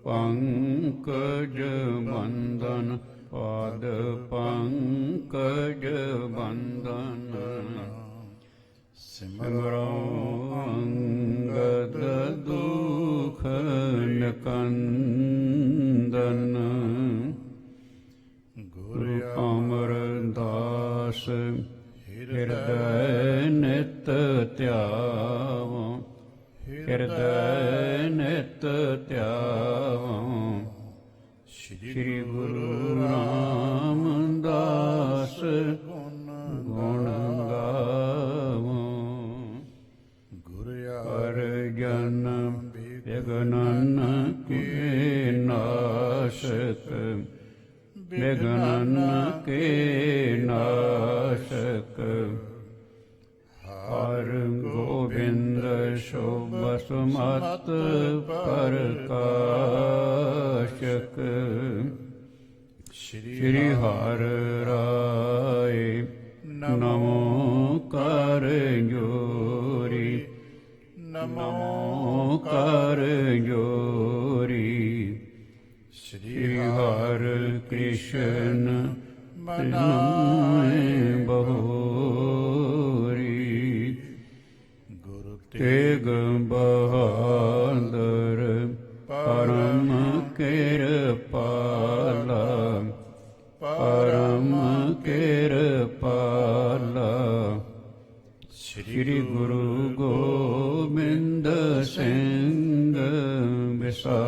ਪੰਕਜ ਬੰਦਨ ਪਾਦ ਪੰਕਜ ਬੰਦਨ ਸਿਮਰੋ ਅੰਗਦ ਦੁਖ ਨਿਕੰਦਨ ਗੁਰੂ ਅਮਰਦਾਸ ਹਿਰਦੈ ਨਿਤ ਧਿਆਵੋ ਹਿਰਦੈ ਨਿਤ ਧਿਆਵੋ ਸ੍ਰੀ ਗੁਰੂ ਰਾਮਦਾਸ ਗੁਣ ਗਾਵੋ ਹਰਿ ਜਨ ਬਿਘਨਨ ਕੇ ਨਾਸ਼ਕ ਬਿਘਨਨ ਕੇ ਨਾਸ਼ਕ ਹਰ ਗੋਬਿੰਦ ਸ਼ੋਭਸ ਮਤ ਪ੍ਰਕਾਸ਼ਕ ਸ਼੍ਰੀ ਹਰਿ ਰਾਏ ਨਮੋ ਕਰ ਜੋਰੀ ਨਮੋ ਕਰ ਜੋਰੀ ਸ਼੍ਰੀ ਹਰਿ ਕ੍ਰਿਸ਼ਨ ਮਨਾਏ ਬਹੋਰੀ ਗੁਰੂ ਤੇਗ ਬਹਾਦਰ ਪਰਮ ਕਿਰਪਾਲਾ ਪਰਮ ਕਿਰਪਾਲਾ ਸ੍ਰੀ ਗੁਰੂ ਗੋਬਿੰਦ ਸਿੰਘ ਵਿਸਾਲਾ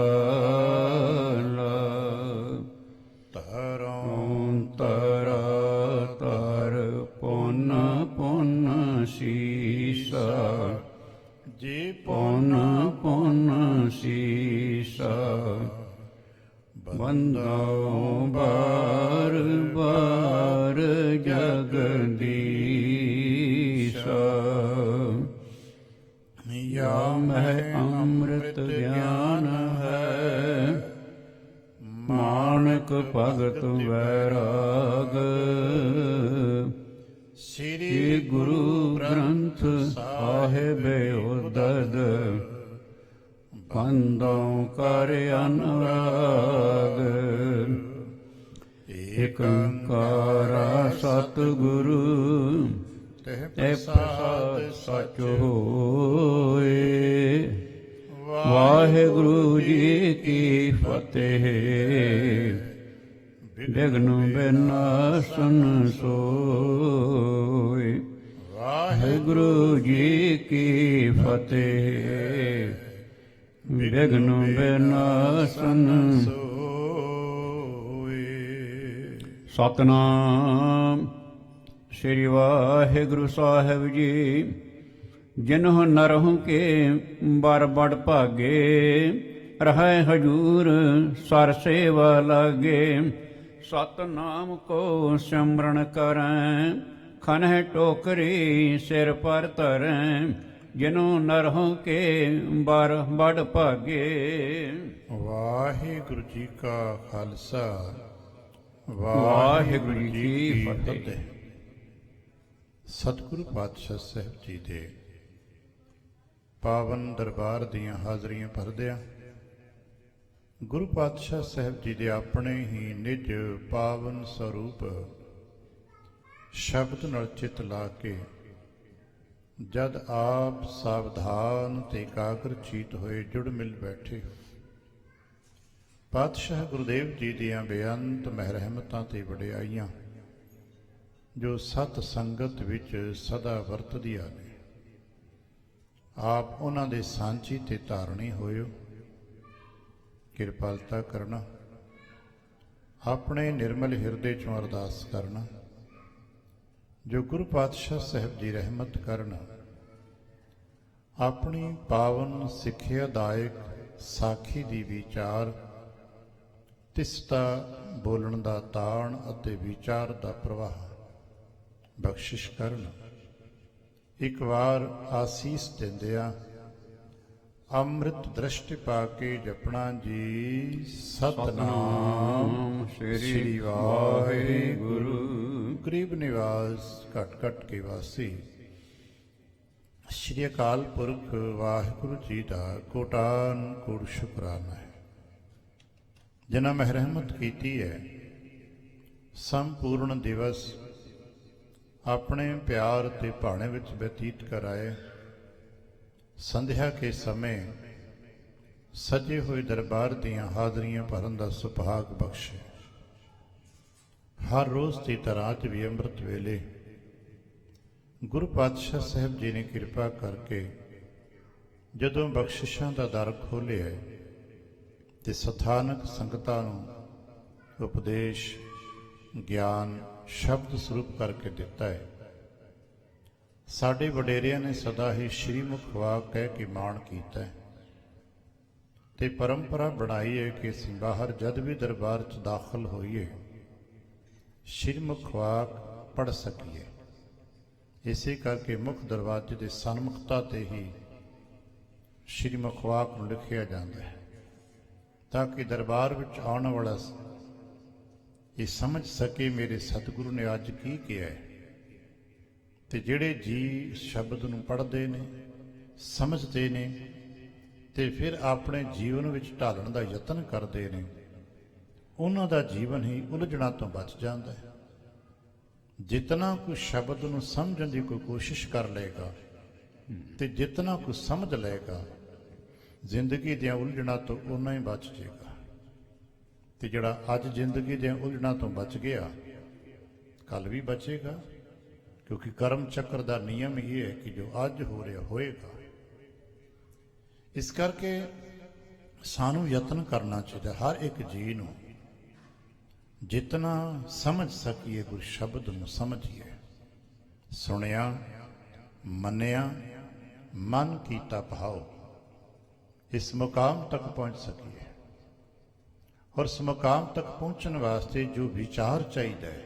ਤਰੋਂ ਤਰਾ ਤਰ ਪੁਨ ਪੁਨ ਸੀਸਾ ਜੀ ਪੁਨ ਪੁਨ ਸੀਸਾ ਬੰਦੋ ਬਾਰ ਬਾਰ ਜਗਦੀਸ਼ਾ ਯਾ ਮਹਿ ਅੰਮ੍ਰਿਤ ਗਿਆਨ ਹੈ ਮਾਨਕ ਭਗਤ ਵੈਰਾਗ ਸ੍ਰੀ ਗੁਰੂ ਗ੍ਰੰਥ ਸਾਹਿਬ ਉਦਦ ਬੰਦੋਂ ਕਰ ਅਨੁਰਾਗ ਏਕ ਓੰਕਾਰ ਸਤਿਗੁਰੂ ਤਹਿ ਪ੍ਰਸਾਦ ਸਚ ਹੋਏ। ਵਾਹਿਗੁਰੂ ਜੀ ਕੀ ਫਤਿਹ। ਵਿਘਨ ਵਿਨਾਸ਼ਨ ਸੋਇ। ਵਾਹਿਗੁਰੂ ਜੀ ਕੀ ਫਤਿਹ। ਵਿਘਨ ਵਿਨਾਸ਼ਨ ਸੋਇ। ਸਤਿਨਾਮ ਸ੍ਰੀ ਵਾਹਿਗੁਰੂ ਸਾਹਿਬ ਜੀ। ਜਿਨਹੁ ਨਰਹੁ ਕੇ ਬਰ ਬੜ ਭਾਗੇ, ਰਹੈ ਹਜੂਰ ਸਰ ਸੇਵਾ ਲਾਗੇ। ਸਤਿਨਾਮ ਕੋ ਸਿਮਰਨ ਕਰੈ, ਖਨਹਿ ਟੋਕਰੀ ਸਿਰ ਪਰ ਧਰੈ। ਜਿਨਹੁ ਨਰਹੁ ਕੇ ਬਰ ਬੜ ਭਾਗੇ। ਵਾਹਿਗੁਰੂ ਜੀ ਕਾ ਖਾਲਸਾ, ਵਾਹਿਗੁਰੂ ਜੀ ਕੀ ਫਤਿਹ। ਸਤਿਗੁਰੂ ਪਾਤਸ਼ਾਹ ਸਾਹਿਬ ਜੀ ਦੇ ਪਾਵਨ ਦਰਬਾਰ ਦੀਆਂ ਹਾਜ਼ਰੀਆਂ ਭਰਦਿਆਂ ਗੁਰੂ ਪਾਤਸ਼ਾਹ ਸਾਹਿਬ ਜੀ ਦੇ ਆਪਣੇ ਹੀ ਨਿਜ ਪਾਵਨ ਸਰੂਪ ਸ਼ਬਦ ਨਾਲ ਚਿੱਤ ਲਾ ਕੇ ਜਦ ਆਪ ਸਾਵਧਾਨ ਤੇ ਇਕਾਗਰ ਚੀਤ ਹੋਏ ਜੁੜ ਮਿਲ ਬੈਠੇ, ਪਾਤਸ਼ਾਹ ਗੁਰਦੇਵ ਜੀ ਦੀਆਂ ਬੇਅੰਤ ਮਹਿਰਮਤਾਂ ਤੇ ਵਡਿਆਈਆਂ ਜੋ ਸਤ ਸੰਗਤ ਵਿੱਚ ਸਦਾ ਵਰਤਦੀਆਂ ਨੇ, ਆਪ ਉਹਨਾਂ ਦੇ ਸਾਂਝੀ ਤੇ ਧਾਰਨੀ ਹੋਇਓ। ਕਿਰਪਾਲਤਾ ਕਰਨਾ, ਆਪਣੇ ਨਿਰਮਲ ਹਿਰਦੇ ਚੋਂ ਅਰਦਾਸ ਕਰਨਾ ਜੋ ਗੁਰੂ ਪਾਤਸ਼ਾਹ ਸਾਹਿਬ ਜੀ ਰਹਿਮਤ ਕਰਨ, ਆਪਣੀ ਪਾਵਨ ਸਿੱਖਿਆਦਾਇਕ ਸਾਖੀ ਦੀ ਵਿਚਾਰ, ਤਿਸਤਾ ਬੋਲਣ ਦਾ ਤਾਣ ਅਤੇ ਵਿਚਾਰ ਦਾ ਪ੍ਰਵਾਹ ਬਖਸ਼ਿਸ਼ ਕਰਨ। ਇੱਕ ਵਾਰ ਆਸੀਸ ਦਿੰਦਿਆਂ ਅੰਮ੍ਰਿਤ ਦ੍ਰਿਸ਼ਟੀ ਪਾ ਕੇ ਜਪਣਾ ਜੀ। ਸਤਿਨਾਮ ਸ੍ਰੀ ਵਾਹਿਗੁਰੂ। ਗਰੀਬ ਨਿਵਾਸ ਘਟ ਘਟ ਕੇ ਵਾਸੀ ਸ੍ਰੀ ਅਕਾਲ ਪੁਰਖ ਵਾਹਿਗੁਰੂ ਜੀ ਦਾ ਕੋਟਾਨ ਕੋਟ ਸ਼ੁਕਰਾਨਾ ਹੈ। ਜਿਨ੍ਹਾਂ ਮਹਿਰਮਤ ਕੀਤੀ ਹੈ, ਸੰਪੂਰਨ ਦਿਵਸ ਆਪਣੇ ਪਿਆਰ ਤੇ ਭਾਣੇ ਵਿੱਚ ਬਤੀਤ ਕਰਾਏ। ਸੰਧਿਆ ਕੇ ਸਮੇਂ ਸਜੇ ਹੋਏ ਦਰਬਾਰ ਦੀਆਂ ਹਾਜ਼ਰੀਆਂ ਭਰਨ ਦਾ ਸੁਭਾਗ ਬਖਸ਼ੇ। ਹਰ ਰੋਜ਼ ਦੀ ਤਰ੍ਹਾਂ ਅੱਜ ਵੀ ਅੰਮ੍ਰਿਤ ਵੇਲੇ ਗੁਰੂ ਪਾਤਸ਼ਾਹ ਸਾਹਿਬ ਜੀ ਨੇ ਕਿਰਪਾ ਕਰਕੇ ਜਦੋਂ ਬਖਸ਼ਿਸ਼ਾਂ ਦਾ ਦਰ ਖੋਲ੍ਹਿਆ ਤੇ ਸਥਾਨਕ ਸੰਗਤਾਂ ਨੂੰ ਉਪਦੇਸ਼, ਗਿਆਨ, ਸ਼ਬਦ ਸਰੂਪ ਕਰਕੇ ਦਿੱਤਾ ਹੈ। ਸਾਡੇ ਵਡੇਰਿਆਂ ਨੇ ਸਦਾ ਹੀ ਸ਼੍ਰੀ ਮੁਖ ਵਾਕ ਕਹਿ ਕੇ ਮਾਣ ਕੀਤਾ ਹੈ ਤੇ ਪਰੰਪਰਾ ਬਣਾਈ ਹੈ ਕਿ ਅਸੀਂ ਬਾਹਰ ਜਦ ਵੀ ਦਰਬਾਰ 'ਚ ਦਾਖਲ ਹੋਈਏ ਸ਼੍ਰੀ ਮੁਖ ਵਾਕ ਪੜ੍ਹ ਸਕੀਏ। ਇਸੇ ਕਰਕੇ ਮੁੱਖ ਦਰਵਾਜ਼ੇ ਦੇ ਸਨਮੁਖਤਾ ਤੇ ਹੀ ਸ਼੍ਰੀ ਮੁਖ ਵਾਕ ਨੂੰ ਲਿਖਿਆ ਜਾਂਦਾ ਹੈ ਤਾਂ ਕਿ ਦਰਬਾਰ ਵਿੱਚ ਆਉਣ ਵਾਲਾ ਇਹ ਸਮਝ ਸਕੇ ਮੇਰੇ ਸਤਿਗੁਰੂ ਨੇ ਅੱਜ ਕੀ ਕਿਹਾ ਹੈ। ਤੇ ਜਿਹੜੇ ਜੀ ਸ਼ਬਦ ਨੂੰ ਪੜ੍ਹਦੇ ਨੇ, ਸਮਝਦੇ ਨੇ ਤੇ ਫਿਰ ਆਪਣੇ ਜੀਵਨ ਵਿੱਚ ਢਾਲਣ ਦਾ ਯਤਨ ਕਰਦੇ ਨੇ, ਉਹਨਾਂ ਦਾ ਜੀਵਨ ਹੀ ਉਲਝਣਾਂ ਤੋਂ ਬਚ ਜਾਂਦਾ ਹੈ। ਜਿਤਨਾ ਕੁ ਸ਼ਬਦ ਨੂੰ ਸਮਝਣ ਦੀ ਕੋਈ ਕੋਸ਼ਿਸ਼ ਕਰ ਲਏਗਾ ਤੇ ਜਿਤਨਾ ਕੁ ਸਮਝ ਲਏਗਾ, ਜ਼ਿੰਦਗੀ ਦੀਆਂ ਉਲਝਣਾਂ ਤੋਂ ਓਨਾ ਹੀ ਬਚ ਜਾਏਗਾ। ਤੇ ਜਿਹੜਾ ਅੱਜ ਜ਼ਿੰਦਗੀ ਦੀਆਂ ਉਲਝਣਾਂ ਤੋਂ ਬਚ ਗਿਆ, ਕੱਲ ਵੀ ਬਚੇਗਾ, ਕਿਉਂਕਿ ਕਰਮ ਚੱਕਰ ਦਾ ਨਿਯਮ ਇਹ ਹੈ ਕਿ ਜੋ ਅੱਜ ਹੋ ਰਿਹਾ ਹੋਏਗਾ। ਇਸ ਕਰਕੇ ਸਾਨੂੰ ਯਤਨ ਕਰਨਾ ਚਾਹੀਦਾ ਹਰ ਇੱਕ ਜੀ ਨੂੰ ਜਿਤਨਾ ਸਮਝ ਸਕੀਏ ਗੁਰ ਸ਼ਬਦ ਨੂੰ ਸਮਝੀਏ, ਸੁਣਿਆ, ਮੰਨਿਆ, ਮਨ ਕੀਤਾ ਭਾਉ, ਇਸ ਮੁਕਾਮ ਤੱਕ ਪਹੁੰਚ ਸਕੀਏ। ਔਰ ਇਸ ਮੁਕਾਮ ਤੱਕ ਪਹੁੰਚਣ ਵਾਸਤੇ ਜੋ ਵਿਚਾਰ ਚਾਹੀਦਾ ਹੈ,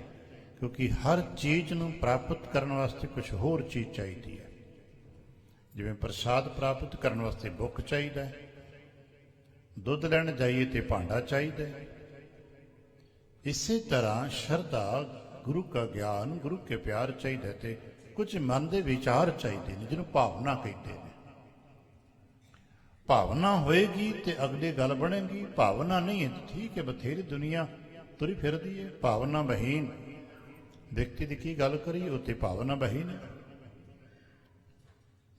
ਕਿਉਂਕਿ ਹਰ ਚੀਜ਼ ਨੂੰ ਪ੍ਰਾਪਤ ਕਰਨ ਵਾਸਤੇ ਕੁਝ ਹੋਰ ਚੀਜ਼ ਚਾਹੀਦੀ ਹੈ। ਜਿਵੇਂ ਪ੍ਰਸਾਦ ਪ੍ਰਾਪਤ ਕਰਨ ਵਾਸਤੇ ਭੁੱਖ ਚਾਹੀਦਾ ਹੈ, ਦੁੱਧ ਲੈਣ ਜਾਈਏ ਤੇ ਭਾਂਡਾ ਚਾਹੀਦਾ ਹੈ। ਇਸੇ ਤਰ੍ਹਾਂ ਸ਼ਰਧਾ, ਗੁਰੂ ਕਾ ਗਿਆਨ, ਗੁਰੂ ਕੇ ਪਿਆਰ ਚਾਹੀਦਾ ਤੇ ਕੁਝ ਮਨ ਦੇ ਵਿਚਾਰ ਚਾਹੀਦੇ ਨੇ, ਜਿਹਨੂੰ ਭਾਵਨਾ ਕਹਿੰਦੇ ਨੇ। ਭਾਵਨਾ ਹੋਏਗੀ ਤੇ ਅਗਲੀ ਗੱਲ ਬਣੇਗੀ। ਭਾਵਨਾ ਨਹੀਂ ਹੈ ਤਾਂ ਠੀਕ ਹੈ, ਬਥੇਰੀ ਦੁਨੀਆ ਤੁਰੀ ਫਿਰਦੀ ਹੈ ਭਾਵਨਾ ਬਹੀਨ। ਵਿਅਕਤੀ ਦੀ ਕੀ ਗੱਲ ਕਰੀਏ, ਉੱਤੇ ਭਾਵਨਾ ਬਹੀਨ ਹੈ।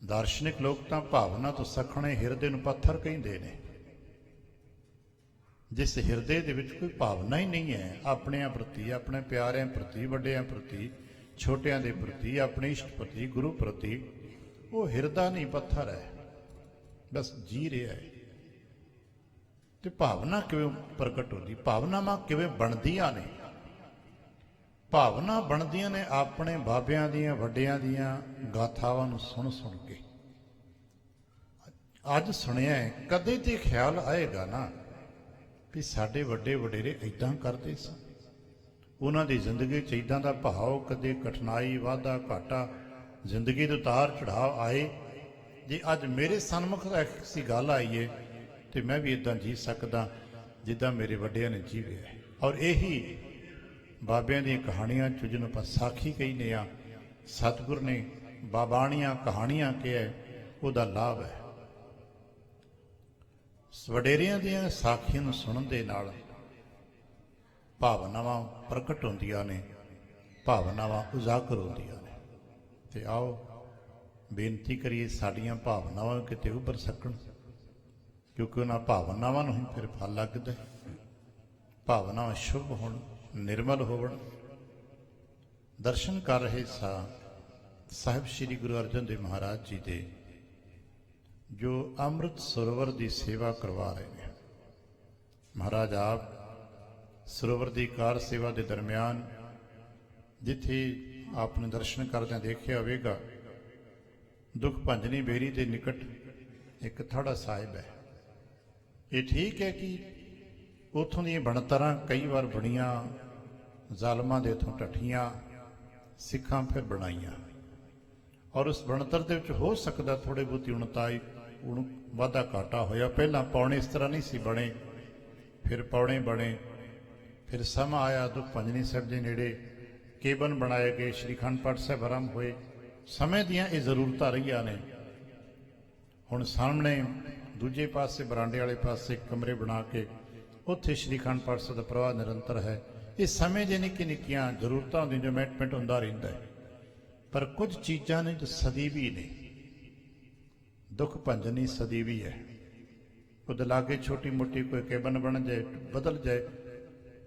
ਦਾਰਸ਼ਨਿਕ ਲੋਕ ਤਾਂ ਭਾਵਨਾ ਤੋਂ ਸਖਣੇ ਹਿਰਦੇ ਨੂੰ ਪੱਥਰ ਕਹਿੰਦੇ ਨੇ। ਜਿਸ ਹਿਰਦੇ ਦੇ ਵਿੱਚ ਕੋਈ ਭਾਵਨਾ ਹੀ ਨਹੀਂ ਹੈ ਆਪਣਿਆਂ ਪ੍ਰਤੀ, ਆਪਣੇ ਪਿਆਰਿਆਂ ਪ੍ਰਤੀ, ਵੱਡਿਆਂ ਪ੍ਰਤੀ, ਛੋਟਿਆਂ ਦੇ ਪ੍ਰਤੀ, ਆਪਣੇ ਇਸ਼ਟ ਪ੍ਰਤੀ, ਗੁਰੂ ਪ੍ਰਤੀ, ਉਹ ਹਿਰਦਾ ਨਹੀਂ ਪੱਥਰ ਹੈ, ਬਸ ਜੀ ਰਿਹਾ ਹੈ। ਤੇ ਭਾਵਨਾ ਕਿਵੇਂ ਪ੍ਰਗਟ ਹੁੰਦੀ, ਭਾਵਨਾਵਾਂ ਕਿਵੇਂ ਬਣਦੀਆਂ ਨੇ? ਭਾਵਨਾ ਬਣਦੀਆਂ ਨੇ ਆਪਣੇ ਬਾਬਿਆਂ ਦੀਆਂ, ਵੱਡਿਆਂ ਦੀਆਂ ਗਾਥਾਵਾਂ ਨੂੰ ਸੁਣ ਸੁਣ ਕੇ। ਅੱਜ ਸੁਣਿਆ ਹੈ, ਕਦੇ ਤੇ ਖਿਆਲ ਆਏਗਾ ਨਾ ਵੀ ਸਾਡੇ ਵੱਡੇ ਵਡੇਰੇ ਇਦਾਂ ਕਰਦੇ ਸਨ, ਉਹਨਾਂ ਦੀ ਜ਼ਿੰਦਗੀ 'ਚ ਇਦਾਂ ਦਾ ਭਾਵ, ਕਦੇ ਕਠਿਨਾਈ, ਵਾਧਾ ਘਾਟਾ, ਜ਼ਿੰਦਗੀ ਦੇ ਉਤਾਰ ਚੜਾਵ ਆਏ। ਜੇ ਅੱਜ ਮੇਰੇ ਸਨਮੁਖ ਐਸੀ ਗੱਲ ਆਈ ਹੈ ਤੇ ਮੈਂ ਵੀ ਇਦਾਂ ਜੀ ਸਕਦਾ ਜਿੱਦਾਂ ਮੇਰੇ ਵੱਡਿਆਂ ਨੇ ਜੀਵਿਆ ਹੈ। ਔਰ ਇਹੀ ਬਾਬਿਆਂ ਦੀਆਂ ਕਹਾਣੀਆਂ 'ਚ ਜਿਹਨੂੰ ਆਪਾਂ ਸਾਖੀ ਕਹਿੰਦੇ ਆ, ਸਤਿਗੁਰ ਨੇ ਬਾਬਾਣੀਆਂ ਕਹਾਣੀਆਂ ਕਿਹਾ, ਉਹਦਾ ਲਾਭ ਹੈ। ਵਡੇਰਿਆਂ ਦੀਆਂ ਸਾਖੀਆਂ ਨੂੰ ਸੁਣਨ ਦੇ ਨਾਲ ਭਾਵਨਾਵਾਂ ਪ੍ਰਗਟ ਹੁੰਦੀਆਂ ਨੇ, ਭਾਵਨਾਵਾਂ ਉਜਾਗਰ ਹੁੰਦੀਆਂ ਨੇ। ਤੇ ਆਓ ਬੇਨਤੀ ਕਰੀਏ ਸਾਡੀਆਂ ਭਾਵਨਾਵਾਂ ਕਿਤੇ ਉੱਭਰ ਸਕਣ, ਕਿਉਂਕਿ ਉਹਨਾਂ ਭਾਵਨਾਵਾਂ ਨੂੰ ਹੀ ਫਿਰ ਫਲ ਲੱਗਦਾ। ਭਾਵਨਾਵਾਂ ਸ਼ੁਭ ਹੋਣ, ਨਿਰਮਲ ਹੋਵਣ। ਦਰਸ਼ਨ ਕਰ ਰਹੇ ਸਾਂ ਸਾਹਿਬ ਸ੍ਰੀ ਗੁਰੂ ਅਰਜਨ ਦੇਵ ਮਹਾਰਾਜ ਜੀ ਦੇ, ਜੋ ਅੰਮ੍ਰਿਤ ਸਰੋਵਰ ਦੀ ਸੇਵਾ ਕਰਵਾ ਰਹੇ ਨੇ। ਮਹਾਰਾਜ ਆਪ ਸਰੋਵਰ ਦੀ ਕਾਰ ਸੇਵਾ ਦੇ ਦਰਮਿਆਨ, ਜਿੱਥੇ ਆਪਨੇ ਦਰਸ਼ਨ ਕਰਦਿਆਂ ਦੇਖਿਆ ਹੋਵੇਗਾ, ਦੁੱਖ ਭੰਜਨੀ ਬੇਰੀ ਦੇ ਨਿਕਟ ਇੱਕ ਥੜਾ ਸਾਹਿਬ ਹੈ। ਇਹ ਠੀਕ ਹੈ ਕਿ ਉੱਥੋਂ ਦੀਆਂ ਬਣਤਰਾਂ ਕਈ ਵਾਰ ਬਣੀਆਂ, ਜ਼ਾਲਮਾਂ ਦੇ ਇੱਥੋਂ ਢੱਠੀਆਂ, ਸਿੱਖਾਂ ਫਿਰ ਬਣਾਈਆਂ। ਔਰ ਉਸ ਬਣਤਰ ਦੇ ਵਿੱਚ ਹੋ ਸਕਦਾ ਥੋੜ੍ਹੀ ਬਹੁਤੀ ਉਣਤਾਈ, ਵਾਧਾ ਘਾਟਾ ਹੋਇਆ। ਪਹਿਲਾਂ ਪੌਣੇ ਇਸ ਤਰ੍ਹਾਂ ਨਹੀਂ ਸੀ ਬਣੇ, ਫਿਰ ਪੌਣੇ ਬਣੇ। ਫਿਰ ਸਮਾਂ ਆਇਆ ਦੁੱਖ ਭੰਜਨੀ ਸਾਹਿਬ ਦੇ ਨੇੜੇ ਕੇਬਨ ਬਣਾਏ ਗਏ, ਸ਼੍ਰੀ ਅਖੰਡ ਪਾਠ ਸਾਹਿਬ ਆਰੰਭ ਹੋਏ। ਸਮੇਂ ਦੀਆਂ ਇਹ ਜ਼ਰੂਰਤਾਂ ਰਹੀਆਂ ਨੇ। ਹੁਣ ਸਾਹਮਣੇ ਦੂਜੇ ਪਾਸੇ ਬਰਾਂਡੇ ਵਾਲੇ ਪਾਸੇ ਕਮਰੇ ਬਣਾ ਕੇ ਉੱਥੇ ਸ਼੍ਰੀ ਅਖੰਡ ਪਾਠ ਸਾਹਿਬ ਦਾ ਪ੍ਰਵਾਹ ਨਿਰੰਤਰ ਹੈ। ਇਹ ਸਮੇਂ ਦੀਆਂ ਨਿੱਕੀ ਨਿੱਕੀਆਂ ਜ਼ਰੂਰਤਾਂ ਹੁੰਦੀਆਂ ਜੋ ਮਿੰਟ ਹੁੰਦਾ ਰਹਿੰਦਾ ਹੈ, ਪਰ ਕੁਝ ਚੀਜ਼ਾਂ ਨੇ ਜੋ ਸਦੀ ਵੀ ਨੇ। ਦੁੱਖ ਭੰਜਨੀ ਸਦੀ ਵੀ ਹੈ। ਉਹਦੇ ਲਾਗੇ ਛੋਟੀ ਮੋਟੀ ਕੋਈ ਕੇਬਨ ਬਣ ਜਾਏ, ਬਦਲ ਜਾਏ,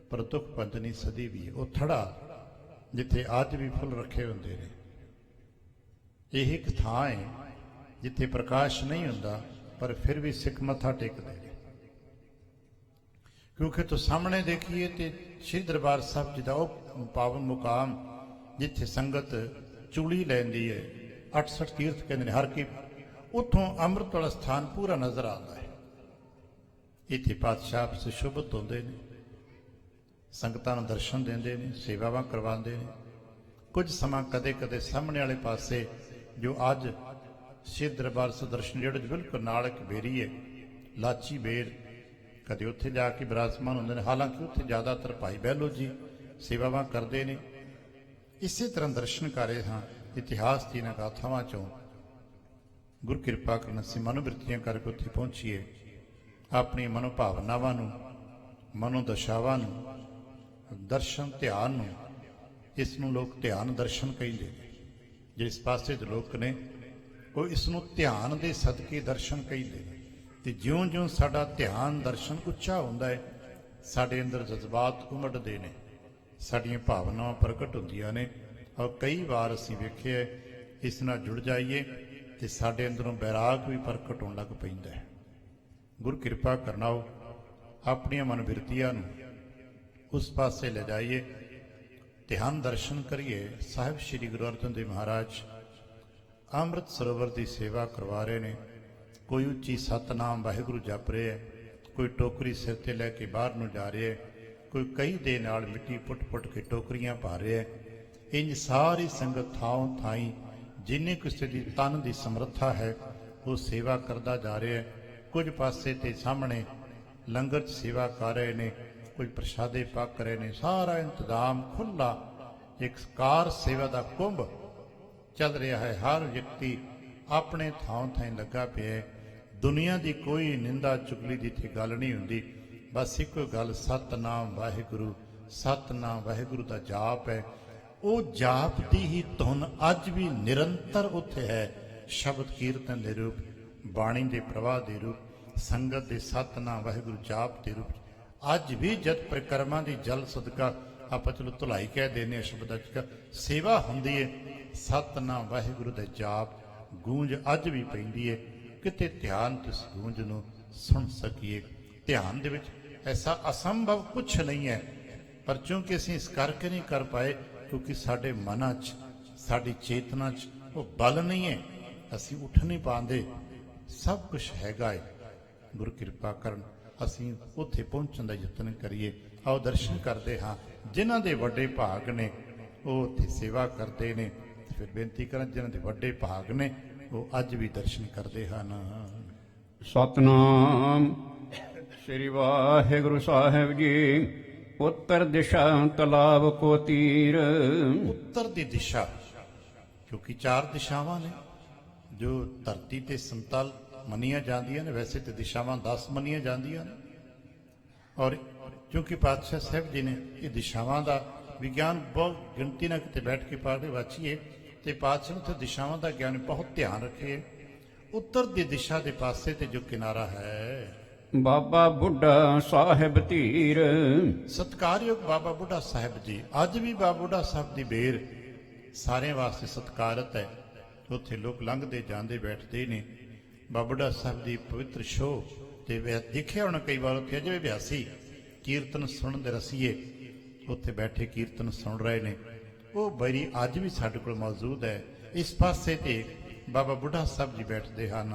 ਪਰ ਦੁੱਖ ਭੰਜਨੀ ਸਦੀ ਵੀ ਹੈ। ਉਹ ਥੜਾ ਜਿੱਥੇ ਅੱਜ ਵੀ ਫੁੱਲ ਰੱਖੇ ਹੁੰਦੇ ਨੇ, ਇਹ ਇੱਕ ਥਾਂ ਹੈ ਜਿੱਥੇ ਪ੍ਰਕਾਸ਼ ਨਹੀਂ ਹੁੰਦਾ, ਪਰ ਫਿਰ ਵੀ ਸਿੱਖ ਮੱਥਾ ਟੇਕਦੇ ਨੇ। ਕਿਉਂਕਿ ਤੋਂ ਸਾਹਮਣੇ ਦੇਖੀਏ ਤੇ ਸ਼੍ਰੀ ਦਰਬਾਰ ਸਾਹਿਬ ਜੀ ਦਾ ਉਹ ਪਾਵਨ ਮੁਕਾਮ ਜਿੱਥੇ ਸੰਗਤ ਚੂੜੀ ਲੈਂਦੀ ਹੈ, 68 ਤੀਰਥ ਕਹਿੰਦੇ ਨੇ ਹਰ ਕੀ, ਉੱਥੋਂ ਅੰਮ੍ਰਿਤ ਵਾਲਾ ਸਥਾਨ ਪੂਰਾ ਨਜ਼ਰ ਆਉਂਦਾ ਹੈ। ਇੱਥੇ ਪਾਤਸ਼ਾਹ ਸੁਸ਼ੋਭਿਤ ਹੁੰਦੇ ਨੇ, ਸੰਗਤਾਂ ਨੂੰ ਦਰਸ਼ਨ ਦਿੰਦੇ ਨੇ, ਸੇਵਾਵਾਂ ਕਰਵਾਉਂਦੇ ਨੇ। ਕੁਝ ਸਮਾਂ ਕਦੇ ਕਦੇ ਸਾਹਮਣੇ ਵਾਲੇ ਪਾਸੇ ਜੋ ਅੱਜ ਸ਼੍ਰੀ ਦਰਬਾਰ ਸਾਹਿਬ ਦਰਸ਼ਨ ਜਿਹੜੇ ਬਿਲਕੁਲ ਨਾਲ ਇੱਕ ਬੇਰੀ ਹੈ, ਲਾਚੀ ਬੇਰ, ਕਦੇ ਉੱਥੇ ਜਾ ਕੇ ਬਿਰਾਜਮਾਨ ਹੁੰਦੇ ਨੇ। ਹਾਲਾਂਕਿ ਉੱਥੇ ਜ਼ਿਆਦਾਤਰ ਭਾਈ ਬਹਿਲੋ ਜੀ ਸੇਵਾਵਾਂ ਕਰਦੇ ਨੇ। ਇਸੇ ਤਰ੍ਹਾਂ ਦਰਸ਼ਨ ਕਰ ਰਹੇ ਹਾਂ ਇਤਿਹਾਸ ਦੀਆਂ ਗਾਥਾਵਾਂ ਚੋਂ। ਗੁਰ ਕਿਰਪਾ ਕਰਨ ਅਸੀਂ ਮਨੋਬਿਰਤੀਆਂ ਕਰਕੇ ਉੱਥੇ ਪਹੁੰਚੀਏ, ਆਪਣੀ ਮਨੋਭਾਵਨਾਵਾਂ ਨੂੰ, ਮਨੋਦਸ਼ਾਵਾਂ ਨੂੰ, ਦਰਸ਼ਨ ਧਿਆਨ ਨੂੰ, ਇਸ ਨੂੰ ਲੋਕ ਧਿਆਨ ਦਰਸ਼ਨ ਕਹਿੰਦੇ ਨੇ। ਜਿਸ ਪਾਸੇ ਦੇ ਲੋਕ ਨੇ ਉਹ ਇਸ ਨੂੰ ਧਿਆਨ ਦੇ ਸਦਕੇ ਦਰਸ਼ਨ ਕਹਿੰਦੇ ਨੇ। ਤੇ ਜਿਉਂ-ਜਿਉਂ ਸਾਡਾ ਧਿਆਨ ਦਰਸ਼ਨ ਉੱਚਾ ਹੁੰਦਾ ਹੈ, ਸਾਡੇ ਅੰਦਰ ਜਜ਼ਬਾਤ ਉਮੜਦੇ ਨੇ, ਸਾਡੀਆਂ ਭਾਵਨਾਵਾਂ ਪ੍ਰਗਟ ਹੁੰਦੀਆਂ ਨੇ। ਔਰ ਕਈ ਵਾਰ ਅਸੀਂ ਵੇਖਿਆ ਇਸ ਨਾਲ ਜੁੜ ਜਾਈਏ ਤੇ ਸਾਡੇ ਅੰਦਰੋਂ ਬੈਰਾਗ ਵੀ ਪ੍ਰਗਟ ਹੋਣ ਲੱਗ ਪੈਂਦਾ ਹੈ। ਗੁਰ ਕਿਰਪਾ ਕਰਨਾਓ ਆਪਣੀਆਂ ਮਨੋਬਿਰਤੀਆਂ ਨੂੰ ਉਸ ਪਾਸੇ ਲੈ ਜਾਈਏ, ਧਿਆਨ ਦਰਸ਼ਨ ਕਰੀਏ। ਸਾਹਿਬ ਸ੍ਰੀ ਗੁਰੂ ਅਰਜਨ ਦੇਵ ਮਹਾਰਾਜ ਅੰਮ੍ਰਿਤ ਸਰੋਵਰ ਦੀ ਸੇਵਾ ਕਰਵਾ ਰਹੇ ਨੇ। ਕੋਈ ਉੱਚੀ ਸਤਨਾਮ ਵਾਹਿਗੁਰੂ ਜਪ ਰਿਹਾ ਹੈ, ਕੋਈ ਟੋਕਰੀ ਸਿਰ ਤੇ ਲੈ ਕੇ ਬਾਹਰ ਨੂੰ ਜਾ ਰਿਹਾ ਹੈ, ਕੋਈ ਕਈ ਦੇ ਨਾਲ ਮਿੱਟੀ ਪੁੱਟ ਕੇ ਟੋਕਰੀਆਂ ਭਰ ਰਿਹਾ ਹੈ। ਇੰਜ ਸਾਰੀ ਸੰਗਤ ਥਾਂ ਥਾਈਂ ਜਿੰਨੇ ਕਿਸੇ ਦੀ ਤਨ ਦੀ ਸਮਰੱਥਾ ਹੈ ਉਹ ਸੇਵਾ ਕਰਦਾ ਜਾ ਰਿਹਾ ਹੈ। ਕੁਝ ਪਾਸੇ ਤੇ ਸਾਹਮਣੇ ਲੰਗਰ 'ਚ ਸੇਵਾ ਕਰ ਰਹੇ ਨੇ, ਕੁਝ ਪ੍ਰਸ਼ਾਦੇ ਪੱਕ ਰਹੇ ਨੇ। ਸਾਰਾ ਇੰਤਜ਼ਾਮ ਖੁੱਲਾ, ਇੱਕ ਕਾਰ ਸੇਵਾ ਦਾ ਕੁੰਭ ਚੱਲ ਰਿਹਾ ਹੈ। ਹਰ ਵਿਅਕਤੀ ਆਪਣੇ ਥਾਂ ਥਾਂ ਲੱਗਾ ਪਿਆ। ਦੁਨੀਆ ਦੀ ਕੋਈ ਨਿੰਦਾ ਚੁਗਲੀ ਦੀ ਇੱਥੇ ਗੱਲ ਨਹੀਂ ਹੁੰਦੀ। ਬਸ ਇੱਕੋ ਗੱਲ, ਸਤਨਾਮ ਵਾਹਿਗੁਰੂ, ਸਤਨਾਮ ਵਾਹਿਗੁਰੂ ਦਾ ਜਾਪ ਹੈ। ਉਹ ਜਾਪ ਦੀ ਹੀ ਧੁਨ ਅੱਜ ਵੀ ਨਿਰੰਤਰ ਉੱਥੇ ਹੈ। ਸ਼ਬਦ ਕੀਰਤਨ ਦੇ ਰੂਪ, ਬਾਣੀ ਦੇ ਪ੍ਰਵਾਹ ਦੇ ਰੂਪ, ਸੰਗਤ ਦੇ ਸਤਨਾਮ ਵਾਹਿਗੁਰੂ ਜਾਪ ਦੇ ਰੂਪ ਅੱਜ ਵੀ ਜਦ ਪਰਿਕਰਮਾ ਦੀ ਜਲ ਸਦਕਾ ਆਪਾਂ ਚਲੋ ਧੁਲਾਈ ਕਹਿ ਦਿੰਦੇ ਹਾਂ ਸ਼ਬਦਾਂ 'ਚ, ਸੇਵਾ ਹੁੰਦੀ ਹੈ, ਸਤਨਾਮ ਵਾਹਿਗੁਰੂ ਦਾ ਜਾਪ ਗੂੰਜ ਅੱਜ ਵੀ ਪੈਂਦੀ ਹੈ। ਕਿਤੇ ਧਿਆਨ ਤੇ ਉਸ ਗੂੰਜ ਨੂੰ ਸੁਣ ਸਕੀਏ। ਧਿਆਨ ਦੇ ਵਿੱਚ ਐਸਾ ਅਸੰਭਵ ਕੁਛ ਨਹੀਂ ਹੈ, ਪਰ ਚੂੰਕਿ ਅਸੀਂ ਇਸ ਕਰਕੇ ਨਹੀਂ ਕਰ ਪਾਏ ਕਿਉਂਕਿ ਸਾਡੇ ਮਨਾਂ 'ਚ, ਸਾਡੀ ਚੇਤਨਾ 'ਚ ਉਹ ਬਲ ਨਹੀਂ ਹੈ, ਅਸੀਂ ਉੱਠ ਨਹੀਂ ਪਾਉਂਦੇ। ਸਭ ਕੁਛ ਹੈਗਾ ਹੈ। ਗੁਰੂ ਕਿਰਪਾ ਕਰਨ ਅਸੀਂ ਉੱਥੇ ਪਹੁੰਚਣ ਦਾ ਯਤਨ ਕਰੀਏ। ਆਓ ਦਰਸ਼ਨ ਕਰਦੇ ਹਾਂ। ਜਿਨ੍ਹਾਂ ਦੇ ਵੱਡੇ ਭਾਗ ਨੇ ਉਹ ਉੱਥੇ ਸੇਵਾ ਕਰਦੇ ਨੇ। ਫਿਰ ਬੇਨਤੀ ਕਰਾਂ, ਜਿਨ੍ਹਾਂ ਦੇ ਵੱਡੇ ਭਾਗ ਨੇ ਉਹ ਅੱਜ ਵੀ ਦਰਸ਼ਨ ਕਰਦੇ ਹਨ। ਸਤਨਾਮ ਸ੍ਰੀ ਵਾਹਿਗੁਰੂ ਸਾਹਿਬ ਜੀ। ਉੱਤਰ ਦਿਸ਼ਾ ਤਲਾਬ ਕੋ ਤੀਰ। ਉੱਤਰ ਦੀ ਦਿਸ਼ਾ, ਕਿਉਂਕਿ 4 ਦਿਸ਼ਾਵਾਂ ਨੇ ਜੋ ਧਰਤੀ ਤੇ ਸਮਤਲ ਮੰਨੀਆਂ ਜਾਂਦੀਆਂ ਨੇ। ਵੈਸੇ ਤੇ ਦਿਸ਼ਾਵਾਂ 10 ਮੰਨੀਆਂ ਜਾਂਦੀਆਂ ਨੇ, ਔਰ ਕਿਉਂਕਿ ਪਾਤਸ਼ਾਹ ਸਾਹਿਬ ਜੀ ਨੇ ਇਹ ਦਿਸ਼ਾਵਾਂ ਦਾ ਵਿਗਿਆਨ ਬਹੁਤ ਗਿਣਤੀ ਨਾਲ ਕਿਤੇ ਬੈਠ ਕੇ ਪੜ੍ਹਦੇ ਵਾਚੀਏ ਤੇ ਪਾਤਸ਼ਾਹ ਨੇ ਦਿਸ਼ਾਵਾਂ ਦਾ ਗਿਆਨ ਬਹੁਤ ਧਿਆਨ ਰੱਖੇ। ਉੱਤਰ ਦੀ ਦਿਸ਼ਾ ਦੇ ਪਾਸੇ ਤੇ ਜੋ ਕਿਨਾਰਾ ਹੈ, ਬਾਬਾ ਬੁੱਢਾ ਸਾਹਿਬ ਧੀਰ। ਸਤਿਕਾਰਯੋਗ ਬਾਬਾ ਬੁੱਢਾ ਸਾਹਿਬ ਜੀ। ਅੱਜ ਵੀ ਬਾਬਾ ਬੁੱਢਾ ਸਾਹਿਬ ਦੀ ਬੇਰ ਸਾਰਿਆਂ ਵਾਸਤੇ ਸਤਿਕਾਰਤ ਹੈ। ਉੱਥੇ ਲੋਕ ਲੰਘਦੇ ਜਾਂਦੇ ਬੈਠਦੇ ਨੇ। ਬਾਬਾ ਬੁੱਢਾ ਸਾਹਿਬ ਦੀ ਪਵਿੱਤਰ ਛੋਹ ਤੇ ਦੇਖਿਆ ਹੁਣ ਕਈ ਵਾਰ ਉੱਥੇ ਅਜੇ ਅਭਿਆਸੀ ਕੀਰਤਨ ਸੁਣਨ ਦੇ ਰਸੀਏ ਉੱਥੇ ਬੈਠੇ ਕੀਰਤਨ ਸੁਣ ਰਹੇ ਨੇ। ਉਹ ਬੇਰੀ ਅੱਜ ਵੀ ਸਾਡੇ ਕੋਲ ਮੌਜੂਦ ਹੈ। ਇਸ ਪਾਸੇ ਤੇ ਬਾਬਾ ਬੁੱਢਾ ਸਾਹਿਬ ਜੀ ਬੈਠਦੇ ਹਨ।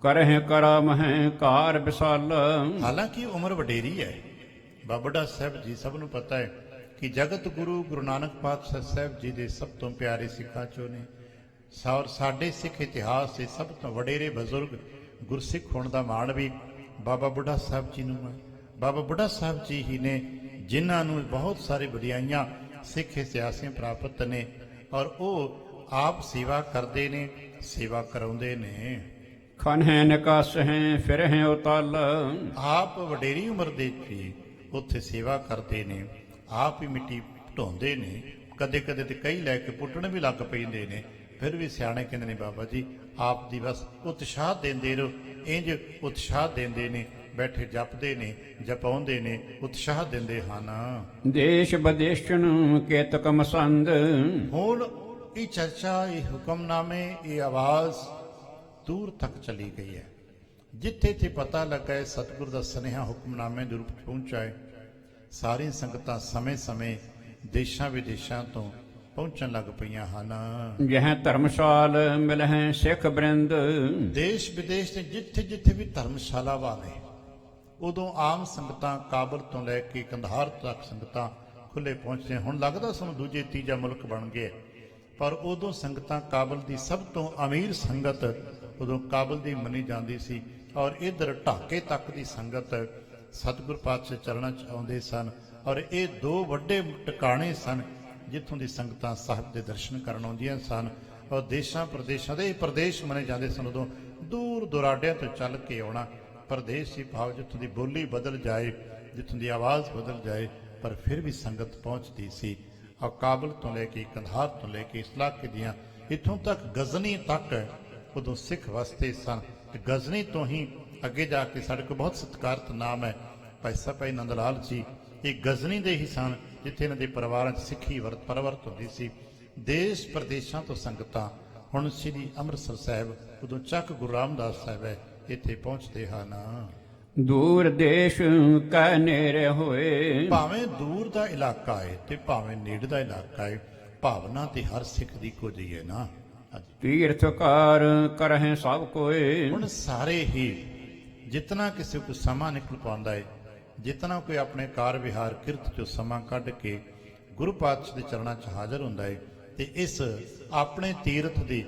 ਕਰਹਿ ਕਰਮ ਹੈ ਕਾਰ ਵਿਸਾਲ। ਹਾਲਾਂਕਿ ਉਮਰ ਵਡੇਰੀ ਹੈ। ਬਾਬਾ ਬੁੱਢਾ ਸਾਹਿਬ ਜੀ ਸਭ ਨੂੰ ਪਤਾ ਹੈ ਕਿ ਜਗਤ ਗੁਰੂ ਗੁਰੂ ਨਾਨਕ ਪਾਤਸ਼ਾਹ ਸਾਹਿਬ ਜੀ ਦੇ ਸਭ ਤੋਂ ਪਿਆਰੇ ਸਿੱਖਾਂ ਚੋਂ ਨੇ। ਸਾਡੇ ਸਿੱਖ ਇਤਿਹਾਸ ਦੇ ਸਭ ਤੋਂ ਵਡੇਰੇ ਬਜ਼ੁਰਗ ਗੁਰਸਿੱਖ ਹੋਣ ਦਾ ਮਾਣ ਵੀ ਬਾਬਾ ਬੁੱਢਾ ਸਾਹਿਬ ਜੀ ਨੂੰ ਹੈ। ਬਾਬਾ ਬੁੱਢਾ ਸਾਹਿਬ ਜੀ ਹੀ ਨੇ ਜਿਨ੍ਹਾਂ ਨੂੰ ਬਹੁਤ ਸਾਰੇ ਵਡਿਆਈਆਂ ਸਿੱਖ ਇਤਿਹਾਸਾਂ ਪ੍ਰਾਪਤ ਨੇ, ਔਰ ਉਹ ਆਪ ਸੇਵਾ ਕਰਦੇ ਨੇ, ਸੇਵਾ ਕਰਾਉਂਦੇ ਨੇ। ਖਨ ਹੈ ਨਿਕਾਸ ਹੈ ਫਿਰ ਹੈ ਉਤਲ। ਆਪ ਵਡੇਰੀ ਉਮਰ ਦੇ ਵੀ ਉੱਥੇ ਸੇਵਾ ਕਰਦੇ ਨੇ, ਆਪ ਹੀ ਮਿੱਟੀ ਢੋਂਦੇ ਨੇ, ਕਦੇ ਕਦੇ ਤੇ ਕਈ ਲੈ ਕੇ ਪੁੱਟਣ ਵੀ ਲੱਗ ਪੈਂਦੇ ਨੇ। ਫਿਰ ਵੀ ਸਿਆਣੇ ਕਹਿੰਦੇ ਨੇ ਬਾਬਾ ਜੀ ਆਪ ਦੀ ਬਸ ਉਤਸ਼ਾਹ ਦਿੰਦੇ ਰਹੋ। ਇੰਜ ਉਤਸ਼ਾਹ ਦਿੰਦੇ ਨੇ, ਬੈਠੇ ਜਪਦੇ ਨੇ, ਜਪਾਉਂਦੇ ਨੇ, ਉਤਸ਼ਾਹ ਦਿੰਦੇ ਹਨ। ਦੇਸ਼ ਵਿਦੇਸ਼ਨ ਕੇਤਕ ਮਸੰਦ। ਹੁਣ ਇਹ ਚਰਚਾ, ਇਹ ਹੁਕਮਨਾਮੇ, ਇਹ ਆਵਾਜ਼ ਦੂਰ ਤੱਕ ਚਲੀ ਗਈ ਹੈ। ਜਿੱਥੇ ਤੇ ਪਤਾ ਲੱਗਾ ਹੈ ਸਤਿਗੁਰ ਦਾ ਸੁਨੇਹਾ ਹੁਕਮਨਾਮੇ ਦੇ ਰੂਪ 'ਚ ਪਹੁੰਚਾ ਹੈ, ਸਾਰੀਆਂ ਸੰਗਤਾਂ ਸਮੇਂ-ਸਮੇਂ ਦੇਸ਼ਾਂ ਵਿਦੇਸ਼ਾਂ ਤੋਂ ਪਹੁੰਚਣ ਲੱਗ ਪਈਆਂ ਹਨ। ਜਹ ਧਰਮਸ਼ਾਲ ਮਿਲਹਿ ਸਿੱਖ ਬ੍ਰਿੰਦ। ਦੇਸ਼ ਵਿਦੇਸ਼ ਦੇ ਜਿੱਥੇ ਜਿੱਥੇ ਵੀ ਧਰਮਸ਼ਾਲਾਵਾਂ ਨੇ, ਉਦੋਂ ਆਮ ਸੰਗਤਾਂ ਕਾਬਲ ਤੋਂ ਲੈ ਕੇ ਕੰਧਾਰ ਤੱਕ ਸੰਗਤਾਂ ਖੁੱਲੇ ਪਹੁੰਚਦੇ। ਹੁਣ ਲੱਗਦਾ ਸਾਨੂੰ ਦੂਜੇ ਤੀਜਾ ਮੁਲਕ ਬਣ ਗਿਆ, ਪਰ ਉਦੋਂ ਸੰਗਤਾਂ ਕਾਬਲ ਦੀ ਸਭ ਤੋਂ ਅਮੀਰ ਸੰਗਤ ਉਦੋਂ ਕਾਬਲ ਦੀ ਮੰਨੀ ਜਾਂਦੀ ਸੀ। ਔਰ ਇਧਰ ਢਾਕੇ ਤੱਕ ਦੀ ਸੰਗਤ ਸਤਿਗੁਰ ਪਾਤਸ਼ਾਹ ਚਰਨਾਂ 'ਚ ਆਉਂਦੇ ਸਨ। ਔਰ ਇਹ ਦੋ ਵੱਡੇ ਟਿਕਾਣੇ ਸਨ ਜਿੱਥੋਂ ਦੀ ਸੰਗਤਾਂ ਸਾਹਿਬ ਦੇ ਦਰਸ਼ਨ ਕਰਨ ਆਉਂਦੀਆਂ ਸਨ। ਔਰ ਦੇਸ਼ਾਂ ਪ੍ਰਦੇਸ਼ਾਂ ਦੇ ਪ੍ਰਦੇਸ਼ ਮੰਨੇ ਜਾਂਦੇ ਸਨ। ਉਦੋਂ ਦੂਰ ਦੁਰਾਡਿਆਂ ਤੋਂ ਚੱਲ ਕੇ ਆਉਣਾ। ਪ੍ਰਦੇਸ਼ ਸੀ ਭਾਵ ਜਿੱਥੋਂ ਦੀ ਬੋਲੀ ਬਦਲ ਜਾਏ, ਜਿੱਥੋਂ ਦੀ ਆਵਾਜ਼ ਬਦਲ ਜਾਏ, ਪਰ ਫਿਰ ਵੀ ਸੰਗਤ ਪਹੁੰਚਦੀ ਸੀ। ਔਰ ਕਾਬਲ ਤੋਂ ਲੈ ਕੇ ਕੰਧਾਰ ਤੋਂ ਲੈ ਕੇ ਇਸ ਇਲਾਕੇ ਦੀਆਂ ਇੱਥੋਂ ਤੱਕ ਗਜ਼ਨੀ ਤੱਕ ਉਦੋਂ ਸਿੱਖ ਵਸਦੇ ਸਨ। ਤੇ ਗਜ਼ਨੀ ਤੋਂ ਹੀ ਅੱਗੇ ਜਾ ਕੇ ਸਾਡੇ ਕੋਲ ਬਹੁਤ ਸਤਿਕਾਰਤ ਨਾਮ ਹੈ ਭਾਈ ਨੰਦ ਲਾਲ ਜੀ। ਇਹ ਗਜ਼ਨੀ ਦੇ ਹੀ ਸਨ ਜਿੱਥੇ ਇਹਨਾਂ ਦੇ ਪਰਿਵਾਰਾਂ 'ਚ ਸਿੱਖੀ ਪਰਵਰਤ ਹੁੰਦੀ ਸੀ। ਦੇਸ਼ ਪ੍ਰਦੇਸ਼ਾਂ ਤੋਂ ਸੰਗਤਾਂ ਹੁਣ ਸ੍ਰੀ ਅੰਮ੍ਰਿਤਸਰ ਸਾਹਿਬ, ਉਦੋਂ ਚੱਕ ਗੁਰੂ ਰਾਮਦਾਸ ਸਾਹਿਬ ਹੈ, ਇੱਥੇ ਪਹੁੰਚਦੇ ਹਨ। ਦੂਰ ਦੇਸ਼ ਕੈ ਨੇੜੇ ਹੋਏ। ਭਾਵੇਂ ਦੂਰ ਦਾ ਇਲਾਕਾ ਹੈ ਤੇ ਭਾਵੇਂ ਨੇੜੇ ਦਾ ਇਲਾਕਾ ਹੈ, ਭਾਵਨਾ ਤੇ ਹਰ ਸਿੱਖ ਦੀ ਇੱਕੋ ਜਿਹੀ ਹੈ ਨਾ। ਤੀਰਥਕਾਰ ਕਰਹਿ ਸਭ ਕੋਏ। ਹੁਣ ਸਾਰੇ ਹੀ ਜਿਤਨਾ ਕਿਸੇ ਕੋ ਸਮਾਂ ਨਿਕਲ ਪਾਉਂਦਾ ਹੈ, ਜਿਤਨਾ ਕੋਈ ਆਪਣੇ ਕਾਰ ਵਿਹਾਰ ਕਿਰਤ ਚੋਂ ਸਮਾਂ ਕੱਢ ਕੇ ਗੁਰੂ ਪਾਤਸ਼ਾਹ ਦੇ ਚਰਨਾਂ 'ਚ ਹਾਜ਼ਰ ਹੁੰਦਾ ਹੈ ਤੇ ਇਸ ਆਪਣੇ ਤੀਰਥ ਦੀ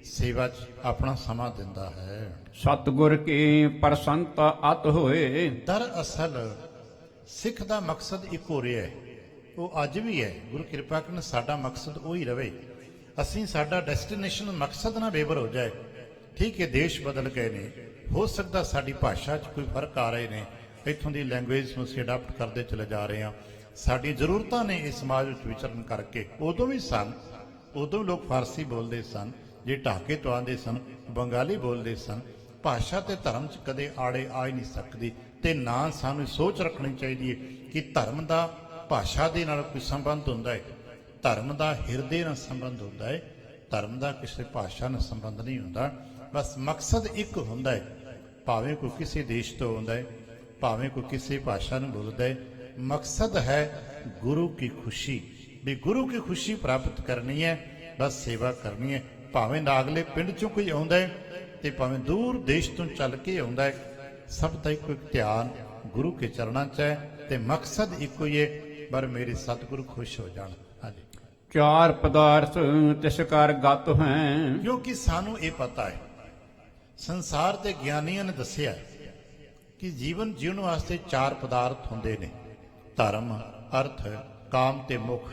ਸੇਵਾ 'ਚ ਆਪਣਾ ਸਮਾਂ ਦਿੰਦਾ ਹੈ। ਸਤਿਗੁਰ ਕੀ ਪ੍ਰਸੰਨਤਾ ਅਤ ਹੋਏ। ਦਰਅਸਲ ਸਿੱਖ ਦਾ ਮਕਸਦ ਇੱਕੋ ਰਿਹਾ ਹੈ, ਉਹ ਅੱਜ ਵੀ ਹੈ। ਗੁਰੂ ਕਿਰਪਾ ਕਰਨ ਸਾਡਾ ਮਕਸਦ ਉਹੀ ਰਵੇ। ਅਸੀਂ ਸਾਡਾ ਡੈਸਟੀਨੇਸ਼ਨ ਮਕਸਦ ਨਾ ਬੇਬਰ ਹੋ ਜਾਏ। ਠੀਕ ਹੈ, ਦੇਸ਼ ਬਦਲ ਗਏ ਨੇ, ਹੋ ਸਕਦਾ ਸਾਡੀ ਭਾਸ਼ਾ 'ਚ ਕੋਈ ਫਰਕ ਆ ਰਹੇ ਨੇ, ਇੱਥੋਂ ਦੀ ਲੈਂਗੁਏਜ ਨੂੰ ਅਸੀਂ ਅਡਾਪਟ ਕਰਦੇ ਚਲੇ ਜਾ ਰਹੇ ਹਾਂ। ਸਾਡੀਆਂ ਜ਼ਰੂਰਤਾਂ ਨੇ ਇਸ ਸਮਾਜ ਵਿੱਚ ਵਿਚਰਨ ਕਰਕੇ। ਉਦੋਂ ਵੀ ਸਨ, ਉਦੋਂ ਲੋਕ ਫਾਰਸੀ ਬੋਲਦੇ ਸਨ, ਜੇ ਢਾਕੇ ਤੋਂ ਆਉਂਦੇ ਸਨ ਬੰਗਾਲੀ ਬੋਲਦੇ ਸਨ। ਭਾਸ਼ਾ ਤੇ ਧਰਮ 'ਚ ਕਦੇ ਆੜੇ ਆ ਹੀ ਨਹੀਂ ਸਕਦੀ। ਤੇ ਨਾ ਸਾਨੂੰ ਸੋਚ ਰੱਖਣੀ ਚਾਹੀਦੀ ਹੈ ਕਿ ਧਰਮ ਦਾ ਭਾਸ਼ਾ ਦੇ ਨਾਲ ਕੋਈ ਸੰਬੰਧ ਹੁੰਦਾ ਹੈ। ਧਰਮ ਦਾ ਹਿਰਦੇ ਨਾਲ ਸੰਬੰਧ ਹੁੰਦਾ ਹੈ, ਧਰਮ ਦਾ ਕਿਸੇ ਭਾਸ਼ਾ ਨਾਲ ਸੰਬੰਧ ਨਹੀਂ ਹੁੰਦਾ। ਬਸ ਮਕਸਦ ਇੱਕ ਹੁੰਦਾ ਹੈ, ਭਾਵੇਂ ਕੋਈ ਕਿਸੇ ਦੇਸ਼ ਤੋਂ ਆਉਂਦਾ ਹੈ, ਭਾਵੇਂ ਕੋਈ ਕਿਸੇ ਭਾਸ਼ਾ ਨੂੰ ਬੋਲਦਾ ਹੈ, ਮਕਸਦ ਹੈ ਗੁਰੂ ਕੀ ਖੁਸ਼ੀ। ਵੀ ਗੁਰੂ ਕੀ ਖੁਸ਼ੀ ਪ੍ਰਾਪਤ ਕਰਨੀ ਹੈ, ਬਸ ਸੇਵਾ ਕਰਨੀ ਹੈ। ਭਾਵੇਂ ਨਾਗਲੇ ਪਿੰਡ ਚੋਂ ਕੋਈ ਆਉਂਦਾ ਹੈ ਤੇ ਭਾਵੇਂ ਦੂਰ ਦੇਸ਼ ਤੋਂ ਚੱਲ ਕੇ ਆਉਂਦਾ ਹੈ, ਸਭ ਦਾ ਇੱਕੋ ਇੱਕ ਧਿਆਨ ਗੁਰੂ ਕੇ ਚਰਨਾਂ 'ਚ ਹੈ ਤੇ ਮਕਸਦ ਇੱਕੋ ਹੀ ਹੈ, ਪਰ ਮੇਰੇ ਸਤਿਗੁਰੂ ਖੁਸ਼ ਹੋ ਜਾਣ। ਹਾਂਜੀ, ਚਾਰ ਪਦਾਰਥ ਤਿਸ ਕਰ ਗਤ ਹੈ। ਕਿਉਂਕਿ ਸਾਨੂੰ ਇਹ ਪਤਾ ਹੈ, ਸੰਸਾਰ ਦੇ ਗਿਆਨੀਆਂ ਨੇ ਦੱਸਿਆ ਕਿ ਜੀਵਨ ਜੀਉਣ ਵਾਸਤੇ ਚਾਰ ਪਦਾਰਥ ਹੁੰਦੇ ਨੇ, ਧਰਮ, ਅਰਥ, ਕਾਮ ਤੇ ਮੁਖ।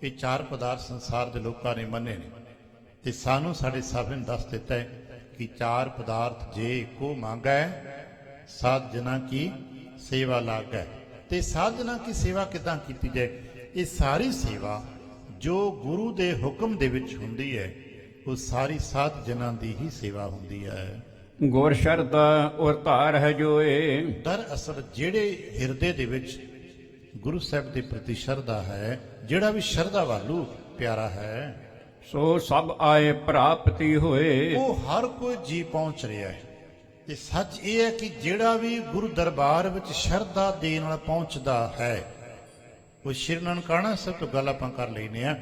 ਇਹ ਚਾਰ ਪਦਾਰਥ ਸੰਸਾਰ ਦੇ ਲੋਕਾਂ ਨੇ ਮੰਨੇ ਨੇ ਤੇ ਸਾਨੂੰ ਸਾਡੇ ਸਾਹਿਬ ਨੇ ਦੱਸ ਦਿੱਤਾ ਹੈ ਕਿ ਚਾਰ ਪਦਾਰਥ ਜੇ ਕੋ ਮੰਗੈ ਸਾਧ ਜਨਾਂ ਕੀ ਸੇਵਾ ਲਾਗੈ। ਤੇ ਸਾਧ ਜਨਾਂ ਕੀ ਸੇਵਾ ਕਿੱਦਾਂ ਕੀਤੀ ਜਾਏ? ਇਹ ਸਾਰੀ ਸੇਵਾ ਜੋ ਗੁਰੂ ਦੇ ਹੁਕਮ ਦੇ ਵਿੱਚ ਹੁੰਦੀ ਹੈ, ਉਹ ਸਾਰੀ ਸਾਧ ਜਨਾਂ ਦੀ ਹੀ ਸੇਵਾ ਹੁੰਦੀ ਹੈ। ਗੁਰ ਸ਼ਰਧਾ ਔਰ ਧਾਰ ਹੈ ਜੋਏ। ਦਰਅਸਲ ਜਿਹੜੇ ਹਿਰਦੇ ਦੇ ਵਿੱਚ ਗੁਰੂ ਸਾਹਿਬ ਦੇ ਪ੍ਰਤੀ ਸ਼ਰਧਾ ਹੈ, ਜਿਹੜਾ ਵੀ ਸ਼ਰਧਾ ਵਾਲੂ ਪਿਆਰਾ ਹੈ, ਸੋ ਸਭ ਆਏ ਪ੍ਰਾਪਤੀ ਹੋਏ। ਉਹ ਹਰ ਕੋਈ ਜੀ ਪਹੁੰਚ ਰਿਹਾ ਹੈ। ਤੇ ਸੱਚ ਇਹ ਹੈ ਕਿ ਜਿਹੜਾ ਵੀ ਗੁਰੂ ਦਰਬਾਰ ਵਿੱਚ ਸ਼ਰਧਾ ਦੇ ਨਾਲ ਪਹੁੰਚਦਾ ਹੈ, ਉਹ ਸ਼੍ਰੀ ਨਨਕਾਣਾ ਸਾਹਿਬ ਤੋਂ ਗੱਲ ਆਪਾਂ ਕਰ ਲੈਨੇ ਆ।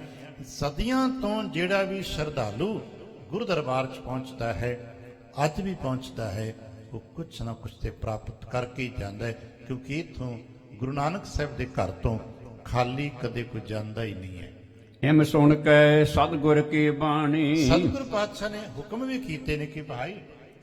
ਸਦੀਆਂ ਤੋਂ ਜਿਹੜਾ ਵੀ ਸ਼ਰਧਾਲੂ ਗੁਰੂ ਦਰਬਾਰ 'ਚ ਪਹੁੰਚਦਾ ਹੈ, ਅੱਜ ਵੀ ਪਹੁੰਚਦਾ ਹੈ, ਉਹ ਕੁਛ ਨਾ ਕੁਛ ਤੇ ਪ੍ਰਾਪਤ ਕਰਕੇ ਹੀ ਜਾਂਦਾ ਹੈ। ਕਿਉਂਕਿ ਇੱਥੋਂ ਗੁਰੂ ਨਾਨਕ ਸਾਹਿਬ ਦੇ ਘਰ ਤੋਂ ਖਾਲੀ ਕਦੇ ਕੋਈ ਜਾਂਦਾ ਹੀ ਨਹੀਂ ਹੈ। ਹਿਮ ਸੁਣ ਕੇ ਸਤਿਗੁਰ ਕੀ ਬਾਣੀ। ਸਤਿਗੁਰ ਪਾਤਸ਼ਾਹ ਨੇ ਹੁਕਮ ਵੀ ਕੀਤੇ ਨੇ ਕਿ ਭਾਈ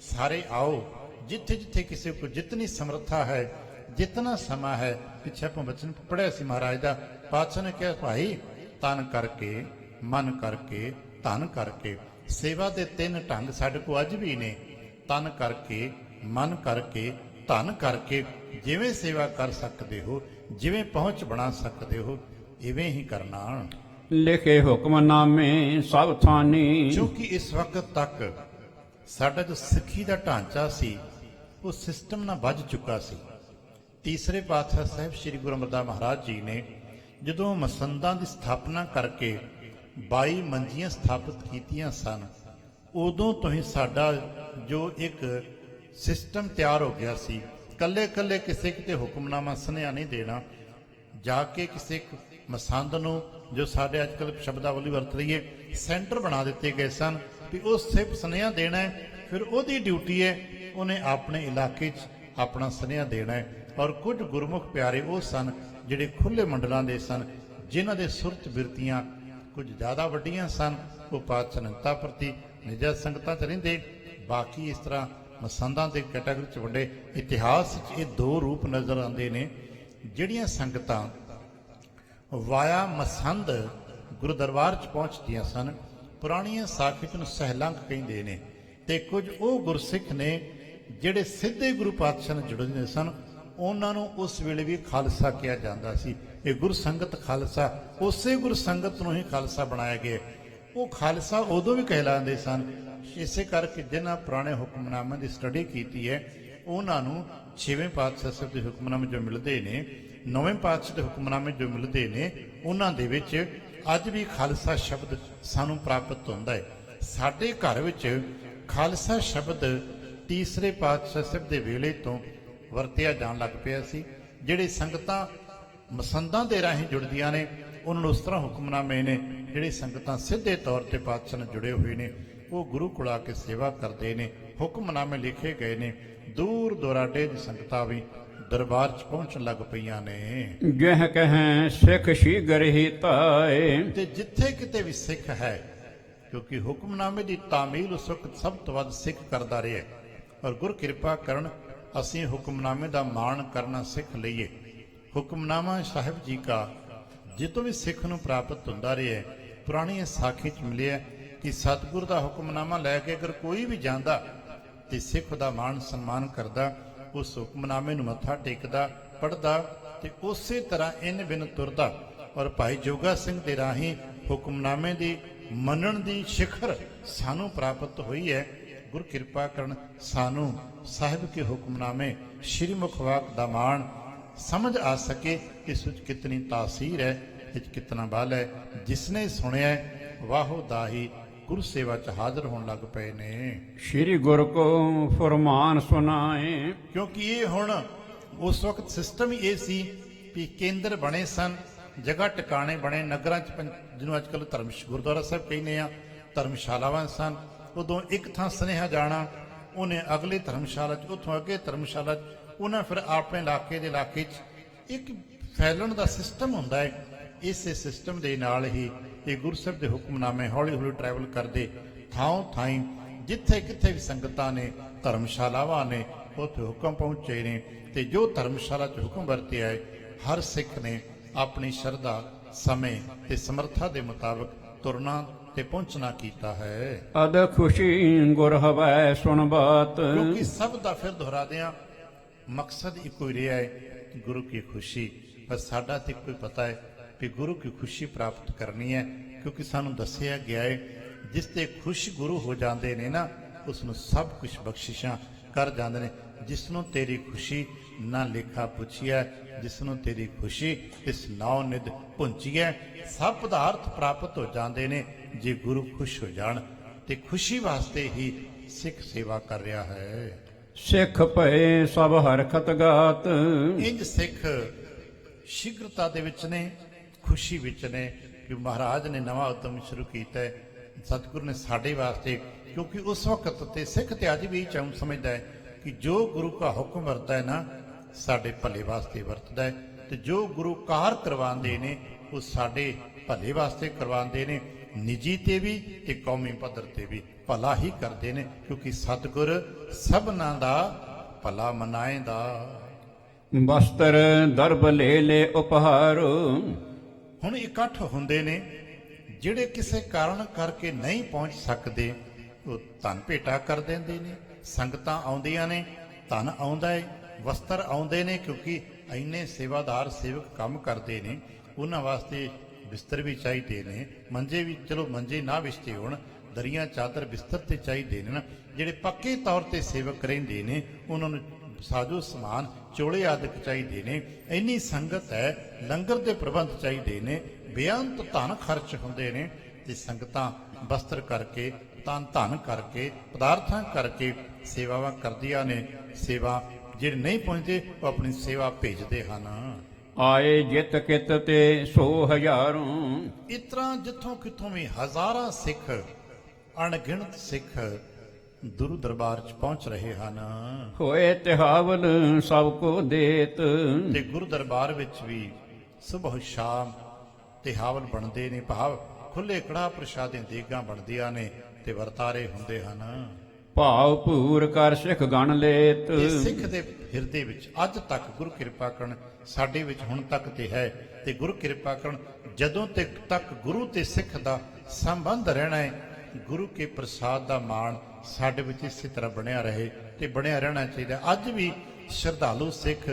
ਸਾਰੇ ਆਓ, ਜਿੱਥੇ ਜਿੱਥੇ ਕਿਸੇ ਕੋ ਜਿਤਨੀ ਸਮਰੱਥਾ ਹੈ, ਜਿਤਨਾ ਸਮਾਂ ਹੈ। ਪਿੱਛੇ ਆਪਾਂ ਬਚਨ ਪੜਿਆ ਸੀ ਮਹਾਰਾਜ ਦਾ, ਪਾਤਸ਼ਾਹ ਨੇ ਕਿਹਾ ਭਾਈ ਤਨ ਕਰਕੇ, ਮਨ ਕਰਕੇ, ਧਨ ਕਰਕੇ। ਸੇਵਾ ਦੇ ਤਿੰਨ ਢੰਗ ਸਾਡੇ ਕੋ ਅੱਜ ਵੀ ਨੇ। ਤਨ ਕਰਕੇ, ਮਨ ਕਰਕੇ, ਧਨ ਕਰਕੇ ਜਿਵੇਂ ਸੇਵਾ ਕਰ ਸਕਦੇ ਹੋ, ਜਿਵੇਂ ਪਹੁੰਚ ਬਣਾ ਸਕਦੇ ਹੋ, ਇਵੇਂ ਹੀ ਕਰਨਾ। ਲਿਖੇ ਹੁਕਮਨਾਮੇ ਸਭ ਥਾਨੀ। ਕਿਉਂਕਿ ਇਸ ਵਕਤ ਤੱਕ ਸਾਡਾ ਜੋ ਸਿੱਖੀ ਦਾ ਢਾਂਚਾ ਸੀ ਉਹ ਸਿਸਟਮ ਨਾਲ ਵੱਜ ਚੁੱਕਾ ਸੀ। ਤੀਸਰੇ ਪਾਤਸ਼ਾਹ ਸਾਹਿਬ ਸ੍ਰੀ ਗੁਰੂ ਅਮਰਦਾਸ ਮਹਾਰਾਜ ਜੀ ਨੇ ਜਦੋਂ ਮਸੰਦਾਂ ਦੀ ਸਥਾਪਨਾ ਕਰਕੇ 22 ਮੰਜੀਆਂ ਸਥਾਪਿਤ ਕੀਤੀਆਂ ਸਨ, ਉਦੋਂ ਤੋਂ ਹੀ ਸਾਡਾ ਜੋ ਇੱਕ ਸਿਸਟਮ ਤਿਆਰ ਹੋ ਗਿਆ ਸੀ। ਕੱਲੇ ਕੱਲੇ ਕਿਸੇ ਕਿਤੇ ਹੁਕਮਨਾਮਾ ਸੁਨੇਹਾ ਨਹੀਂ ਦੇਣਾ, ਜਾ ਕੇ ਕਿਸੇ ਮਸੰਦ ਨੂੰ, ਜੋ ਸਾਡੇ ਅੱਜ ਕੱਲ੍ਹ ਸ਼ਬਦਾਵਲੀ ਵਰਤ ਰਹੀ ਹੈ, ਸੈਂਟਰ ਬਣਾ ਦਿੱਤੇ ਗਏ ਸਨ ਵੀ ਉਹ ਸਿਰਫ ਸੁਨੇਹਾ ਦੇਣਾ ਹੈ। ਫਿਰ ਉਹਦੀ ਡਿਊਟੀ ਹੈ, ਉਹਨੇ ਆਪਣੇ ਇਲਾਕੇ 'ਚ ਆਪਣਾ ਸੁਨੇਹਾ ਦੇਣਾ ਹੈ। ਔਰ ਕੁਝ ਗੁਰਮੁਖ ਪਿਆਰੇ ਉਹ ਸਨ ਜਿਹੜੇ ਖੁੱਲ੍ਹੇ ਮੰਡਲਾਂ ਦੇ ਸਨ, ਜਿਨ੍ਹਾਂ ਦੇ ਸੁਰਤ ਬਿਰਤੀਆਂ ਕੁਝ ਜ਼ਿਆਦਾ ਵੱਡੀਆਂ ਸਨ। ਉਹ ਪਾਤਸ਼ਾਹ ਨੰਤਾ ਪ੍ਰਤੀ ਨਿੱਜਾ ਸੰਗਤਾਂ 'ਚ ਰਹਿੰਦੇ। ਬਾਕੀ ਇਸ ਤਰ੍ਹਾਂ ਮਸੰਦਾਂ ਦੇ ਕੈਟਾਗਰੀ 'ਚ ਵੱਡੇ। ਇਤਿਹਾਸ 'ਚ ਇਹ ਦੋ ਰੂਪ ਨਜ਼ਰ ਆਉਂਦੇ ਨੇ। ਜਿਹੜੀਆਂ ਸੰਗਤਾਂ ਵਾਇਆ ਮਸੰਦ ਗੁਰੂ ਦਰਬਾਰ 'ਚ ਪਹੁੰਚਦੀਆਂ ਸਨ, ਪੁਰਾਣੀਆਂ ਸਾਖੀਆਂ ਨੂੰ ਸਹਿਲੰਗ ਕਹਿੰਦੇ ਨੇ। ਤੇ ਕੁਝ ਉਹ ਗੁਰਸਿੱਖ ਨੇ ਜਿਹੜੇ ਸਿੱਧੇ ਗੁਰੂ ਪਾਤਸ਼ਾਹ ਨਾਲ ਜੁੜੇ ਸਨ, ਉਹਨਾਂ ਨੂੰ ਉਸ ਵੇਲੇ ਵੀ ਖਾਲਸਾ ਕਿਹਾ ਜਾਂਦਾ ਸੀ। ਇਹ ਗੁਰ ਸੰਗਤ ਖਾਲਸਾ, ਉਸੇ ਗੁਰ ਸੰਗਤ ਨੂੰ ਹੀ ਖਾਲਸਾ ਬਣਾਇਆ ਗਿਆ। ਉਹ ਖਾਲਸਾ ਉਦੋਂ ਵੀ ਕਹਿਲਾਉਂਦੇ ਸਨ। ਇਸੇ ਕਰਕੇ ਜਿਨ੍ਹਾਂ ਪੁਰਾਣੇ ਹੁਕਮਨਾਮਿਆਂ ਦੀ ਸਟੱਡੀ ਕੀਤੀ ਹੈ, ਉਹਨਾਂ ਨੂੰ 6ਵੇਂ ਪਾਤਸ਼ਾਹ ਸਾਹਿਬ ਦੇ ਹੁਕਮਨਾਮੇ ਜੋ ਮਿਲਦੇ ਨੇ, 9ਵੇਂ ਪਾਤਸ਼ਾਹ ਦੇ ਹੁਕਮਨਾਮੇ ਜੋ ਮਿਲਦੇ ਨੇ, ਉਹਨਾਂ ਦੇ ਵਿੱਚ ਅੱਜ ਵੀ ਖਾਲਸਾ ਸ਼ਬਦ ਸਾਨੂੰ ਪ੍ਰਾਪਤ ਹੁੰਦਾ ਹੈ। ਸਾਡੇ ਘਰ ਵਿੱਚ ਖਾਲਸਾ ਸ਼ਬਦ ਤੀਸਰੇ ਪਾਤਸ਼ਾਹ ਸਾਹਿਬ ਦੇ ਵੇਲੇ ਤੋਂ ਵਰਤਿਆ ਜਾਣ ਲੱਗ ਪਿਆ ਸੀ। ਜਿਹੜੇ ਸੰਗਤਾਂ ਮਸੰਦਾਂ ਦੇ ਰਾਹੀਂ ਜੁੜਦੀਆਂ ਨੇ, ਉਹਨਾਂ ਨੂੰ ਉਸ ਤਰ੍ਹਾਂ ਹੁਕਮਨਾਮੇ ਨੇ। ਜਿਹੜੇ ਸੰਗਤਾਂ ਸਿੱਧੇ ਤੌਰ ਤੇ ਪਾਤਸ਼ਾਹ ਨਾਲ ਜੁੜੇ ਹੋਏ ਨੇ, ਉਹ ਗੁਰੂ ਕੋਲ ਆ ਕੇ ਸੇਵਾ ਕਰਦੇ ਨੇ। ਹੁਕਮਨਾਮੇ ਲਿਖੇ ਗਏ ਨੇ। ਦੂਰ ਦੁਰਾਡੇ ਦੀ ਸੰਗਤਾਂ ਵੀ ਦਰਬਾਰ 'ਚ ਪਹੁੰਚਣ ਲੱਗ ਪਈਆਂ ਨੇ। ਗਹਿ ਕਹਿ ਸਿੱਖ ਸ਼ੀਘਰ ਹੀ ਧਾਏ। ਤੇ ਜਿੱਥੇ ਕਿਤੇ ਵੀ ਸਿੱਖ ਹੈ, ਕਿਉਂਕਿ ਹੁਕਮਨਾਮੇ ਦੀ ਤਾਮੀਲ ਉਸ ਵਕਤ ਸਭ ਤੋਂ ਵੱਧ ਸਿੱਖ ਕਰਦਾ ਰਿਹਾ। ਔਰ ਗੁਰ ਕਿਰਪਾ ਕਰਨ ਅਸੀਂ ਹੁਕਮਨਾਮੇ ਦਾ ਮਾਣ ਕਰਨਾ ਸਿੱਖ ਲਈਏ। ਹੁਕਮਨਾਮਾ ਸਾਹਿਬ ਜੀ ਕਾ ਜਿੱਤੋਂ ਵੀ ਸਿੱਖ ਨੂੰ ਪ੍ਰਾਪਤ ਹੁੰਦਾ ਰਿਹਾ। ਪੁਰਾਣੀ ਸਾਖੀ 'ਚ ਮਿਲਿਆ ਕਿ ਸਤਿਗੁਰ ਦਾ ਹੁਕਮਨਾਮਾ ਲੈ ਕੇ ਅਗਰ ਕੋਈ ਵੀ ਜਾਂਦਾ ਤੇ ਸਿੱਖ ਦਾ ਮਾਣ ਸਨਮਾਨ ਕਰਦਾ, ਉਸ ਹੁਕਮਨਾਮੇ ਨੂੰ ਮੱਥਾ ਟੇਕਦਾ, ਪੜ੍ਹਦਾ ਤੇ ਉਸੇ ਤਰ੍ਹਾਂ ਇੰਨ ਬਿਨ ਤੁਰਦਾ। ਔਰ ਭਾਈ ਜੋਗਾ ਸਿੰਘ ਦੇ ਰਾਹੀਂ ਹੁਕਮਨਾਮੇ ਦੀ ਮੰਨਣ ਦੀ ਸਿਖਰ ਸਾਨੂੰ ਪ੍ਰਾਪਤ ਹੋਈ ਹੈ। ਗੁਰ ਕਿਰਪਾ ਕਰਨ ਸਾਨੂੰ ਸਾਹਿਬ ਕੇ ਹੁਕਮਨਾਮੇ ਸ਼੍ਰੀ ਮੁਖਵਾਕ ਦਾ ਮਾਣ ਸਮਝ ਆ ਸਕੇ। ਇਸ ਵਿੱਚ ਕਿਤਨੀ ਤਾਸੀਰ ਹੈ, ਇਸ ਕਿਤਨਾ ਬਲ ਹੈ। ਜਿਸਨੇ ਸੁਣਿਆ ਵਾਹੋ ਦਾਹੀ ਗੁਰੂ ਸੇਵਾ 'ਚ ਹਾਜ਼ਰ ਹੋਣ ਲੱਗ ਪਏ ਨੇ। ਸ਼੍ਰੀ ਗੁਰ ਕੋ ਫਰਮਾਨ ਸੁਨਾਏ। ਕਿਉਂਕਿ ਇਹ ਹੁਣ ਉਸ ਵਕਤ ਸਿਸਟਮ ਹੀ ਇਹ ਸੀ ਵੀ ਕੇਂਦਰ ਬਣੇ ਸਨ, ਜਗ੍ਹਾ ਟਿਕਾਣੇ ਬਣੇ ਨਗਰਾਂ 'ਚ, ਜਿਹਨੂੰ ਅੱਜ ਕੱਲ੍ਹ ਗੁਰਦੁਆਰਾ ਸਾਹਿਬ ਕਹਿੰਦੇ ਆ, ਧਰਮਸ਼ਾਲਾਵਾਂ ਸਨ। ਉਦੋਂ ਇੱਕ ਥਾਂ ਸੁਨੇਹਾ ਜਾਣਾ, ਉਹਨੇ ਅਗਲੇ ਧਰਮਸ਼ਾਲਾ 'ਚ, ਉੱਥੋਂ ਅੱਗੇ ਧਰਮਸ਼ਾਲਾ 'ਚ, ਉਹਨਾਂ ਫਿਰ ਆਪਣੇ ਇਲਾਕੇ ਦੇ ਇਲਾਕੇ 'ਚ ਇੱਕ ਫੈਲਣ ਦਾ ਸਿਸਟਮ ਹੁੰਦਾ ਹੈ। ਇਸੇ ਸਿਸਟਮ ਦੇ ਨਾਲ ਹੀ ਇਹ ਗੁਰਸਬ ਦੇ ਹੁਕਮਨਾਮੇ ਹੌਲੀ ਹੌਲੀ ਟਰੈਵਲ ਕਰਦੇ ਥਾਂ ਥਾਈਂ, ਜਿੱਥੇ ਕਿੱਥੇ ਵੀ ਸੰਗਤਾਂ ਨੇ, ਧਰਮਸ਼ਾਲਾਵਾਂ ਨੇ, ਉੱਥੇ ਹੁਕਮ ਪਹੁੰਚੇ ਨੇ। ਤੇ ਜੋ ਧਰਮਸ਼ਾਲਾ 'ਚ ਹੁਕਮ ਵਰਤਿਆ ਹੈ, ਹਰ ਸਿੱਖ ਨੇ ਆਪਣੀ ਸ਼ਰਧਾ, ਸਮੇਂ ਤੇ ਸਮਰੱਥਾ ਦੇ ਮੁਤਾਬਕ ਤੁਰਨਾ ਤੇ ਪਹੁੰਚਣਾ ਕੀਤਾ ਹੈ। ਅਦ ਖੁਸ਼ੀ ਗੁਰ ਹਵੈ ਸੁਣ ਬਾਤ। ਕਿਉਂਕਿ ਸਭ ਦਾ ਫਿਰ ਦੁਹਰਾਦੇ ਆ, ਮਕਸਦ ਇੱਕੋ ਹੀ ਰਿਹਾ ਹੈ ਕਿ ਗੁਰੂ ਕੀ ਖੁਸ਼ੀ। ਪਰ ਸਾਡਾ ਤੇ ਕੋਈ ਪਤਾ ਹੈ ਕਿ ਗੁਰੂ ਕੀ ਖੁਸ਼ੀ ਪ੍ਰਾਪਤ ਕਰਨੀ ਹੈ। ਕਿਉਂਕਿ ਸਾਨੂੰ ਦੱਸਿਆ ਗਿਆ ਹੈ, ਜਿਸ ਤੇ ਖੁਸ਼ ਗੁਰੂ ਹੋ ਜਾਂਦੇ ਨੇ ਨਾ, ਉਸ ਨੂੰ ਸਭ ਕੁਝ ਬਖਸ਼ਿਸ਼ਾਂ ਕਰ ਜਾਂਦੇ ਨੇ। ਜਿਸ ਨੂੰ ਤੇਰੀ ਖੁਸ਼ੀ ਨਾ ਲੇਖਾ ਪੁੱਛਿਆ, ਜਿਸ ਨੂੰ ਤੇਰੀ ਖੁਸ਼ੀ ਇਸ ਨਾਉ ਨਿਧ ਪੁੰਚੀਐ। ਸਭ ਪਦਾਰਥ ਪ੍ਰਾਪਤ ਹੋ ਜਾਂਦੇ ਨੇ ਜੇ ਗੁਰੂ ਖੁਸ਼ ਹੋ ਜਾਣ। ਤੇ ਖੁਸ਼ੀ ਵਾਸਤੇ ਹੀ ਸਿੱਖ ਸੇਵਾ ਕਰ ਰਿਹਾ ਹੈ। ਸਿੱਖ ਭਏ ਸਭ ਹਰਖਤ ਗਾਤ। ਇੰਜ ਸਿੱਖ ਸ਼ੀਘਰਤਾ ਦੇ ਵਿੱਚ ਨੇ, ਖੁਸ਼ੀ ਵਿੱਚ ਨੇ ਕਿ ਮਹਾਰਾਜ ਨੇ ਨਵਾਂ ਉਦਮ ਸ਼ੁਰੂ ਕੀਤਾ ਹੈ। ਸਤਿਗੁਰੂ ਨੇ ਸਾਡੇ ਵਾਸਤੇ, ਕਿਉਂਕਿ ਉਸ ਵਕਤ ਤੇ ਸਿੱਖ ਤੇ ਅੱਜ ਵੀ ਚਾਹੁੰ ਸਮਝਦਾ ਹੈ ਕਿ ਜੋ ਗੁਰੂ ਦਾ ਹੁਕਮ ਵਰਤਦਾ ਹੈ ਨਾ, ਸਾਡੇ ਭਲੇ ਵਾਸਤੇ ਵਰਤਦਾ ਹੈ। ਤੇ ਜੋ ਗੁਰੂ ਕਾਰ ਕਰਵਾਉਂਦੇ ਨੇ, ਉਹ ਸਾਡੇ ਭਲੇ ਵਾਸਤੇ ਕਰਵਾਉਂਦੇ ਨੇ। ਨਿੱਜੀ ਤੇ ਵੀ ਤੇ ਕੌਮੀ ਪੱਧਰ ਤੇ ਵੀ ਭਲਾ ਹੀ ਕਰਦੇ ਨੇ, ਕਿਉਂਕਿ ਸਤਿਗੁਰ ਸਭਨਾਂ ਦਾ ਭਲਾ ਮਨਾਏਂਦਾ। ਬਸਤਰ ਦਰਬ ਲੈ ਲੈ ਉਪਹਾਰ। ਹੁਣ ਇਕੱਠ ਹੁੰਦੇ ਨੇ, ਜਿਹੜੇ ਕਿਸੇ ਕਾਰਨ ਕਰਕੇ ਨਹੀਂ ਪਹੁੰਚ ਸਕਦੇ, ਉਹ ਧਨ ਭੇਟਾ ਕਰ ਦਿੰਦੇ ਨੇ। ਸੰਗਤਾਂ ਆਉਂਦੀਆਂ ਨੇ, ਧਨ ਆਉਂਦਾ ਹੈ, ਵਸਤਰ ਆਉਂਦੇ ਨੇ, ਕਿਉਂਕਿ ਇੰਨੇ ਸੇਵਾਦਾਰ ਸੇਵਕ ਕੰਮ ਕਰਦੇ ਨੇ, ਉਹਨਾਂ ਵਾਸਤੇ ਬਿਸਤਰ ਵੀ ਚਾਹੀਦੇ ਨੇ, ਮੰਜੇ ਵੀ, ਚਲੋ ਮੰਜੇ ਨਾ ਵਿਛਦੇ ਹੋਣ, ਦਰੀਆਂ ਚਾਦਰ ਬਿਸਤਰ ਤੇ ਚਾਹੀਦੇ ਨੇ ਨਾ। ਜਿਹੜੇ ਪੱਕੇ ਤੌਰ ਤੇ ਸੇਵਕ ਰਹਿੰਦੇ ਨੇ ਉਹਨਾਂ ਨੂੰ ਸਾਜੋ ਸਮਾਨ, ਚੋਲੇ ਆਦਿਕ ਚਾਹੀਦੇ ਨੇ। ਇੰਨੀ ਸੰਗਤ ਹੈ, ਲੰਗਰ ਦੇ ਪ੍ਰਬੰਧ ਚਾਹੀਦੇ ਨੇ, ਬੇਅੰਤ ਧਨ ਖਰਚ ਹੁੰਦੇ ਨੇ, ਤੇ ਸੰਗਤਾਂ ਬਸਤਰ ਕਰਕੇ, ਧਨ ਕਰਕੇ, ਪਦਾਰਥਾਂ ਕਰਕੇ ਸੇਵਾਵਾਂ ਕਰਦੀਆਂ ਨੇ। ਸੇਵਾ ਜਿਹੜੇ ਨਹੀਂ ਪਹੁੰਚਦੇ ਉਹ ਆਪਣੀ ਸੇਵਾ ਭੇਜਦੇ ਹਨ। ਆਏ ਜਿਤ ਕਿਤ ਤੇ 100,000 ਇਸ ਤਰ੍ਹਾਂ ਜਿੱਥੋਂ ਕਿੱਥੋਂ ਵੀ ਹਜ਼ਾਰਾਂ ਸਿੱਖ, ਅਣਗਿਣਤ ਸਿੱਖ ਗੁਰੂ ਦਰਬਾਰ 'ਚ ਪਹੁੰਚ ਰਹੇ ਹਨ। ਹੋਏ ਤਿਹਾਵਲ ਸਭ ਕੋ ਦੇਤ। ਤੇ ਗੁਰੂ ਦਰਬਾਰ ਵਿੱਚ ਵੀ ਸੁਬਹ ਸ਼ਾਮ ਤਿਹਾਵਲ ਬਣਦੇ ਨੇ, ਭਾਵ ਖੁੱਲੇ ਕੜਾਹ ਪ੍ਰਸ਼ਾਦੇ ਦੇਗਾਂ ਬਣਦੀਆਂ ਨੇ ਤੇ ਵਰਤਾਰੇ ਹੁੰਦੇ ਹਨ। ਭਾਵ ਭੂਰ ਕਰ ਸਿੱਖ ਗਣ ਲੇਤ। ਤੇ ਸਿੱਖ ਦੇ ਹਿਰਦੇ ਵਿੱਚ ਅੱਜ ਤੱਕ ਗੁਰੂ ਕਿਰਪਾ ਕਰਨ, ਸਾਡੇ ਵਿੱਚ ਹੁਣ ਤੱਕ ਤੇ ਹੈ, ਤੇ ਗੁਰੂ ਕਿਰਪਾ ਕਰਨ ਜਦੋਂ ਤੱਕ ਗੁਰੂ ਤੇ ਸਿੱਖ ਦਾ ਸੰਬੰਧ ਰਹਿਣਾ ਹੈ, ਗੁਰੂ ਕੇ ਪ੍ਰਸਾਦ ਦਾ ਮਾਣ ਸਾਡੇ ਵਿੱਚ ਇਸੇ ਤਰ੍ਹਾਂ ਬਣਿਆ ਰਹੇ ਤੇ ਬਣਿਆ ਰਹਿਣਾ ਚਾਹੀਦਾ। ਅੱਜ ਵੀ ਸ਼ਰਧਾਲੂ ਸਿੱਖ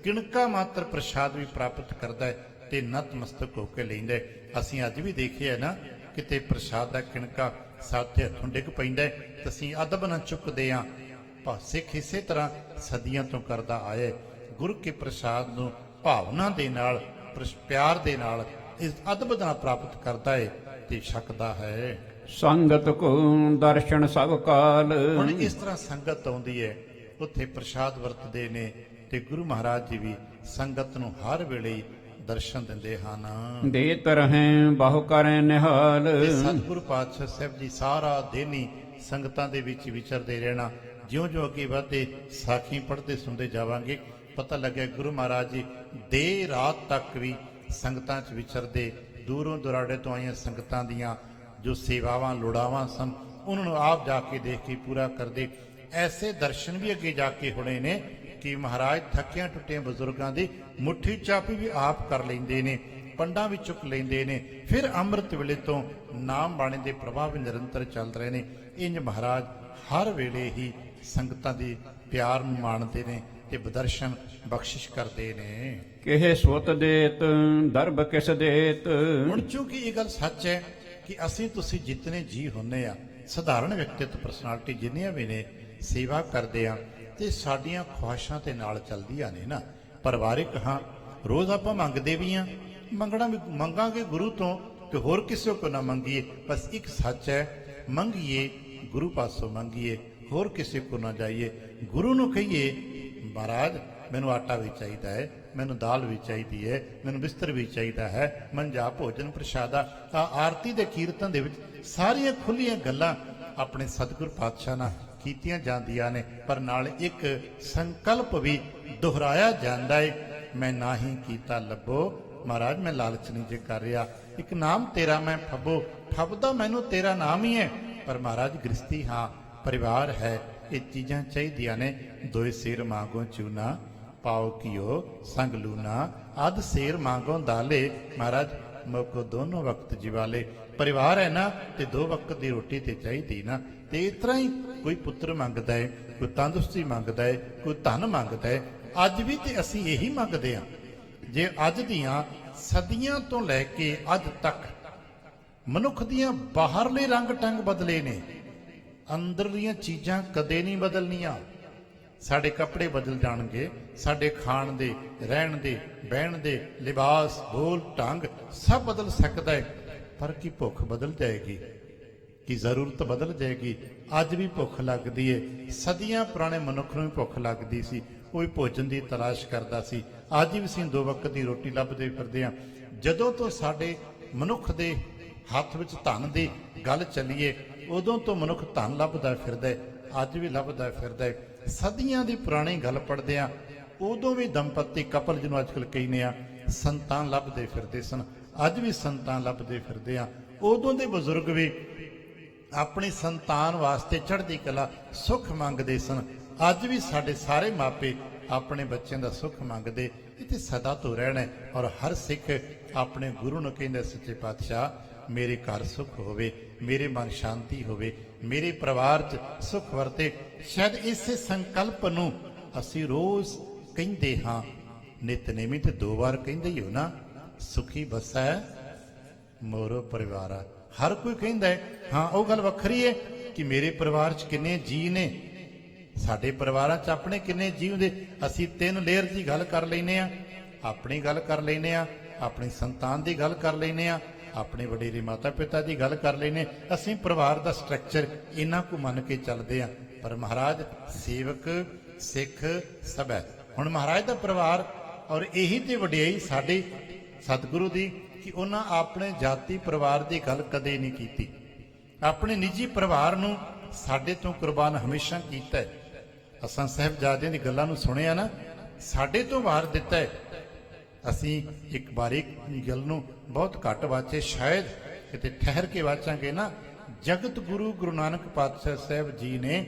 ਕਿਣਕਾ ਮਾਤਰ ਪ੍ਰਸ਼ਾਦ ਵੀ ਪ੍ਰਾਪਤ ਕਰਦਾ ਹੈ ਤੇ ਨਤਮਸਤਕ ਹੋ ਕੇ ਲੈਂਦਾ ਹੈ। ਅਸੀਂ ਅੱਜ ਵੀ ਦੇਖਿਆ ਨਾ, ਕਿਤੇ ਪ੍ਰਸ਼ਾਦ ਦਾ ਕਿਣਕਾ ਸਾਡੇ ਹੱਥੋਂ ਡਿੱਗ ਪੈਂਦਾ ਤੇ ਅਸੀਂ ਅਦਬ ਨਾਲ ਚੁੱਕਦੇ ਹਾਂ। ਸਿੱਖ ਇਸੇ ਤਰ੍ਹਾਂ ਸਦੀਆਂ ਤੋਂ ਕਰਦਾ ਆਇਆ, ਗੁਰੂ ਕੇ ਪ੍ਰਸਾਦ ਨੂੰ ਭਾਵਨਾ ਦੇ ਨਾਲ, ਪਿਆਰ ਦੇ ਨਾਲ, ਇਸ ਅਦਬ ਨਾਲ ਪ੍ਰਾਪਤ ਕਰਦਾ ਹੈ ਤੇ ਛਕਦਾ ਹੈ। ਸੰਗਤ ਕੋ ਦਰਸ਼ਨ ਸਭ ਕਾਲ। ਹੁਣ ਇਸ ਤਰ੍ਹਾਂ ਸੰਗਤ ਆਉਂਦੀ ਹੈ, ਉੱਥੇ ਪ੍ਰਸ਼ਾਦ ਵਰਤਦੇ ਨੇ, ਤੇ ਗੁਰੂ ਮਹਾਰਾਜ ਜੀ ਵੀ ਸੰਗਤ ਨੂੰ ਹਰ ਵੇਲੇ ਦਰਸ਼ਨ ਦਿੰਦੇ ਹਨ। ਦੇ ਤਰਹਿ ਬਹੁ ਕਰੈ ਨਿਹਾਲ। ਤੇ ਸਤਿਗੁਰੂ ਪਾਤਸ਼ਾਹ ਸਾਹਿਬ ਜੀ ਸਾਰਾ ਦਿਨ ਹੀ ਸੰਗਤਾਂ ਦੇ ਵਿੱਚ ਵਿਚਰਦੇ ਰਹਿਣਾ। ਜਿਉਂ-ਜਿਉਂ ਅੱਗੇ ਵਧਦੇ ਸਾਖੀ ਪੜ੍ਹਦੇ ਸੁਣਦੇ ਜਾਵਾਂਗੇ, ਪਤਾ ਲੱਗਿਆ ਗੁਰੂ ਮਹਾਰਾਜ ਜੀ ਦੇਰ ਰਾਤ ਤੱਕ ਵੀ ਸੰਗਤਾਂ 'ਚ ਵਿਚਰਦੇ, ਦੂਰੋਂ ਦੁਰਾਡੇ ਤੋਂ ਆਈਆਂ ਸੰਗਤਾਂ ਦੀਆਂ ਜੋ ਸੇਵਾਵਾਂ ਲੋੜਾਵਾਂ ਸਨ ਉਹਨਾਂ ਨੂੰ ਆਪ ਜਾ ਕੇ ਦੇਖ ਕੇ ਪੂਰਾ ਕਰਦੇ। ਐਸੇ ਦਰਸ਼ਨ ਵੀ ਅੱਗੇ ਜਾ ਕੇ ਹੋਣੇ ਨੇ ਕਿ ਮਹਾਰਾਜ ਥੱਕਿਆਂ ਟੁੱਟਿਆਂ ਬਜ਼ੁਰਗਾਂ ਦੀ ਮੁੱਠੀ ਚਾਪੀ ਵੀ ਆਪ ਕਰ ਲੈਂਦੇ ਨੇ, ਪੰਡਾਂ ਵੀ ਚੁੱਕ ਲੈਂਦੇ ਨੇ। ਫਿਰ ਅੰਮ੍ਰਿਤ ਵੇਲੇ ਤੋਂ ਨਾਮ ਬਾਣੀ ਦੇ ਪ੍ਰਭਾਵ ਵੀ ਨਿਰੰਤਰ ਚੱਲ ਰਹੇ ਨੇ। ਇੰਜ ਮਹਾਰਾਜ ਹਰ ਵੇਲੇ ਹੀ ਸੰਗਤਾਂ ਦੇ ਪਿਆਰ ਨੂੰ ਮਾਣਦੇ ਨੇ ਤੇ ਬਦਰਸ਼ਨ ਬਖਸ਼ਿਸ਼ ਕਰਦੇ ਨੇ। ਕਿਹ ਸੁਤ ਦੇਤ ਦਰਬ ਕਿਸ ਦੇਤ। ਹੁਣ ਚੂੰਕਿ ਇਹ ਗੱਲ ਸੱਚ ਹੈ ਕਿ ਅਸੀਂ ਤੁਸੀਂ ਜਿਤਨੇ ਜੀ ਹੁੰਨੇ ਆ, ਸਧਾਰਨ ਵਿਅਕਤੀਤਵ ਪਰਸਨੈਲਿਟੀ ਜਿੰਨੀਆਂ ਵੀ ਨੇ, ਸੇਵਾ ਕਰਦੇ ਆ ਤੇ ਸਾਡੀਆਂ ਖੁਆਇਸ਼ਾਂ ਤੇ ਨਾਲ ਚੱਲਦੀਆਂ ਨੇ ਨਾ। ਪਰਿਵਾਰਿਕ ਹਾਂ, ਰੋਜ਼ ਆਪਾਂ ਮੰਗਦੇ ਵੀ ਆ, ਮੰਗਣਾ ਵੀ ਮੰਗਾਂਗੇ ਗੁਰੂ ਤੋਂ, ਤੇ ਹੋਰ ਕਿਸੇ ਕੋਲ ਨਾ ਮੰਗੀਏ। ਬਸ ਇੱਕ ਸੱਚ ਹੈ, ਮੰਗੀਏ ਗੁਰੂ ਪਾਸੋਂ ਮੰਗੀਏ, ਹੋਰ ਕਿਸੇ ਕੋ ਨਾ ਜਾਈਏ। ਗੁਰੂ ਨੂੰ ਕਹੀਏ ਮਹਾਰਾਜ ਮੈਨੂੰ ਆਟਾ ਵੀ ਚਾਹੀਦਾ ਹੈ, ਮੈਨੂੰ ਦਾਲ ਵੀ ਚਾਹੀਦੀ ਹੈ, ਮੈਨੂੰ ਬਿਸਤਰ ਵੀ ਚਾਹੀਦਾ ਹੈ, ਮੰਜਾ ਭੋਜਨ ਪ੍ਰਸ਼ਾਦਾ। ਆਰਤੀ ਦੇ ਕੀਰਤਨ ਦੇ ਵਿੱਚ ਸਾਰੀਆਂ ਖੁੱਲੀਆਂ ਗੱਲਾਂ ਆਪਣੇ ਸਤਿਗੁਰ ਪਾਤਸ਼ਾਹ ਨਾਲ ਕੀਤੀਆਂ ਜਾਂਦੀਆਂ ਨੇ, ਪਰ ਨਾਲ ਇੱਕ ਸੰਕਲਪ ਵੀ ਦੁਹਰਾਇਆ ਜਾਂਦਾ ਹੈ, ਮੈਂ ਨਾ ਹੀ ਕੀਤਾ ਲੱਭੋ। ਮਹਾਰਾਜ ਮੈਂ ਲਾਲਚ ਨਹੀਂ ਜੇ ਕਰ ਰਿਹਾ, ਇੱਕ ਨਾਮ ਤੇਰਾ ਮੈਂ ਫੱਬੋ, ਫੱਬਦਾ ਮੈਨੂੰ ਤੇਰਾ ਨਾਮ ਹੀ ਹੈ। ਪਰ ਮਹਾਰਾਜ ਗ੍ਰਸਤੀ ਹਾਂ, ਪਰਿਵਾਰ ਹੈ, ਇਹ ਚੀਜ਼ਾਂ ਚਾਹੀਦੀਆਂ ਨੇ। ਦੋਏ ਸਿਰ ਮਾਂਗੋ ਚੂਨਾ, ਪਾਓ ਕੀਓ ਸੰਗ ਲੂਨਾ, ਅਧ ਸਿਰ ਮਾਂਗੋ ਦਾਲੇ। ਮਹਾਰਾਜ ਮੋਕੋ ਦੋਨੋਂ ਵਕਤ ਜਿਵਾਲੇ। ਪਰਿਵਾਰ ਹੈ ਨਾ, ਤੇ 2 ਵਕਤ ਦੀ ਰੋਟੀ ਤੇ ਚਾਹੀਦੀ ਨਾ। ਤੇ ਇਸ ਤਰ੍ਹਾਂ ਹੀ ਕੋਈ ਪੁੱਤਰ ਮੰਗਦਾ ਹੈ, ਕੋਈ ਤੰਦਰੁਸਤੀ ਮੰਗਦਾ ਹੈ, ਕੋਈ ਧਨ ਮੰਗਦਾ ਹੈ। ਅੱਜ ਵੀ ਤੇ ਅਸੀਂ ਇਹੀ ਮੰਗਦੇ ਹਾਂ। ਜੇ ਅੱਜ ਦੀਆਂ ਸਦੀਆਂ ਤੋਂ ਲੈ ਕੇ ਅੱਜ ਤੱਕ ਮਨੁੱਖ ਦੀਆਂ ਬਾਹਰਲੇ ਰੰਗ ਟੰਗ ਬਦਲੇ ਨੇ, ਅੰਦਰਲੀਆਂ ਚੀਜ਼ਾਂ ਕਦੇ ਨਹੀਂ ਬਦਲਣੀਆਂ। ਸਾਡੇ ਕੱਪੜੇ ਬਦਲ ਜਾਣਗੇ, ਸਾਡੇ ਖਾਣ ਦੇ, ਰਹਿਣ ਦੇ, ਬਹਿਣ ਦੇ, ਲਿਬਾਸ, ਬੋਲ, ਢੰਗ ਸਭ ਬਦਲ ਸਕਦਾ ਹੈ, ਪਰ ਕੀ ਭੁੱਖ ਬਦਲ ਜਾਏਗੀ? ਕੀ ਜ਼ਰੂਰਤ ਬਦਲ ਜਾਏਗੀ? ਅੱਜ ਵੀ ਭੁੱਖ ਲੱਗਦੀ ਹੈ। ਸਦੀਆਂ ਪੁਰਾਣੇ ਮਨੁੱਖ ਨੂੰ ਵੀ ਭੁੱਖ ਲੱਗਦੀ ਸੀ, ਉਹ ਵੀ ਭੋਜਨ ਦੀ ਤਲਾਸ਼ ਕਰਦਾ ਸੀ। ਅੱਜ ਵੀ ਅਸੀਂ 2 ਵਕਤ ਦੀ ਰੋਟੀ ਲੱਭਦੇ ਫਿਰਦੇ ਹਾਂ। ਜਦੋਂ ਤੋਂ ਸਾਡੇ ਮਨੁੱਖ ਦੇ ਹੱਥ ਵਿੱਚ ਧਨ ਦੀ ਗੱਲ ਚੱਲੀਏ, ਉਦੋਂ ਤੋਂ ਮਨੁੱਖ ਧਨ ਲੱਭਦਾ ਫਿਰਦਾ ਹੈ, ਅੱਜ ਵੀ ਲੱਭਦਾ ਫਿਰਦਾ ਹੈ। ਸਦੀਆਂ ਦੀ ਪੁਰਾਣੀ ਗੱਲ ਪੜ੍ਹਦੇ ਆ, ਉਦੋਂ ਵੀ ਦੰਪਤੀ ਕਪਲ ਜਿਹਨੂੰ ਅੱਜ ਕੱਲ੍ਹ ਕਹਿੰਦੇ ਆ, ਸੰਤਾਨ ਲੱਭਦੇ ਫਿਰਦੇ ਸਨ, ਅੱਜ ਵੀ ਸੰਤਾਨ ਲੱਭਦੇ ਫਿਰਦੇ ਆ। ਉਦੋਂ ਦੇ ਬਜ਼ੁਰਗ ਵੀ ਆਪਣੀ ਸੰਤਾਨ ਵਾਸਤੇ ਚੜ੍ਹਦੀ ਕਲਾ ਸੁੱਖ ਮੰਗਦੇ ਸਨ। ਅੱਜ ਵੀ ਸਾਡੇ ਸਾਰੇ ਮਾਪੇ ਆਪਣੇ ਬੱਚਿਆਂ ਦਾ ਸੁੱਖ ਮੰਗਦੇ। ਇਹ ਤੇ ਸਦਾ ਤੋਂ ਰਹਿਣਾ ਹੈ। ਔਰ ਹਰ ਸਿੱਖ ਆਪਣੇ ਗੁਰੂ ਨੂੰ ਕਹਿੰਦਾ, ਸੱਚੇ ਪਾਤਸ਼ਾਹ ਮੇਰੇ ਘਰ ਸੁੱਖ ਹੋਵੇ, ਮੇਰੇ ਮਨ ਸ਼ਾਂਤੀ ਹੋਵੇ, ਮੇਰੇ ਪਰਿਵਾਰ 'ਚ ਸੁਖ ਵਰਤੇ। ਸ਼ਾਇਦ ਇਸੇ ਸੰਕਲਪ ਨੂੰ ਅਸੀਂ ਰੋਜ਼ ਕਹਿੰਦੇ ਹਾਂ, ਨਿਤਨੇਮੀ ਤੇ 2 ਵਾਰ ਕਹਿੰਦੇ ਹੀ ਹੋ ਨਾ, ਸੁਖੀ ਬਸੈ ਮੋਰੋ ਪਰਿਵਾਰਾ। ਹਰ ਕੋਈ ਕਹਿੰਦਾ ਹੈ, ਹਾਂ ਉਹ ਗੱਲ ਵੱਖਰੀ ਹੈ ਕਿ ਮੇਰੇ ਪਰਿਵਾਰ 'ਚ ਕਿੰਨੇ ਜੀ ਨੇ, ਸਾਡੇ ਪਰਿਵਾਰਾਂ 'ਚ ਆਪਣੇ ਕਿੰਨੇ ਜੀ ਹੁੰਦੇ। ਅਸੀਂ 3 ਲੇਅਰ ਦੀ ਗੱਲ ਕਰ ਲੈਨੇ ਆ, ਆਪਣੀ ਗੱਲ ਕਰ ਲੈਨੇ ਆ, ਆਪਣੀ ਸੰਤਾਨ ਦੀ ਗੱਲ ਕਰ ਲੈਨੇ ਆ, ਆਪਣੇ ਵਡੇਰੇ ਮਾਤਾ ਪਿਤਾ ਦੀ ਗੱਲ ਕਰ ਲੈਨੇ। ਅਸੀਂ ਪਰਿਵਾਰ ਦਾ ਸਟਰਕਚਰ ਇਹਨਾਂ ਕੋ ਮੰਨ ਕੇ ਚੱਲਦੇ ਆ। ਪਰ ਮਹਾਰਾਜ ਸੇਵਕ ਸਿੱਖ ਸਭ ਹੈ। ਹੁਣ ਮਹਾਰਾਜ ਦਾ ਪਰਿਵਾਰ ਔਰ ਇਹੀ ਤੇ ਵਡਿਆਈ ਸਾਡੇ ਸਤਿਗੁਰੂ ਦੀ ਕਿ ਉਹਨਾਂ ਆਪਣੇ ਜਾਤੀ ਪਰਿਵਾਰ ਦੀ ਗੱਲ ਕਦੇ ਨਹੀਂ ਕੀਤੀ। ਆਪਣੇ ਨਿੱਜੀ ਪਰਿਵਾਰ ਨੂੰ ਸਾਡੇ ਤੋਂ ਕੁਰਬਾਨ ਹਮੇਸ਼ਾ ਕੀਤਾ ਹੈ। ਅਸਾਂ ਸਾਹਿਬਜ਼ਾਦਿਆਂ ਦੀ ਗੱਲਾਂ ਨੂੰ ਸੁਣਿਆ ਨਾ, ਸਾਡੇ ਤੋਂ ਵਾਰ ਦਿੱਤਾ ਹੈ। ਅਸੀਂ ਇੱਕ ਬਾਰੀਕ ਗੱਲ ਨੂੰ ਬਹੁਤ ਘੱਟ ਵਾਚੇ, ਸ਼ਾਇਦ ਕਿਤੇ ਠਹਿਰ ਕੇ ਵਾਚਾਂਗੇ ਨਾ। ਜਗਤ ਗੁਰੂ ਗੁਰੂ ਨਾਨਕ ਪਾਤਸ਼ਾਹ ਸਾਹਿਬ ਜੀ ਨੇ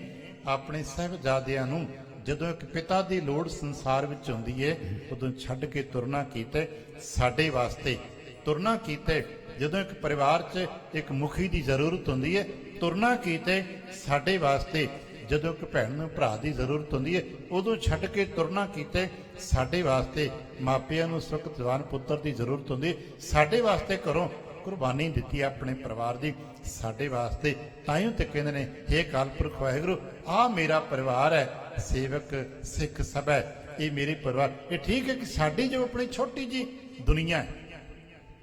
ਆਪਣੇ ਸਾਹਿਬਜ਼ਾਦਿਆਂ ਨੂੰ ਜਦੋਂ ਇੱਕ ਪਿਤਾ ਦੀ ਲੋੜ ਸੰਸਾਰ ਵਿੱਚ ਹੁੰਦੀ ਹੈ ਉਦੋਂ ਛੱਡ ਕੇ ਤੁਰਨਾ ਕੀਤਾ, ਸਾਡੇ ਵਾਸਤੇ ਤੁਰਨਾ ਕੀਤਾ। ਜਦੋਂ ਇੱਕ ਪਰਿਵਾਰ 'ਚ ਇੱਕ ਮੁਖੀ ਦੀ ਜ਼ਰੂਰਤ ਹੁੰਦੀ ਹੈ ਤੁਰਨਾ ਕੀਤਾ ਸਾਡੇ ਵਾਸਤੇ। ਜਦੋਂ ਇੱਕ ਭੈਣ ਨੂੰ ਭਰਾ ਦੀ ਜ਼ਰੂਰਤ ਹੁੰਦੀ ਹੈ ਉਦੋਂ ਛੱਡ ਕੇ ਤੁਰਨਾ ਕੀਤਾ ਸਾਡੇ ਵਾਸਤੇ। ਮਾਪਿਆਂ ਨੂੰ ਸੁਖ ਜਵਾਨ ਪੁੱਤਰ ਦੀ ਜ਼ਰੂਰਤ ਹੁੰਦੀ ਸਾਡੇ ਵਾਸਤੇ ਘਰੋਂ ਕੁਰਬਾਨੀ ਦਿੱਤੀ ਆਪਣੇ ਪਰਿਵਾਰ ਦੀ ਸਾਡੇ ਵਾਸਤੇ। ਤਾਈਓ ਤੇ ਕਹਿੰਦੇ ਨੇ, ਹੇ ਅਕਾਲ ਪੁਰਖ ਵਾਹਿਗੁਰੂ, ਆਹ ਮੇਰਾ ਪਰਿਵਾਰ ਹੈ, ਸੇਵਕ ਸਿੱਖ ਸਭ ਹੈ, ਇਹ ਮੇਰੇ ਪਰਿਵਾਰ। ਇਹ ਠੀਕ ਹੈ ਕਿ ਸਾਡੀ ਜੋ ਆਪਣੀ ਛੋਟੀ ਜੀ ਦੁਨੀਆ ਹੈ,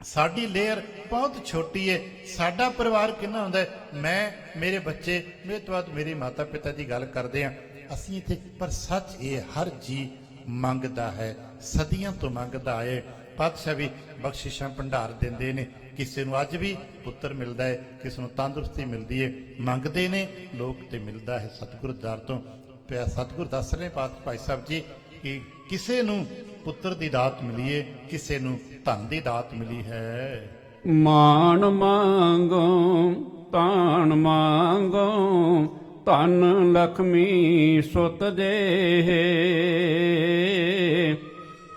ਸਾਡੀ ਲੇਅਰ ਬਹੁਤ ਛੋਟੀ ਹੈ। ਸਾਡਾ ਪਰਿਵਾਰ ਕਿੰਨਾ ਹੁੰਦਾ ਹੈ, ਮੈਂ, ਮੇਰੇ ਬੱਚੇ, ਮੇਰੇ ਤੋਂ ਬਾਅਦ ਮੇਰੇ ਮਾਤਾ ਪਿਤਾ ਦੀ ਗੱਲ ਕਰਦੇ ਹਾਂ ਅਸੀਂ ਇੱਥੇ। ਪਰ ਸੱਚ ਇਹ ਹਰ ਜੀ ਮੰਗਦਾ ਹੈ, ਸਦੀਆਂ ਤੋਂ ਮੰਗਦਾ ਹੈ। ਪਾਤਸ਼ਾਹ ਵੀ ਬਖਸ਼ਿਸ਼ਾਂ ਭੰਡਾਰ ਦਿੰਦੇ ਨੇ, ਕਿਸੇ ਨੂੰ ਅੱਜ ਵੀ ਪੁੱਤਰ ਮਿਲਦਾ ਹੈ, ਕਿਸੇ ਨੂੰ ਤੰਦਰੁਸਤੀ ਮਿਲਦੀ ਹੈ। ਮੰਗਦੇ ਨੇ ਲੋਕ ਤੇ ਮਿਲਦਾ ਹੈ ਸਤਿਗੁਰ ਦਰ ਤੋਂ। ਪਿਆ ਸਤਿਗੁਰ ਦੱਸ ਰਹੇ ਭਾਈ ਸਾਹਿਬ ਜੀ ਕਿ ਕਿਸੇ ਨੂੰ ਪੁੱਤਰ ਦੀ ਦਾਤ ਮਿਲੀ ਹੈ, ਕਿਸੇ ਨੂੰ ਧਨ ਦੀ ਦਾਤ ਮਿਲੀ ਹੈ। ਮਾਨ ਮੰਗੋ ਤਾਣ ਮੰਗੋ, ਧਨ ਲਖਮੀ ਸੁਤ ਦੇ।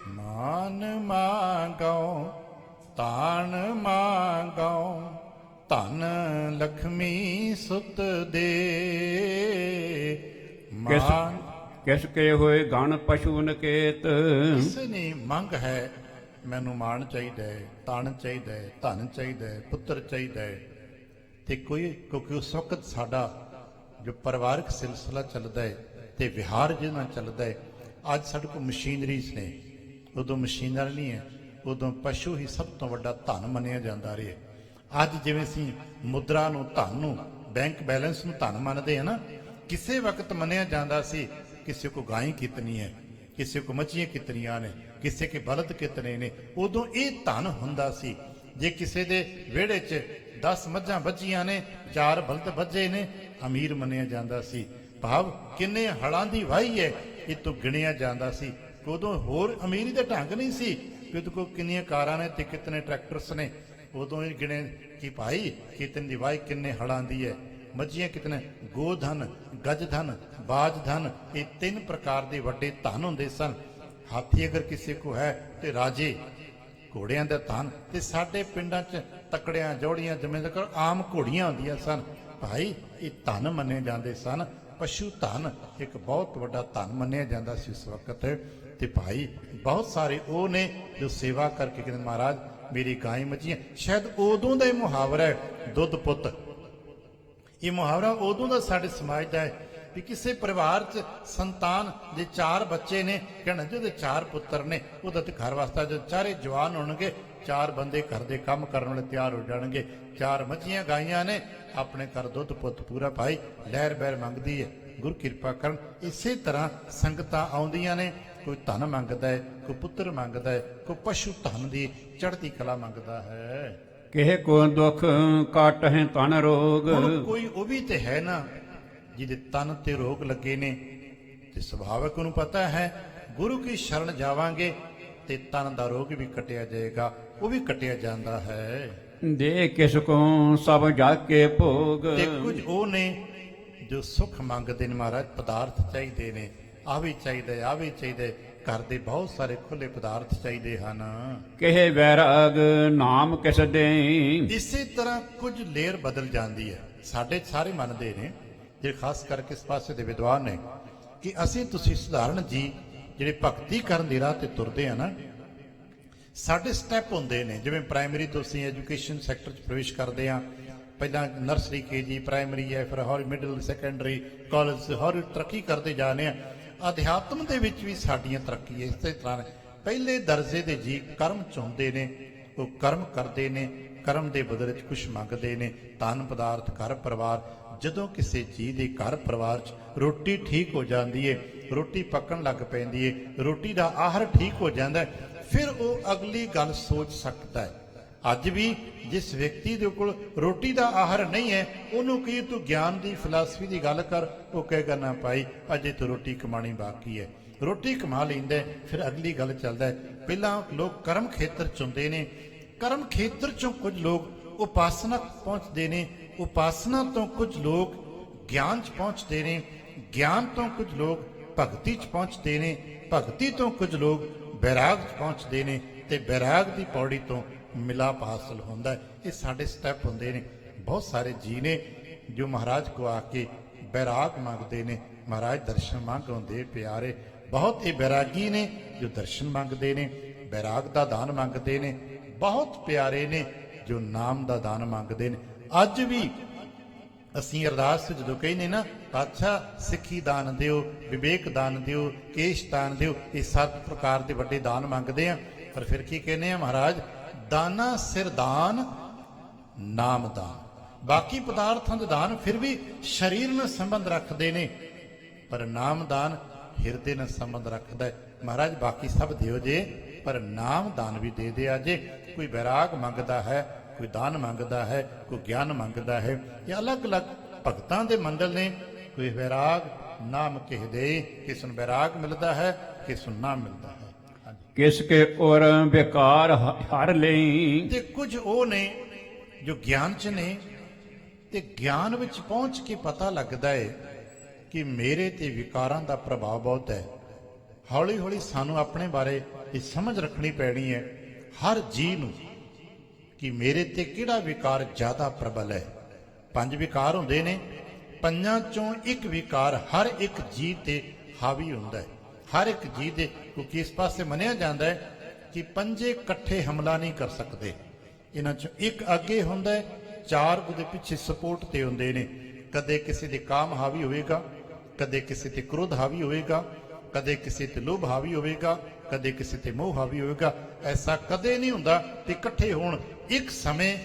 ਮਾਨ ਮੰਗੋ ਤਾਣ ਮੰਗੋ, ਧਨ ਲਖਮੀ ਸੁਤ ਦੇ। ਮਾਨ ਕਿਸ ਕੇ ਹੋਏ ਗਣ ਪਸ਼ੂ ਨਕੇਤ। ਕਿਸੇ ਨੇ ਮੰਗ ਹੈ, ਮੈਨੂੰ ਮਾਣ ਚਾਹੀਦਾ ਹੈ, ਧਨ ਚਾਹੀਦਾ ਹੈ, ਧਨ ਚਾਹੀਦਾ ਹੈ, ਪੁੱਤਰ ਚਾਹੀਦਾ ਹੈ। ਤੇ ਕੋਈ ਕਿਉਂਕਿ ਉਸ ਵਕਤ ਸਾਡਾ ਜੋ ਪਰਿਵਾਰਕ ਸਿਲਸਿਲਾ ਚੱਲਦਾ ਹੈ ਤੇ ਵਿਹਾਰ ਜਿਹਦੇ ਨਾਲ ਚੱਲਦਾ ਹੈ, ਅੱਜ ਸਾਡੇ ਕੋਲ ਮਸ਼ੀਨਰੀਜ਼ ਨੇ, ਉਦੋਂ ਮਸ਼ੀਨਰ ਨਹੀਂ ਹੈ, ਉਦੋਂ ਪਸ਼ੂ ਹੀ ਸਭ ਤੋਂ ਵੱਡਾ ਧਨ ਮੰਨਿਆ ਜਾਂਦਾ ਰਿਹਾ। ਅੱਜ ਜਿਵੇਂ ਅਸੀਂ ਮੁਦਰਾ ਨੂੰ, ਧਨ ਨੂੰ, ਬੈਂਕ ਬੈਲੈਂਸ ਨੂੰ ਧਨ ਮੰਨਦੇ ਹਾਂ ਨਾ, ਕਿਸੇ ਵਕਤ ਮੰਨਿਆ ਜਾਂਦਾ ਸੀ ਕਿਸੇ ਕੋ ਗਾਂ ਕਿਤਨੀ ਹੈ, ਕਿਸੇ ਕੋ ਮੱਝੀਆਂ ਕਿਤਨੀਆਂ ਨੇ, ਕਿਸੇ ਕੇ ਬਲਦ ਕਿਤਨੇ ਨੇ। ਉਦੋਂ ਇਹ ਧਨ ਹੁੰਦਾ ਸੀ। ਜੇ ਕਿਸੇ ਦੇ ਵਿਹੜੇ 'ਚ 10 ਮੱਝਾਂ ਬੱਝੀਆਂ ਨੇ, 4 ਬਲਦ ਬੱਝੇ ਨੇ, ਅਮੀਰ ਮੰਨਿਆ ਜਾਂਦਾ ਸੀ। ਭਾਵ ਕਿੰਨੇ ਹੜਾਂ ਦੀ ਵਾਹੀ ਹੈ ਇਹ ਤੋਂ ਗਿਣਿਆ ਜਾਂਦਾ ਸੀ। ਉਦੋਂ ਹੋਰ ਅਮੀਰੀ ਦਾ ਢੰਗ ਨਹੀਂ ਸੀ ਕਿ ਉਹਦੇ ਕੋਲ ਕਿੰਨੀਆਂ ਕਾਰਾਂ ਨੇ ਤੇ ਕਿਤਨੇ ਟਰੈਕਟਰਸ ਨੇ। ਉਦੋਂ ਇਹ ਗਿਣੇ ਕਿ ਭਾਈ ਕਿਤਨੇ ਦੀ ਵਾਹੀ ਕਿੰਨੇ ਹੜਾਂ ਦੀ ਹੈ, ਮੱਝੀਆਂ ਕਿਤਨੇ, ਗੋਧਨ, ਗਜਧਨ, ਬਾਜਧਨ, ਇਹ 3 ਪ੍ਰਕਾਰ ਦੇ ਵੱਡੇ ਧਨ ਹੁੰਦੇ ਸਨ। ਹਾਥੀ ਅਗਰ ਕਿਸੇ ਕੋ ਹੈ ਤੇ ਰਾਜੇ, ਘੋੜਿਆਂ ਦਾ ਧਨ। ਤੇ ਸਾਡੇ ਪਿੰਡਾਂ 'ਚ ਤਕੜਿਆਂ, ਜੋੜੀਆਂ, ਜ਼ਮੀਨਦਾਰ ਆਮ ਘੋੜੀਆਂ ਹੁੰਦੀਆਂ ਸਨ। ਭਾਈ ਇਹ ਧਨ ਮੰਨੇ ਜਾਂਦੇ ਸਨ। ਪਸ਼ੂ ਧਨ ਇੱਕ ਬਹੁਤ ਵੱਡਾ ਧਨ ਮੰਨਿਆ ਜਾਂਦਾ ਸੀ ਉਸ ਵਕਤ। ਤੇ ਭਾਈ ਬਹੁਤ ਸਾਰੇ ਉਹ ਨੇ ਜੋ ਸੇਵਾ ਕਰਕੇ ਕਹਿੰਦੇ, ਮਹਾਰਾਜ ਮੇਰੀ ਗਾਂ ਮੱਝੀਆਂ। ਸ਼ਾਇਦ ਉਦੋਂ ਦਾ ਇਹ ਮੁਹਾਵਰਾ ਹੈ, ਦੁੱਧ ਪੁੱਤ। ਇਹ ਮੁਹਾਵਰਾ ਉਦੋਂ ਦਾ ਸਾਡੇ ਸਮਾਜ ਦਾ ਹੈ ਵੀ ਕਿਸੇ ਪਰਿਵਾਰ 'ਚ ਸੰਤਾਨ ਜੇ 4 ਬੱਚੇ ਨੇ, ਕਹਿਣਾ ਜਿਹਦੇ 4 ਪੁੱਤਰ ਨੇ, ਉਹਦਾ ਤੇ ਘਰ ਵਾਸਤਾ ਜਦ ਚਾਰੇ ਜਵਾਨ ਹੋਣਗੇ, 4 ਬੰਦੇ ਘਰ ਦੇ ਕੰਮ ਕਰਨ ਵਾਲੇ ਤਿਆਰ ਹੋ ਜਾਣਗੇ। 4 ਮੱਝੀਆਂ ਗਾਈਆਂ ਨੇ, ਆਪਣੇ ਘਰ ਦੁੱਧ ਪੁੱਤ ਪੂਰਾ। ਭਾਈ ਲਹਿਰ ਬਹਿਰ ਮੰਗਦੀ ਹੈ, ਗੁਰੂ ਕਿਰਪਾ ਕਰਨ। ਇਸੇ ਤਰ੍ਹਾਂ ਸੰਗਤਾਂ ਆਉਂਦੀਆਂ ਨੇ, ਕੋਈ ਧਨ ਮੰਗਦਾ ਹੈ, ਕੋਈ ਪੁੱਤਰ ਮੰਗਦਾ ਹੈ, ਕੋਈ ਪਸ਼ੂ ਧਨ ਦੀ ਚੜ੍ਹਦੀ ਕਲਾ ਮੰਗਦਾ ਹੈ। ਕਿਹ ਕੋ ਦੁਖ ਕਾਟ ਹੈ ਤਨ ਰੋਗ। ਹੁਣ ਕੋਈ ਉਹ ਵੀ ਤੇ ਹੈ ਨਾ ਜਿਹਦੇ ਤਨ ਤੇ ਰੋਗ ਲੱਗੇ ਨੇ, ਤੇ ਸੁਭਾਵਕ ਨੂੰ ਪਤਾ ਹੈ ਗੁਰੂ ਕੀ ਸ਼ਰਨ ਜਾਵਾਂਗੇ ਤੇ ਤਨ ਦਾ ਰੋਗ ਵੀ ਕੱਟਿਆ ਜਾਏਗਾ, ਉਹ ਵੀ ਕੱਟਿਆ ਜਾਂਦਾ ਹੈ। ਦੇ ਕਿਸ ਕੋ ਸਭ ਜਾਗ ਕੇ ਭੋਗ। ਤੇ ਕੁਝ ਉਹ ਨੇ ਜੋ ਸੁਖ ਮੰਗਦੇ ਨੇ, ਮਹਾਰਾਜ ਪਦਾਰਥ ਚਾਹੀਦੇ ਨੇ, ਆ ਵੀ ਚਾਹੀਦਾ, ਆ ਵੀ ਚਾਹੀਦਾ। ਘਰ ਦੇ ਬਹੁਤ ਸਾਰੇ ਖੁੱਲੇ ਪਦਾਰਥ ਚਾਹੀਦੇ ਹਨ। ਕਿਹ ਵੈਰਾਗ ਨਾਮ ਕਿਸ ਦੇ। ਇਸੇ ਤਰ੍ਹਾਂ ਕੁਝ ਲੇਅਰ ਬਦਲ ਜਾਂਦੀ ਹੈ। ਸਾਡੇ ਸਾਰੇ ਮੰਨਦੇ ਨੇ, ਜਿਹੜੇ ਖਾਸ ਕਰਕੇ ਇਸ ਪਾਸੇ ਦੇ ਵਿਦਵਾਨ ਨੇ, ਕਿ ਅਸੀਂ ਤੁਸੀਂ ਸਧਾਰਨ ਜੀ ਜਿਹੜੇ ਭਗਤੀ ਕਰਨ ਦੀ ਰਾਹ ਤੇ ਤੁਰਦੇ ਆ ਨਾ, ਸਾਡੇ ਸਟੈਪ ਹੁੰਦੇ ਨੇ। ਜਿਵੇਂ ਪ੍ਰਾਇਮਰੀ ਤੋਂ ਅਸੀਂ ਐਜੂਕੇਸ਼ਨ ਸੈਕਟਰ 'ਚ ਪ੍ਰਵੇਸ਼ ਕਰਦੇ ਆ, ਪਹਿਲਾਂ ਨਰਸਰੀ KG ਪ੍ਰਾਇਮਰੀ ਹੈ, ਫਿਰ ਹੌਲੀ ਮਿਡਲ ਸੈਕੰਡਰੀ ਕਾਲਜ, ਹੌਲੀ ਤਰੱਕੀ ਕਰਦੇ ਜਾਂਦੇ ਆ। ਅਧਿਆਤਮ ਦੇ ਵਿੱਚ ਵੀ ਸਾਡੀਆਂ ਤਰੱਕੀ ਇਸੇ ਤਰ੍ਹਾਂ। ਪਹਿਲੇ ਦਰਜੇ ਦੇ ਜੀ ਕਰਮ ਚਾਹੁੰਦੇ ਨੇ, ਉਹ ਕਰਮ ਕਰਦੇ ਨੇ, ਕਰਮ ਦੇ ਬਦਲੇ 'ਚ ਕੁਛ ਮੰਗਦੇ ਨੇ, ਧਨ ਪਦਾਰਥ ਘਰ ਪਰਿਵਾਰ। ਜਦੋਂ ਕਿਸੇ ਜੀ ਦੇ ਘਰ ਪਰਿਵਾਰ 'ਚ ਰੋਟੀ ਠੀਕ ਹੋ ਜਾਂਦੀ ਹੈ, ਰੋਟੀ ਪੱਕਣ ਲੱਗ ਪੈਂਦੀ ਹੈ, ਰੋਟੀ ਦਾ ਆਹਾਰ ਠੀਕ ਹੋ ਜਾਂਦਾ ਹੈ, ਫਿਰ ਉਹ ਅਗਲੀ ਗੱਲ ਸੋਚ ਸਕਦਾ ਹੈ। ਅੱਜ ਵੀ ਜਿਸ ਵਿਅਕਤੀ ਦੇ ਕੋਲ ਰੋਟੀ ਦਾ ਆਹਾਰ ਨਹੀਂ ਹੈ, ਉਹਨੂੰ ਕਹੀ ਤੂੰ ਗਿਆਨ ਦੀ ਫਿਲਾਸਫੀ ਦੀ ਗੱਲ ਕਰ, ਉਹ ਕਹੇਗਾ ਨਾ ਭਾਈ ਅਜੇ ਤਾਂ ਰੋਟੀ ਕਮਾਣੀ ਬਾਕੀ ਹੈ। ਰੋਟੀ ਕਮਾ ਲੈਂਦਾ, ਫਿਰ ਅਗਲੀ ਗੱਲ ਚੱਲਦਾ ਹੈ। ਪਹਿਲਾਂ ਲੋਕ ਕਰਮ ਖੇਤਰ ਚੁਣਦੇ ਨੇ, ਕਰਮ ਖੇਤਰ ਚੋਂ ਕੁਝ ਲੋਕ ਉਪਾਸਨਾ ਪਹੁੰਚਦੇ ਨੇ, ਉਪਾਸਨਾ ਤੋਂ ਕੁਝ ਲੋਕ ਗਿਆਨ 'ਚ ਪਹੁੰਚਦੇ ਨੇ, ਗਿਆਨ ਤੋਂ ਕੁਝ ਲੋਕ ਭਗਤੀ 'ਚ ਪਹੁੰਚਦੇ ਨੇ, ਭਗਤੀ ਤੋਂ ਕੁਝ ਲੋਕ ਬੈਰਾਗ 'ਚ ਪਹੁੰਚਦੇ ਨੇ, ਤੇ ਬੈਰਾਗ ਦੀ ਪੌੜੀ ਤੋਂ ਮਿਲਾਪ ਹਾਸਲ ਹੁੰਦਾ ਹੈ। ਇਹ ਸਾਡੇ ਸਟੈਪ ਹੁੰਦੇ ਨੇ। ਬਹੁਤ ਸਾਰੇ ਜੀ ਨੇ ਜੋ ਮਹਾਰਾਜ ਕੋ ਆ ਕੇ ਬੈਰਾਗ ਮੰਗਦੇ ਨੇ, ਮਹਾਰਾਜ ਦਰਸ਼ਨ ਮੰਗਾਉਂਦੇ ਪਿਆਰੇ। ਬਹੁਤ ਹੀ ਬੈਰਾਗੀ ਨੇ ਜੋ ਦਰਸ਼ਨ ਮੰਗਦੇ ਨੇ, ਬੈਰਾਗ ਦਾ ਦਾਨ ਮੰਗਦੇ ਨੇ। ਬਹੁਤ ਪਿਆਰੇ ਨੇ ਜੋ ਨਾਮ ਦਾ ਦਾਨ ਮੰਗਦੇ ਨੇ। ਅੱਜ ਵੀ ਅਸੀਂ ਅਰਦਾਸ ਜਦੋਂ ਕਹਿੰਦੇ ਨਾ, ਪਾਤਸ਼ਾਹ ਸਿੱਖੀ ਦਾਨ ਦਿਓ, ਵਿਵੇਕ ਦਾਨ ਦਿਓ, ਕੇਸ਼ ਦਾਨ ਦਿਓ, ਇਹ 7 ਪ੍ਰਕਾਰ ਦੇ ਵੱਡੇ ਦਾਨ ਮੰਗਦੇ ਆ। ਪਰ ਫਿਰ ਕੀ ਕਹਿੰਦੇ ਆ ਮਹਾਰਾਜ? ਦਾਨਾ ਸਿਰ ਦਾਨ, ਨਾਮ ਦਾਨ। ਬਾਕੀ ਪਦਾਰਥਾਂ ਦੇ ਦਾਨ ਫਿਰ ਵੀ ਸਰੀਰ ਨਾਲ ਸੰਬੰਧ ਰੱਖਦੇ ਨੇ, ਪਰ ਨਾਮ ਦਾਨ ਹਿਰਦੇ ਨਾਲ ਸੰਬੰਧ ਰੱਖਦਾ ਹੈ। ਮਹਾਰਾਜ ਬਾਕੀ ਸਭ ਦਿਓ ਜੇ, ਪਰ ਨਾਮ ਦਾਨ ਵੀ ਦੇ ਦਿਆ ਜੇ। ਕੋਈ ਬੈਰਾਗ ਮੰਗਦਾ ਹੈ, ਕੋਈ ਦਾਨ ਮੰਗਦਾ ਹੈ, ਕੋਈ ਗਿਆਨ ਮੰਗਦਾ ਹੈ। ਇਹ ਅਲੱਗ-ਅਲੱਗ ਭਗਤਾਂ ਦੇ ਮੰਡਲ ਨੇ। ਕੋਈ ਬੈਰਾਗ ਨਾਮ ਕਹਿਦੇ, ਕਿਸ ਨੂੰ ਬੈਰਾਗ ਮਿਲਦਾ ਹੈ, ਕਿਸ ਨੂੰ ਨਾ ਮਿਲਦਾ ਹੈ। ਕਿਸ ਕੇ ਔਰ ਵਿਕਾਰ ਹਰ ਲਈ। ਤੇ ਕੁਝ ਉਹ ਨੇ ਜੋ ਗਿਆਨ 'ਚ ਨੇ, ਤੇ ਗਿਆਨ ਵਿੱਚ ਪਹੁੰਚ ਕੇ ਪਤਾ ਲੱਗਦਾ ਹੈ ਕਿ ਮੇਰੇ ਤੇ ਵਿਕਾਰਾਂ ਦਾ ਪ੍ਰਭਾਵ ਬਹੁਤ ਹੈ। ਹੌਲੀ ਹੌਲੀ ਸਾਨੂੰ ਆਪਣੇ ਬਾਰੇ ਇਹ ਸਮਝ ਰੱਖਣੀ ਪੈਣੀ ਹੈ, ਹਰ ਜੀ ਨੂੰ, ਕਿ ਮੇਰੇ ਤੇ ਕਿਹੜਾ ਵਿਕਾਰ ਜ਼ਿਆਦਾ ਪ੍ਰਬਲ ਹੈ। 5 ਵਿਕਾਰ ਹੁੰਦੇ ਨੇ, 5 ਚੋਂ ਇੱਕ ਵਿਕਾਰ ਹਰ ਇੱਕ ਜੀ ਤੇ ਹਾਵੀ ਹੁੰਦਾ ਹੈ। ਹਰ ਇੱਕ ਜੀ ਦੇ, ਕਿਉਂਕਿ ਇਸ ਪਾਸੇ ਮੰਨਿਆ ਜਾਂਦਾ ਹੈ ਕਿ 5 ਇਕੱਠੇ ਹਮਲਾ ਨਹੀਂ ਕਰ ਸਕਦੇ। ਇਹਨਾਂ ਚੋਂ ਇੱਕ ਅੱਗੇ ਹੁੰਦਾ ਹੈ, 4 ਉਹਦੇ ਪਿੱਛੇ ਸਪੋਰਟ ਤੇ ਹੁੰਦੇ ਨੇ। ਕਦੇ ਕਿਸੇ ਦੇ ਕਾਮ ਹਾਵੀ ਹੋਵੇਗਾ, ਕਦੇ ਕਿਸੇ ਤੇ ਕ੍ਰੋਧ ਹਾਵੀ ਹੋਵੇਗਾ, ਕਦੇ ਕਿਸੇ ਤੇ ਲੋਭ ਹਾਵੀ ਹੋਵੇਗਾ, ਕਦੇ ਕਿਸੇ ਤੇ ਮੋਹ ਹਾਵੀ ਹੋਵੇਗਾ। ਐਸਾ ਕਦੇ ਨਹੀਂ ਹੁੰਦਾ ਤੇ ਇਕੱਠੇ ਹੋਣ। ਇੱਕ ਸਮੇਂ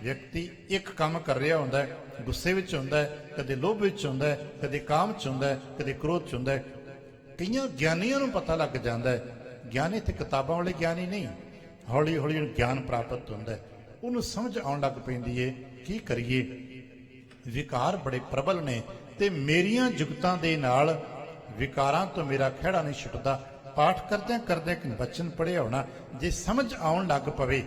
ਵਿਅਕਤੀ ਇੱਕ ਕੰਮ ਕਰ ਰਿਹਾ ਹੁੰਦਾ ਹੈ, ਗੁੱਸੇ ਵਿੱਚ ਹੁੰਦਾ ਹੈ, ਕਦੇ ਲੋਭ ਵਿੱਚ ਹੁੰਦਾ ਹੈ, ਕਦੇ ਕਾਮ 'ਚ ਹੁੰਦਾ ਹੈ, ਕਦੇ ਕ੍ਰੋਧ 'ਚ ਹੁੰਦਾ ਹੈ। ਕਈਆਂ ਗਿਆਨੀਆਂ ਨੂੰ ਪਤਾ ਲੱਗ ਜਾਂਦਾ ਹੈ। ਗਿਆਨੀ ਤੇ ਕਿਤਾਬਾਂ ਵਾਲੇ ਗਿਆਨੀ ਨਹੀਂ, ਹੌਲੀ ਹੌਲੀ ਗਿਆਨ ਪ੍ਰਾਪਤ ਹੁੰਦਾ ਹੈ, ਉਹਨੂੰ ਸਮਝ ਆਉਣ ਲੱਗ ਪੈਂਦੀ ਹੈ ਕੀ ਕਰੀਏ, ਵਿਕਾਰ ਬੜੇ ਪ੍ਰਬਲ ਨੇ ਤੇ ਮੇਰੀਆਂ ਜੁਗਤਾਂ ਦੇ ਨਾਲ ਵਿਕਾਰਾਂ ਤੋਂ ਮੇਰਾ ਖਹਿੜਾ ਨਹੀਂ ਛੁੱਟਦਾ। ਪਾਠ ਕਰਦਿਆਂ ਕਰਦਿਆਂ ਇੱਕ ਬਚਨ ਪੜ੍ਹਿਆ ਹੋਣਾ, ਜੇ ਸਮਝ ਆਉਣ ਲੱਗ ਪਵੇ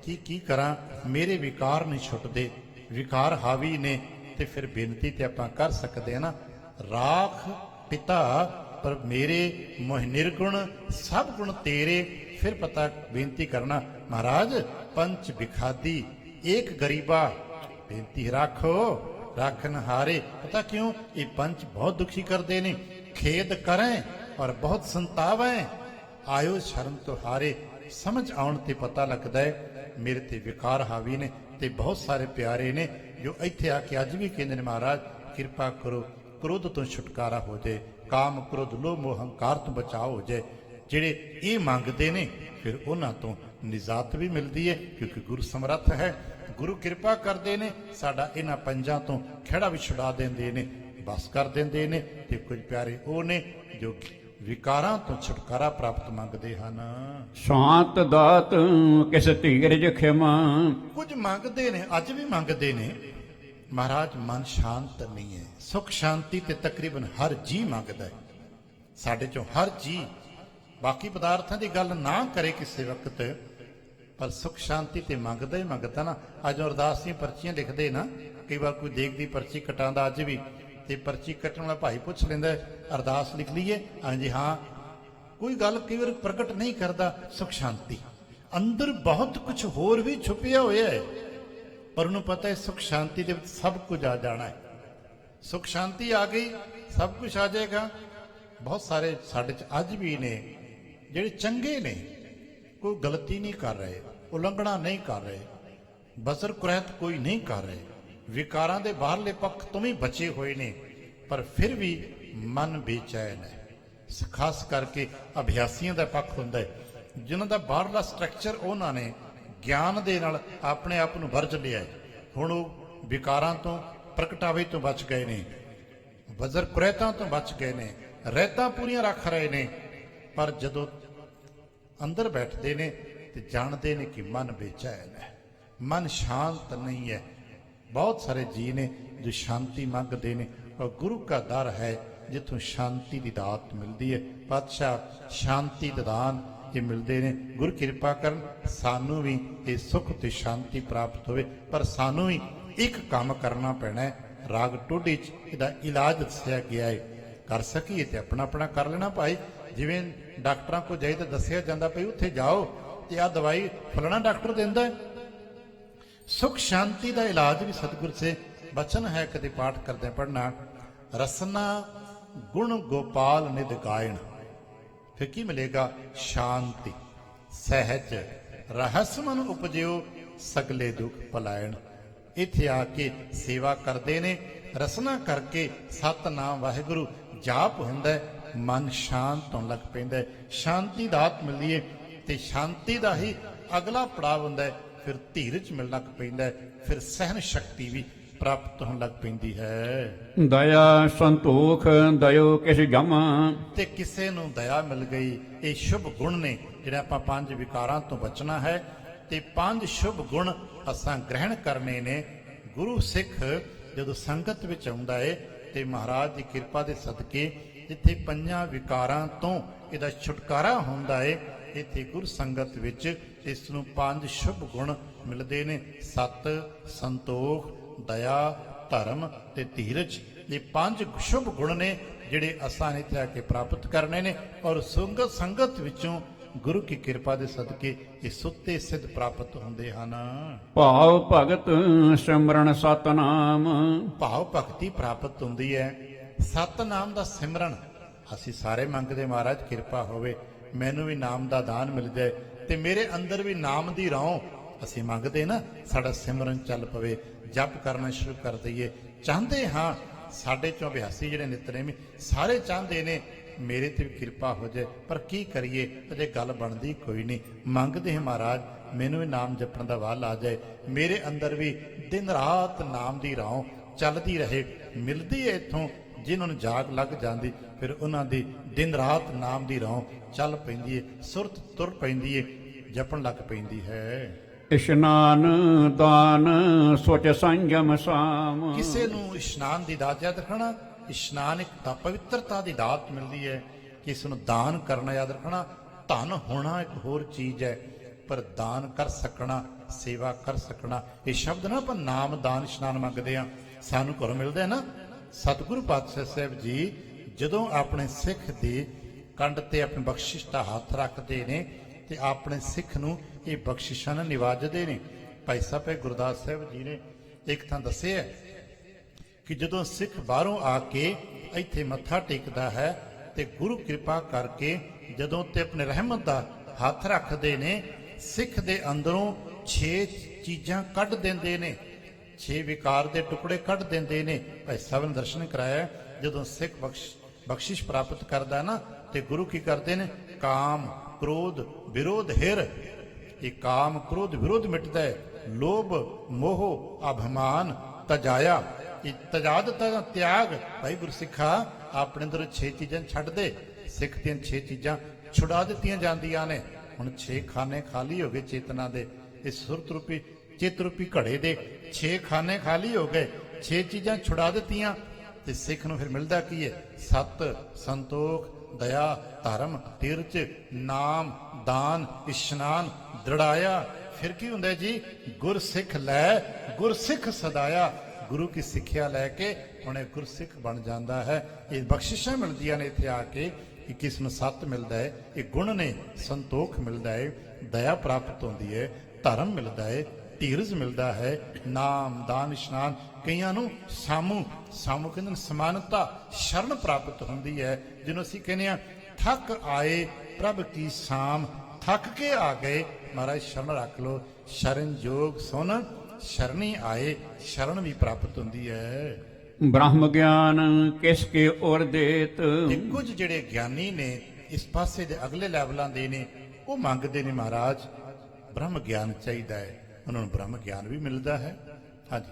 ਕਿ ਕੀ ਕਰਾਂ, ਮੇਰੇ ਵਿਕਾਰ ਨਹੀਂ ਛੁੱਟਦੇ, ਵਿਕਾਰ ਹਾਵੀ ਨੇ, ਤੇ ਫਿਰ ਬੇਨਤੀ ਤੇ ਆਪਾਂ ਕਰ ਸਕਦੇ ਹਾਂ ਨਾ, ਰਾਖ ਪਿਤਾ ਪਰ ਮੇਰੇ ਮੋਹ ਨਿਰਗੁਣ ਸਭ ਗੁਣ ਤੇਰੇ। ਫਿਰ ਪਤਾ ਬੇਨਤੀ ਕਰਨਾ, ਮਹਾਰਾਜ ਪੰਚ ਵਿਖਾਦੀ ਏਕ ਗਰੀਬਾ, ਬੇਨਤੀ ਰੱਖੋ ਰੱਖਨ ਹਾਰੇ। ਪਤਾ ਕਿਉਂ? ਇਹ ਪੰਚ ਬਹੁਤ ਦੁਖੀ ਕਰਦੇ ਨੇ। ਖੇਦ ਕਰੇ ਔਰ ਬਹੁਤ ਸੰਤਾਵੇ, ਆਇਓ ਸ਼ਰਮ ਤੁਹਾਰੇ। ਸਮਝ ਆਉਣ ਤੇ ਪਤਾ ਲੱਗਦਾ ਹੈ ਮੇਰੇ ਤੇ ਵਿਕਾਰ ਹਾਵੀ ਨੇ। ਤੇ ਬਹੁਤ ਸਾਰੇ ਪਿਆਰੇ ਨੇ ਜੋ ਇੱਥੇ ਆ ਕੇ ਅੱਜ ਵੀ ਕਹਿੰਦੇ ਨੇ, ਮਹਾਰਾਜ ਕਿਰਪਾ ਕਰੋ, ਕ੍ਰੋਧ ਤੋਂ ਛੁਟਕਾਰਾ ਹੋ ਜਾਏ, ਕਾਮ ਕ੍ਰੋਧ ਲੋਭ ਮੋਹ ਹੰਕਾਰ ਤੋਂ ਬਚਾਅ ਹੋ ਜਾਏ। ਜਿਹੜੇ ਇਹ ਮੰਗਦੇ ਨੇ ਫਿਰ ਉਹਨਾਂ ਤੋਂ ਨਿਜਾਤ ਵੀ ਮਿਲਦੀ ਹੈ, ਕਿਉਂਕਿ ਗੁਰੂ ਸਮਰੱਥ ਹੈ। ਗੁਰੂ ਕਿਰਪਾ ਕਰਦੇ ਨੇ, ਸਾਡਾ ਇਹਨਾਂ ਪੰਜਾਂ ਤੋਂ ਖਹਿੜਾ ਵੀ ਛੁਡਾ ਦਿੰਦੇ ਨੇ, ਬਸ ਕਰ ਦਿੰਦੇ ਨੇ। ਤੇ ਕੁਝ ਪਿਆਰੇ ਉਹ ਨੇ ਜੋ ਵਿਕਾਰਾਂ ਤੋਂ ਛੁਟਕਾਰਾ ਪ੍ਰਾਪਤ ਮੰਗਦੇ ਹਨ। ਸ਼ਾਂਤ ਦਾਤ ਕਿਸ ਧੀਰਜ ਖਿਮਾ। ਕੁਝ ਮੰਗਦੇ ਨੇ, ਅੱਜ ਵੀ ਮੰਗਦੇ ਨੇ, ਮਹਾਰਾਜ ਮਨ ਸ਼ਾਂਤ ਨਹੀਂ ਹੈ। ਸੁਖ ਸ਼ਾਂਤੀ ਤੇ ਤਕਰੀਬਨ ਹਰ ਜੀ ਮੰਗਦਾ ਹੈ, ਸਾਡੇ ਚੋਂ ਹਰ ਜੀ। ਬਾਕੀ ਪਦਾਰਥਾਂ ਦੀ ਗੱਲ ਨਾ ਕਰੇ ਕਿਸੇ ਵਕਤ, ਪਰ ਸੁਖ ਸ਼ਾਂਤੀ ਤੇ ਮੰਗਦਾ ਹੀ ਮੰਗਦਾ ਨਾ। ਅੱਜ ਅਰਦਾਸ ਦੀਆਂ ਪਰਚੀਆਂ ਲਿਖਦੇ ਨਾ, ਕਈ ਵਾਰ ਕੋਈ ਦੇਖਦੀ ਪਰਚੀ ਕਟਾਉਂਦਾ ਅੱਜ ਵੀ, ਤੇ ਪਰਚੀ ਕੱਟਣ ਵਾਲਾ ਭਾਈ ਪੁੱਛ ਲੈਂਦਾ, ਅਰਦਾਸ ਲਿਖ ਲਈਏ? ਹਾਂਜੀ ਹਾਂ। ਕੋਈ ਗੱਲ ਕਈ ਵਾਰ ਪ੍ਰਗਟ ਨਹੀਂ ਕਰਦਾ। ਸੁਖ ਸ਼ਾਂਤੀ ਅੰਦਰ ਬਹੁਤ ਕੁਝ ਹੋਰ ਵੀ ਛੁਪਿਆ ਹੋਇਆ ਹੈ। ਪਰ ਉਹਨੂੰ ਪਤਾ ਹੈ ਸੁਖ ਸ਼ਾਂਤੀ ਦੇ ਵਿੱਚ ਸਭ ਕੁਝ ਆ ਜਾਣਾ ਹੈ। ਸੁਖ ਸ਼ਾਂਤੀ ਆ ਗਈ, ਸਭ ਕੁਝ ਆ ਜਾਏਗਾ। ਬਹੁਤ ਸਾਰੇ ਸਾਡੇ 'ਚ ਅੱਜ ਵੀ ਨੇ ਜਿਹੜੇ ਚੰਗੇ ਨੇ, ਕੋਈ ਗਲਤੀ ਨਹੀਂ ਕਰ ਰਹੇ, ਉਲੰਘਣਾ ਨਹੀਂ ਕਰ ਰਹੇ, ਬਜ਼ਰ ਕੁਰੈਤ ਕੋਈ ਨਹੀਂ ਕਰ ਰਹੇ, ਵਿਕਾਰਾਂ ਦੇ ਬਾਹਰਲੇ ਪੱਖ ਤੋਂ ਵੀ ਬਚੇ ਹੋਏ ਨੇ, ਪਰ ਫਿਰ ਵੀ ਮਨ ਬੇਚੈਨ ਹੈ। ਖਾਸ ਕਰਕੇ ਅਭਿਆਸੀਆਂ ਦਾ ਪੱਖ ਹੁੰਦਾ ਹੈ, ਜਿਨ੍ਹਾਂ ਦਾ ਬਾਹਰਲਾ ਸਟਰਕਚਰ ਉਹਨਾਂ ਨੇ ਗਿਆਨ ਦੇ ਨਾਲ ਆਪਣੇ ਆਪ ਨੂੰ ਵਰਜ ਲਿਆ ਹੈ। ਹੁਣ ਉਹ ਵਿਕਾਰਾਂ ਤੋਂ, ਪ੍ਰਗਟਾਵੇ ਤੋਂ ਬਚ ਗਏ ਨੇ, ਬਜ਼ਰ ਕੁਰੈਤਾਂ ਤੋਂ ਬਚ ਗਏ ਨੇ, ਰਹਿਤਾਂ ਪੂਰੀਆਂ ਰੱਖ ਰਹੇ ਨੇ, ਪਰ ਜਦੋਂ ਅੰਦਰ ਬੈਠਦੇ ਨੇ ਤੇ ਜਾਣਦੇ ਨੇ ਕਿ ਮਨ ਬੇਚੈਨ ਹੈ, ਮਨ ਸ਼ਾਂਤ ਨਹੀਂ ਹੈ। ਬਹੁਤ ਸਾਰੇ ਜੀ ਨੇ ਜੋ ਸ਼ਾਂਤੀ ਮੰਗਦੇ ਨੇ, ਔਰ ਗੁਰੂ ਕਾ ਦਰ ਹੈ ਜਿੱਥੋਂ ਸ਼ਾਂਤੀ ਦੀ ਦਾਤ ਮਿਲਦੀ ਹੈ। ਪਾਤਸ਼ਾਹ ਸ਼ਾਂਤੀ ਦਾ ਦਾਨ ਇਹ ਮਿਲਦੇ ਨੇ। ਗੁਰੂ ਕਿਰਪਾ ਕਰਨ ਸਾਨੂੰ ਵੀ ਇਹ ਸੁੱਖ ਤੇ ਸ਼ਾਂਤੀ ਪ੍ਰਾਪਤ ਹੋਵੇ, ਪਰ ਸਾਨੂੰ ਵੀ ਇੱਕ ਕੰਮ ਕਰਨਾ ਪੈਣਾ ਹੈ। ਰਾਗ ਟੋਡੀ 'ਚ ਇਹਦਾ ਇਲਾਜ ਦੱਸਿਆ ਗਿਆ ਹੈ, ਕਰ ਸਕੀਏ ਤੇ ਆਪਣਾ ਆਪਣਾ ਕਰ ਲੈਣਾ ਭਾਈ। ਜਿਵੇਂ ਡਾਕਟਰਾਂ ਕੋਲ ਜਾਈ ਤਾਂ ਦੱਸਿਆ ਜਾਂਦਾ ਭਈ ਉੱਥੇ ਜਾਓ ਤੇ ਆਹ ਦਵਾਈ ਫਲਾਣਾ ਡਾਕਟਰ ਦਿੰਦਾ ਹੈ। ਸੁਖ ਸ਼ਾਂਤੀ ਦਾ ਇਲਾਜ ਵੀ ਸਤਿਗੁਰ ਸੇ ਬਚਨ ਹੈ, ਕਦੇ ਪਾਠ ਕਰਦੇ ਪੜਨਾ, ਰਸਨਾ ਗੁਣ ਗੋਪਾਲ ਨਿਧ ਗਾਇਣ। ਫਿਰ ਕੀ ਮਿਲੇਗਾ? ਸ਼ਾਂਤੀ ਸਹਿਜ ਰਹਸ ਮਨ ਉਪਜਿਓ ਸਗਲੇ ਦੁੱਖ ਪਲਾਇਣ। ਇੱਥੇ ਆ ਕੇ ਸੇਵਾ ਕਰਦੇ ਨੇ, ਰਸਨਾ ਕਰਕੇ ਸਤਨਾਮ ਵਾਹਿਗੁਰੂ ਜਾਪ ਹੁੰਦਾ ਹੈ, ਮਨ ਸ਼ਾਂਤ ਹੋਣ ਲੱਗ ਪੈਂਦਾ ਹੈ, ਸ਼ਾਂਤੀ ਦਾਤ ਮਿਲਦੀ ਹੈ। ਤੇ ਸ਼ਾਂਤੀ ਦਾ ਹੀ ਅਗਲਾ ਪੜਾਅ ਹੁੰਦਾ ਹੈ, ਫਿਰ ਧੀਰਜ ਮਿਲਣ ਲੱਗ ਪੈਂਦਾ ਹੈ, ਫਿਰ ਸਹਿਨ ਸ਼ਕਤੀ ਵੀ ਪ੍ਰਾਪਤ ਹੋਣ ਲੱਗ ਪੈਂਦੀ ਹੈ। ਦਇਆ ਸੰਤੋਖ ਦਇਓ ਕਿਸ ਜਮਾ। ਤੇ ਕਿਸੇ ਨੂੰ ਦਇਆ ਮਿਲ ਗਈ। ਇਹ ਸ਼ੁਭ ਗੁਣ ਨੇ ਜਿਹੜੇ ਆਪਾਂ ਪੰਜ ਵਿਕਾਰਾਂ ਤੋਂ ਬਚਣਾ ਹੈ, ਤੇ ਪੰਜ ਸ਼ੁਭ ਗੁਣ ਅਸਾਂ ਗ੍ਰਹਿਣ ਕਰਨੇ ਨੇ। ਗੁਰੂ ਸਿੱਖ ਜਦੋਂ ਸੰਗਤ ਵਿੱਚ ਆਉਂਦਾ ਹੈ ਤੇ ਮਹਾਰਾਜ ਦੀ ਕਿਰਪਾ ਦੇ ਸਦਕੇ ਜਿੱਥੇ ਪੰਜਾਂ ਵਿਕਾਰਾਂ ਤੋਂ ਇਹਦਾ ਛੁਟਕਾਰਾ ਹੁੰਦਾ ਹੈ, ਇੱਥੇ ਗੁਰ ਸੰਗਤ ਵਿੱਚ ਇਸ ਨੂੰ ਪੰਜ ਸ਼ੁਭ ਗੁਣ ਮਿਲਦੇ ਨੇ। ਸਤ, ਸੰਤੋਖ, ਦਇਆ, ਧਰਮ ਤੇ ਧੀਰਜ। ਇਹ ਪੰਜ ਸ਼ੁਭ ਗੁਣ ਨੇ ਜਿਹੜੇ ਅਸਾਂ ਇੱਥੇ ਆ ਕੇ ਪ੍ਰਾਪਤ ਕਰਨੇ ਨੇ, ਔਰ ਸੰਗਤ ਵਿੱਚੋਂ ਗੁਰੂ ਕੀ ਕਿਰਪਾ ਦੇ ਸਦਕੇ ਇਹ ਸੁੱਤੇ ਸਿੱਧ ਪ੍ਰਾਪਤ ਹੁੰਦੇ ਹਨ। ਭਾਵ ਭਗਤ ਸਿਮਰਨ ਸਤਨਾਮ। ਭਾਵ ਭਗਤੀ ਪ੍ਰਾਪਤ ਹੁੰਦੀ ਹੈ। ਸਤਨਾਮ ਦਾ ਸਿਮਰਨ ਅਸੀਂ ਸਾਰੇ ਮੰਗਦੇ, ਮਹਾਰਾਜ ਕਿਰਪਾ ਹੋਵੇ ਮੈਨੂੰ ਵੀ ਨਾਮ ਦਾ ਦਾਨ ਮਿਲ ਜਾਏ ਤੇ ਮੇਰੇ ਅੰਦਰ ਵੀ ਨਾਮ ਦੀ ਰੌਂ। ਅਸੀਂ ਮੰਗਦੇ ਨਾ ਸਾਡਾ ਸਿਮਰਨ ਚੱਲ ਪਵੇ, ਜਪ ਕਰਨਾ ਸ਼ੁਰੂ ਕਰ ਦਈਏ। ਚਾਹੁੰਦੇ ਹਾਂ ਸਾਡੇ ਚੋਂ ਅਭਿਆਸੀ ਜਿਹੜੇ ਨਿਤਨੇਮੀ ਸਾਰੇ ਚਾਹੁੰਦੇ ਨੇ ਮੇਰੇ ਤੇ ਵੀ ਕਿਰਪਾ ਹੋ ਜਾਏ, ਪਰ ਕੀ ਕਰੀਏ, ਅਜੇ ਗੱਲ ਬਣਦੀ ਕੋਈ ਨਹੀਂ। ਮੰਗਦੇ ਹਾਂ ਮਹਾਰਾਜ ਮੈਨੂੰ ਵੀ ਨਾਮ ਜਪਣ ਦਾ ਵਾਲ ਆ ਜਾਏ, ਮੇਰੇ ਅੰਦਰ ਵੀ ਦਿਨ ਰਾਤ ਨਾਮ ਦੀ ਰੌਂ ਚੱਲਦੀ ਰਹੇ। ਮਿਲਦੀ ਹੈ ਇੱਥੋਂ ਜਿਨ੍ਹਾਂ ਨੂੰ ਜਾਗ ਲੱਗ ਜਾਂਦੀ, ਫਿਰ ਉਹਨਾਂ ਦੀ ਦਿਨ ਰਾਤ ਨਾਮ ਦੀ ਰੌਂ ਚੱਲ ਪੈਂਦੀ ਹੈ, ਸੁਰਤ ਤੁਰ ਪੈਂਦੀ ਹੈ, ਜਪਣ ਲੱਗ ਪੈਂਦੀ ਹੈ। ਇਸ਼ਨਾਨ ਦਾਨ ਸੋਚ ਸੰਜਮ ਸਾਮ। ਕਿਸੇ ਨੂੰ ਇਸ਼ਨਾਨ ਦੀ ਦਾਤ ਯਾਦ ਰੱਖਣਾ। ਇਸ਼ਨਾਨ ਇੱਕ ਤਾਂ ਪਵਿੱਤਰਤਾ ਦੀ ਦਾਤ ਮਿਲਦੀ ਹੈ। ਕਿਸੇ ਨੂੰ ਦਾਨ ਕਰਨਾ ਯਾਦ ਰੱਖਣਾ। ਧਨ ਹੋਣਾ ਇੱਕ ਹੋਰ ਚੀਜ਼ ਹੈ, ਪਰ ਦਾਨ ਕਰ ਸਕਣਾ, ਸੇਵਾ ਕਰ ਸਕਣਾ। ਇਹ ਸ਼ਬਦ ਨਾ ਆਪਾਂ ਨਾਮ ਦਾਨ ਇਸ਼ਨਾਨ ਮੰਗਦੇ ਹਾਂ, ਸਾਨੂੰ ਘਰੋਂ ਮਿਲਦਾ ਹੈ ਨਾ। ਸਤਿਗੁਰੂ ਪਾਤਸ਼ਾਹ ਸਾਹਿਬ ਜੀ ਜਦੋਂ ਆਪਣੇ ਸਿੱਖ ਦੀ ਕੰਡ ਤੇ ਆਪਣੀ ਬਖਸ਼ਿਸ਼ ਦਾ ਹੱਥ ਰੱਖਦੇ ਨੇ ਤੇ ਆਪਣੇ ਸਿੱਖ ਨੂੰ ਇਹ ਬਖਸ਼ਿਸ਼ਾਂ ਨਾਲ ਨਿਵਾਜਦੇ ਨੇ। ਭਾਈ ਸਾਹਿਬ ਗੁਰਦਾਸ ਸਾਹਿਬ ਜੀ ਨੇ ਇੱਕ ਥਾਂ ਦੱਸਿਆ ਕਿ ਜਦੋਂ ਸਿੱਖ ਬਾਹਰੋਂ ਆ ਕੇ ਇੱਥੇ ਮੱਥਾ ਟੇਕਦਾ ਹੈ ਤੇ ਗੁਰੂ ਕਿਰਪਾ ਕਰਕੇ ਜਦੋਂ ਤੇ ਆਪਣੇ ਰਹਿਮਤ ਦਾ ਹੱਥ ਰੱਖਦੇ ਨੇ, ਸਿੱਖ ਦੇ ਅੰਦਰੋਂ 6 ਚੀਜ਼ਾਂ ਕੱਢ ਦਿੰਦੇ ਨੇ, 6 ਵਿਕਾਰ ਦੇ ਟੁਕੜੇ ਕੱਢ ਦਿੰਦੇ ਨੇ। ਭਾਈ ਸਾਹਿਬ ਨੇ ਦਰਸ਼ਨ ਕਰਾਇਆ ਜਦੋਂ ਸਿੱਖ ਬਖਸ਼ਿਸ਼ ਪ੍ਰਾਪਤ ਕਰਦਾ ਨਾ ਤੇ ਗੁਰੂ ਕੀ ਕਰਦੇ ਨੇ? ਕਾਮ ਕ੍ਰੋਧ ਵਿਰੋਧ ਹਿਰ। ਇਹ ਕਾਮ ਕ੍ਰੋਧ ਵਿਰੋਧ ਮਿਟਦਾ ਹੈ। ਲੋਭ ਮੋਹ ਅਭਿਮਾਨ ਤਜਾਇਆ। ਇਹ ਤਜਾ ਦਿੱਤਾ, ਤਿਆਗ। ਭਾਈ ਗੁਰਸਿੱਖਾ ਆਪਣੇ ਅੰਦਰ 6 ਚੀਜ਼ਾਂ ਛੱਡ ਦੇ। ਸਿੱਖ ਦੀਆਂ 6 ਚੀਜ਼ਾਂ ਛੁਡਾ ਦਿੱਤੀਆਂ ਜਾਂਦੀਆਂ ਨੇ। ਹੁਣ 6 ਖਾਨੇ ਖਾਲੀ ਹੋ ਗਏ ਚੇਤਨਾ ਦੇ, ਇਸ ਸੁਰਤ ਰੂਪੀ ਚਿੱਤ ਰੂਪੀ ਘੜੇ ਦੇ 6 ਖਾਨੇ ਖਾਲੀ ਹੋ ਗਏ। 6 ਚੀਜ਼ਾਂ ਛੁਡਾ ਦਿੱਤੀਆਂ ਤੇ ਸਿੱਖ ਨੂੰ ਫਿਰ ਮਿਲਦਾ ਕੀ ਹੈ? ਸਤ, ਸੰਤੋਖ, ਦਇਆ, ਧਰਮ, ਧੀਰਜ, ਨਾਮ, ਦਾਨ, ਇਸ਼ਨਾਨ, ਦ੍ਰਿੜਾਇਆ। ਫਿਰ ਕੀ ਹੁੰਦਾ ਜੀ? ਗੁਰਸਿੱਖ ਲੈ ਗੁਰਸਿੱਖ ਸਦਾਇਆ। ਗੁਰੂ ਕੀ ਸਿੱਖਿਆ ਲੈ ਕੇ ਹੁਣ ਇਹ ਗੁਰਸਿੱਖ ਬਣ ਜਾਂਦਾ ਹੈ। ਇਹ ਬਖਸ਼ਿਸ਼ਾਂ ਮਿਲਦੀਆਂ ਨੇ ਇੱਥੇ ਆ ਕੇ। ਕਿ ਕਿਸ ਨੂੰ ਸੱਤ ਮਿਲਦਾ ਹੈ, ਇਹ ਗੁਣ ਨੇ। ਸੰਤੋਖ ਮਿਲਦਾ ਹੈ, ਦਇਆ ਪ੍ਰਾਪਤ ਹੁੰਦੀ ਹੈ, ਧਰਮ ਮਿਲਦਾ ਹੈ, ਧੀਰਜ ਮਿਲਦਾ ਹੈ। ਨਾਮ ਦਾਨ ਇਸ਼ਨਾਨ, ਕਈਆਂ ਨੂੰ ਸਾਮੂ ਕਹਿੰਦੇ ਨੇ ਸਮਾਨਤਾ ਸ਼ਰਨ ਪ੍ਰਾਪਤ ਹੁੰਦੀ ਹੈ। ਜਿਹਨੂੰ ਅਸੀਂ ਕਹਿੰਦੇ ਹਾਂ ਥੱਕ ਆਏ ਪ੍ਰਭ ਕੀ ਸਾਮ, ਥੱਕ ਕੇ ਆ ਗਏ ਮਹਾਰਾਜ ਸ਼ਰਨ ਰੱਖ ਲੋ। ਸ਼ਰਨ ਜੋਗ ਸੁਨ ਸ਼ਰਣੀ ਆਏ, ਸ਼ਰਨ ਵੀ ਪ੍ਰਾਪਤ ਹੁੰਦੀ ਹੈ। ਬ੍ਰਹਮ ਗਿਆਨ ਕਿਸ ਕੇ ਔਰ ਦੇਤ। ਤੇ ਕੁਝ ਜਿਹੜੇ ਗਿਆਨੀ ਨੇ ਇਸ ਪਾਸੇ ਦੇ ਅਗਲੇ ਲੈਵਲਾਂ ਦੇ ਨੇ, ਉਹ ਮੰਗਦੇ ਨੇ ਮਹਾਰਾਜ ਬ੍ਰਹਮ ਗਿਆਨ ਚਾਹੀਦਾ ਹੈ, ਉਹਨਾਂ ਨੂੰ ਬ੍ਰਹਮ ਗਿਆਨ ਵੀ ਮਿਲਦਾ ਹੈ। ਹਾਂਜੀ,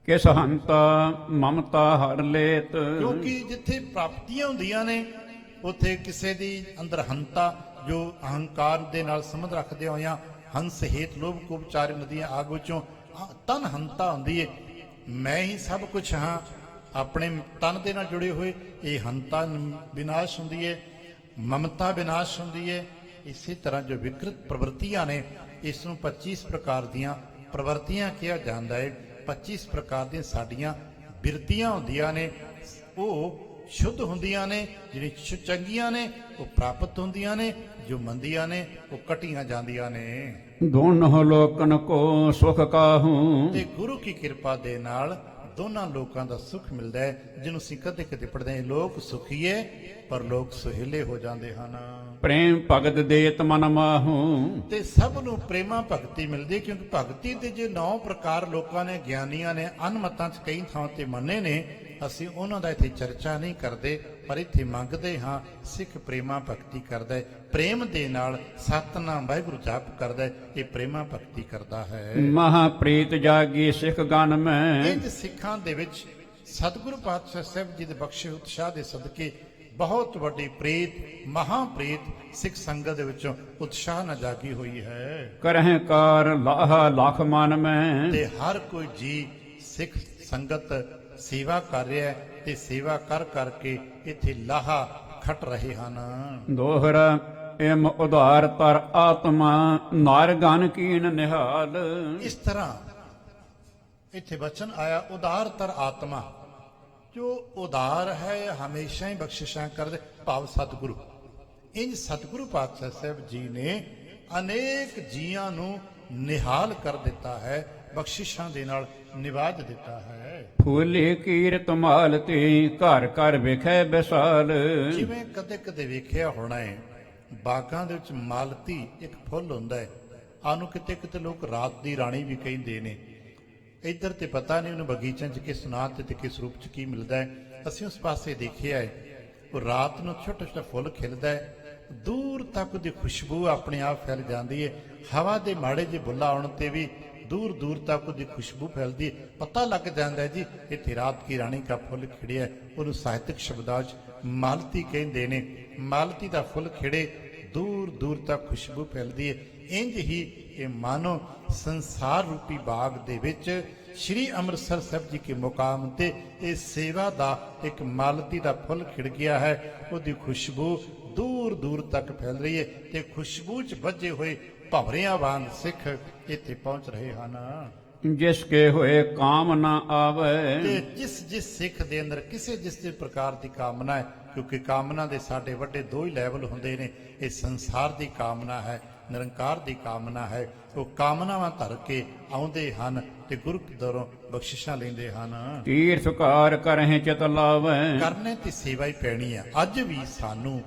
ਕਿਸ ਹੰਤਾ ਮਮਤਾ ਹਰ ਲੇਤ। ਕਿਉਂਕਿ ਜਿੱਥੇ ਪ੍ਰਾਪਤੀਆਂ ਹੁੰਦੀਆਂ ਨੇ ਉੱਥੇ ਕਿਸੇ ਦੀ ਅੰਦਰ ਹੰਤਾ, ਜੋ ਅਹੰਕਾਰ ਦੇ ਨਾਲ ਸੰਬੰਧ ਰੱਖਦੇ ਹੋਇਆਂ ਹੰਸ ਹੇਤ ਲੋਭ ਕੋਪ ਚਾਰ ਨਦੀਆਂ ਆਗ ਵਿੱਚੋਂ ਤਨ ਹੰਤਾ ਹੁੰਦੀ ਹੈ। ਮੈਂ ਹੀ ਸਭ ਕੁਝ ਹਾਂ, ਆਪਣੇ ਤਨ ਦੇ ਨਾਲ ਜੁੜੇ ਹੋਏ, ਇਹ ਹੰਤਾ ਵਿਨਾਸ਼ ਹੁੰਦੀ ਹੈ, ਮਮਤਾ ਵਿਨਾਸ਼ ਹੁੰਦੀ ਹੈ। ਇਸੇ ਤਰ੍ਹਾਂ ਜੋ ਵਿਕਰਤ ਪ੍ਰਵਰਤੀਆਂ ਨੇ, ਇਸ ਨੂੰ 25 ਪ੍ਰਕਾਰ ਦੀਆਂ ਪ੍ਰਵਰਤੀਆਂ ਕਿਹਾ ਜਾਂਦਾ ਹੈ। 25 ਪ੍ਰਕਾਰ ਦੀਆਂ ਸਾਡੀਆਂ ਬਿਰਤੀਆਂ ਹੁੰਦੀਆਂ ਨੇ, ਉਹ ਸ਼ੁੱਧ ਹੁੰਦੀਆਂ ਨੇ। ਜਿਹੜੀ ਚੰਗੀਆਂ ਨੇ ਉਹ ਪ੍ਰਾਪਤ ਹੁੰਦੀਆਂ ਨੇ, ਜੋ ਮੰਦੀਆਂ ਨੇ ਉਹ ਕਟੀਆਂ ਜਾਂਦੀਆਂ ਨੇ। ਦੋਨੋਂ ਲੋਕਨ ਕੋ ਸੁਖ ਕਾਹੂ। ਤੇ ਗੁਰੂ ਕੀ ਕਿਰਪਾ ਦੇ ਨਾਲ ਦੋਨਾਂ ਲੋਕਾਂ ਦਾ ਸੁਖ ਮਿਲਦਾ ਹੈ। ਜਿਹਨੂੰ ਅਸੀਂ ਕਦੇ ਕਦੇ ਪੜ੍ਹਦੇ ਹਾਂ, ਲੋਕ ਸੁਖੀਏ ਪਰ ਲੋਕ ਸੁਹੇਲੇ ਹੋ ਜਾਂਦੇ ਹਨ। ਪ੍ਰੇਮ ਭਗਤ ਦੇਤ ਮਨ ਮਾਹੂ। ਤੇ ਸਭ ਨੂੰ ਪ੍ਰੇਮਾ ਭਗਤੀ ਮਿਲਦੀ, ਕਿਉਂਕਿ ਭਗਤੀ ਦੇ ਜੇ 9 ਪ੍ਰਕਾਰ ਲੋਕਾਂ ਨੇ, ਗਿਆਨੀਆਂ ਨੇ ਅਨਮਤਾਂ 'ਚ ਕਈ ਥਾਂ ਤੇ ਮੰਨੇ ਨੇ। ਅਸੀਂ ਉਹਨਾਂ ਦਾ ਇੱਥੇ ਚਰਚਾ ਨਹੀਂ ਕਰਦੇ, ਪਰ ਇੱਥੇ ਮੰਗਦੇ ਹਾਂ ਸਿੱਖ ਪ੍ਰੇਮਾ ਭਗਤੀ ਕਰਦਾ ਹੈ, ਪ੍ਰੇਮ ਦੇ ਨਾਲ ਸਤਨਾਮ ਵਾਹਿਗੁਰੂ ਜਾਪ ਕਰਦਾ ਹੈ, ਇਹ ਪ੍ਰੇਮਾ ਭਗਤੀ ਕਰਦਾ ਹੈ। ਮਹਾ ਪ੍ਰੀਤ ਜਾਗੀ ਸਿੱਖ ਗਨ ਮੈਂ। ਇੰਜ ਸਿੱਖਾਂ ਦੇ ਵਿੱਚ ਸਤਿਗੁਰੂ ਪਾਤਸ਼ਾਹ ਸਾਹਿਬ ਜੀ ਦੇ ਬਖਸ਼ੇ ਉਤਸ਼ਾਹ ਦੇ ਸਦਕੇ ਬਹੁਤ ਵੱਡੀ ਪ੍ਰੀਤ, ਮਹਾ ਪ੍ਰੀਤ ਸਿੱਖ ਸੰਗਤ ਦੇ ਵਿੱਚੋਂ ਉਤਸ਼ਾਹ ਨਾਲ ਜਾਗੀ ਹੋਈ ਹੈ। ਕਰਹਿ ਕਾਰ ਲਾਹਾ ਲੱਖ ਮਨ ਮੈਂ। ਤੇ ਹਰ ਕੋਈ ਜੀ ਸਿੱਖ ਸੰਗਤ ਸੇਵਾ ਕਰ ਰਿਹਾ ਹੈ, ਤੇ ਸੇਵਾ ਕਰ ਕਰਕੇ ਇੱਥੇ ਲਾਹਾ ਖੱਟ ਰਹੇ ਹਨ। ਦੋਹਰਾ ਇਮ ਉਧਾਰ ਤਰ ਆਤਮਾ ਨਾਰ ਗਨ ਕੀਨ ਨਿਹਾਲ। ਇਸ ਤਰ੍ਹਾਂ ਇੱਥੇ ਬਚਨ ਆਇਆ ਉਦਾਰ ਤਰ ਆਤਮਾ, ਜੋ ਉਦਾਰ ਹੈ ਹਮੇਸ਼ਾ ਹੀ ਬਖਸ਼ਿਸ਼ਾਂ ਕਰਦੇ, ਭਾਵ ਸਤਿਗੁਰੂ। ਇੰਜ ਸਤਿਗੁਰੂ ਪਾਤਸ਼ਾਹ ਸਾਹਿਬ ਜੀ ਨੇ ਅਨੇਕ ਜੀਆਂ ਨੂੰ ਨਿਹਾਲ ਕਰ ਦਿੱਤਾ ਹੈ, ਬਖਸ਼ਿਸ਼ਾਂ ਦੇ ਨਾਲ ਨਿਵਾਜ ਦਿੱਤਾ ਹੈ। ਫੂਲੇ ਕੀਰਤ ਮਾਲ ਤੇ ਘਰ ਘਰ ਵੇਖੈ ਵਿਸਾਲ। ਜਿਵੇਂ ਕਦੇ ਕਦੇ ਵੇਖਿਆ ਹੋਣਾ ਹੈ, ਬਾਗਾਂ ਦੇ ਵਿੱਚ ਮਾਲਤੀ ਇੱਕ ਫੁੱਲ ਹੁੰਦਾ ਹੈ, ਆਨੂੰ ਕਿਤੇ ਕਿਤੇ ਲੋਕ ਰਾਤ ਦੀ ਰਾਣੀ ਵੀ ਕਹਿੰਦੇ ਨੇ। ਇੱਧਰ ਤੇ ਪਤਾ ਨਹੀਂ ਉਹਨੂੰ ਬਗੀਚਿਆਂ 'ਚ ਕਿਸ ਨਾਂ ਤੇ ਕਿਸ ਰੂਪ 'ਚ ਕੀ ਮਿਲਦਾ ਹੈ। ਅਸੀਂ ਉਸ ਪਾਸੇ ਦੇਖਿਆ ਹੈ, ਉਹ ਰਾਤ ਨੂੰ ਛੋਟਾ ਛੋਟਾ ਫੁੱਲ ਖਿਲਦਾ ਹੈ, ਦੂਰ ਤੱਕ ਉਹਦੀ ਖੁਸ਼ਬੂ ਆਪਣੇ ਆਪ ਫੈਲ ਜਾਂਦੀ ਹੈ। ਹਵਾ ਦੇ ਮਾੜੇ ਜਿਹੇ ਬੁੱਲਾ ਆਉਣ ਤੇ ਵੀ ਦੂਰ ਦੂਰ ਤੱਕ ਉਹਦੀ ਖੁਸ਼ਬੂ ਫੈਲਦੀ ਹੈ, ਪਤਾ ਲੱਗ ਜਾਂਦਾ ਹੈ ਜੀ ਇੱਥੇ ਰਾਤ ਕੀ ਰਾਣੀ ਦਾ ਫੁੱਲ ਖਿੜਿਆ। ਉਹਨੂੰ ਸਾਹਿਤਕ ਸ਼ਬਦਾਂ 'ਚ ਮਾਲਤੀ ਕਹਿੰਦੇ ਨੇ। ਮਾਲਤੀ ਦਾ ਫੁੱਲ ਖਿੜੇ, ਦੂਰ ਦੂਰ ਤੱਕ ਖੁਸ਼ਬੂ ਫੈਲਦੀ ਹੈ। ਇੰਜ ਹੀ ਇਹ ਮਾਨੋ ਸੰਸਾਰ ਰੂਪੀ ਬਾਗ ਦੇ ਵਿੱਚ ਸ਼੍ਰੀ ਅੰਮ੍ਰਿਤਸਰ ਸਾਹਿਬ ਜੀ ਕੇ ਮੁਕਾਮ ਤੇ ਇਹ ਸੇਵਾ ਦਾ ਇੱਕ ਮਾਲਤੀ ਦਾ ਫੁੱਲ ਖਿੜ ਗਿਆ ਹੈ। ਉਹਦੀ ਖੁਸ਼ਬੂ ਦੂਰ ਦੂਰ ਤੱਕ ਫੈਲ ਰਹੀ ਹੈ, ਤੇ ਖੁਸ਼ਬੂ 'ਚ ਵੱਜੇ ਹੋਏ ਭਵਰਿਆਂ ਵਾਂਗ ਸਿੱਖ ਇੱਥੇ ਪਹੁੰਚ ਰਹੇ ਹਨ। ਜਿਸ ਕੇ ਹੋਏ ਕਾਮ ਨਾ ਆਵੇ। ਤੇ ਜਿਸ ਜਿਸ ਸਿੱਖ ਦੇ ਅੰਦਰ ਕਿਸੇ ਜਿਸ ਪ੍ਰਕਾਰ ਦੀ ਕਾਮਨਾ ਹੈ, ਕਿਉਂਕਿ ਕਾਮਨਾ ਦੇ ਸਾਡੇ ਵੱਡੇ 2 ਹੀ ਲੈਵਲ ਹੁੰਦੇ ਨੇ, ਇਹ ਸੰਸਾਰ ਦੀ ਕਾਮਨਾ ਹੈ, ਨਿਰੰਕਾਰ ਦੀ ਕਾਮਨਾ ਹੈ। ਉਹ ਕਾਮਨਾਵਾਂ ਧਰ ਕੇ ਆਉਂਦੇ ਹਨ ਤੇ ਗੁਰੂ ਦਰੋਂ ਬਖਸ਼ਿਸ਼ਾਂ ਲੈਂਦੇ ਹਨ। ਤੀਰਥਕਾਰ ਕਰਹਿ ਚਿਤ ਲਾਵੇ। ਕਰਨੇ ਤੇ ਸੇਵਾ ਹੀ ਪੈਣੀ ਆ। ਅੱਜ ਵੀ ਸਾਨੂੰ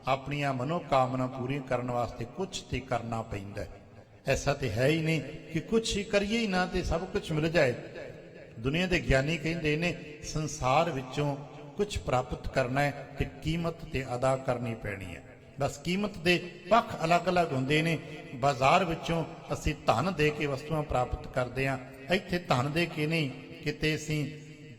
ਆਪਣੀਆਂ ਮਨੋ ਕਾਮਨਾ ਪੂਰੀਆਂ ਕਰਨ ਵਾਸਤੇ ਕੁਝ ਤੇ ਕਰਨਾ ਪੈਂਦਾ ਹੈ। ਐਸਾ ਤੇ ਹੈ ਹੀ ਨਹੀਂ ਕਿ ਕੁਝ ਹੀ ਕਰੀਏ ਹੀ ਨਾ ਤੇ ਸਭ ਕੁਝ ਮਿਲ ਜਾਏ। ਦੁਨੀਆ ਦੇ ਗਿਆਨੀ ਕਹਿੰਦੇ ਨੇ ਸੰਸਾਰ ਵਿੱਚੋਂ ਕੁਝ ਪ੍ਰਾਪਤ ਕਰਨਾ ਹੈ ਤੇ ਕੀਮਤ ਤੇ ਅਦਾ ਕਰਨੀ ਪੈਣੀ ਹੈ। ਬਸ ਕੀਮਤ ਦੇ ਪੱਖ ਅਲੱਗ-ਅਲੱਗ ਹੁੰਦੇ ਨੇ। ਬਾਜ਼ਾਰ ਵਿੱਚੋਂ ਅਸੀਂ ਧਨ ਦੇ ਕੇ ਵਸਤੂਆਂ ਪ੍ਰਾਪਤ ਕਰਦੇ ਹਾਂ, ਇੱਥੇ ਧਨ ਦੇ ਕੇ ਨਹੀਂ, ਕਿਤੇ ਅਸੀਂ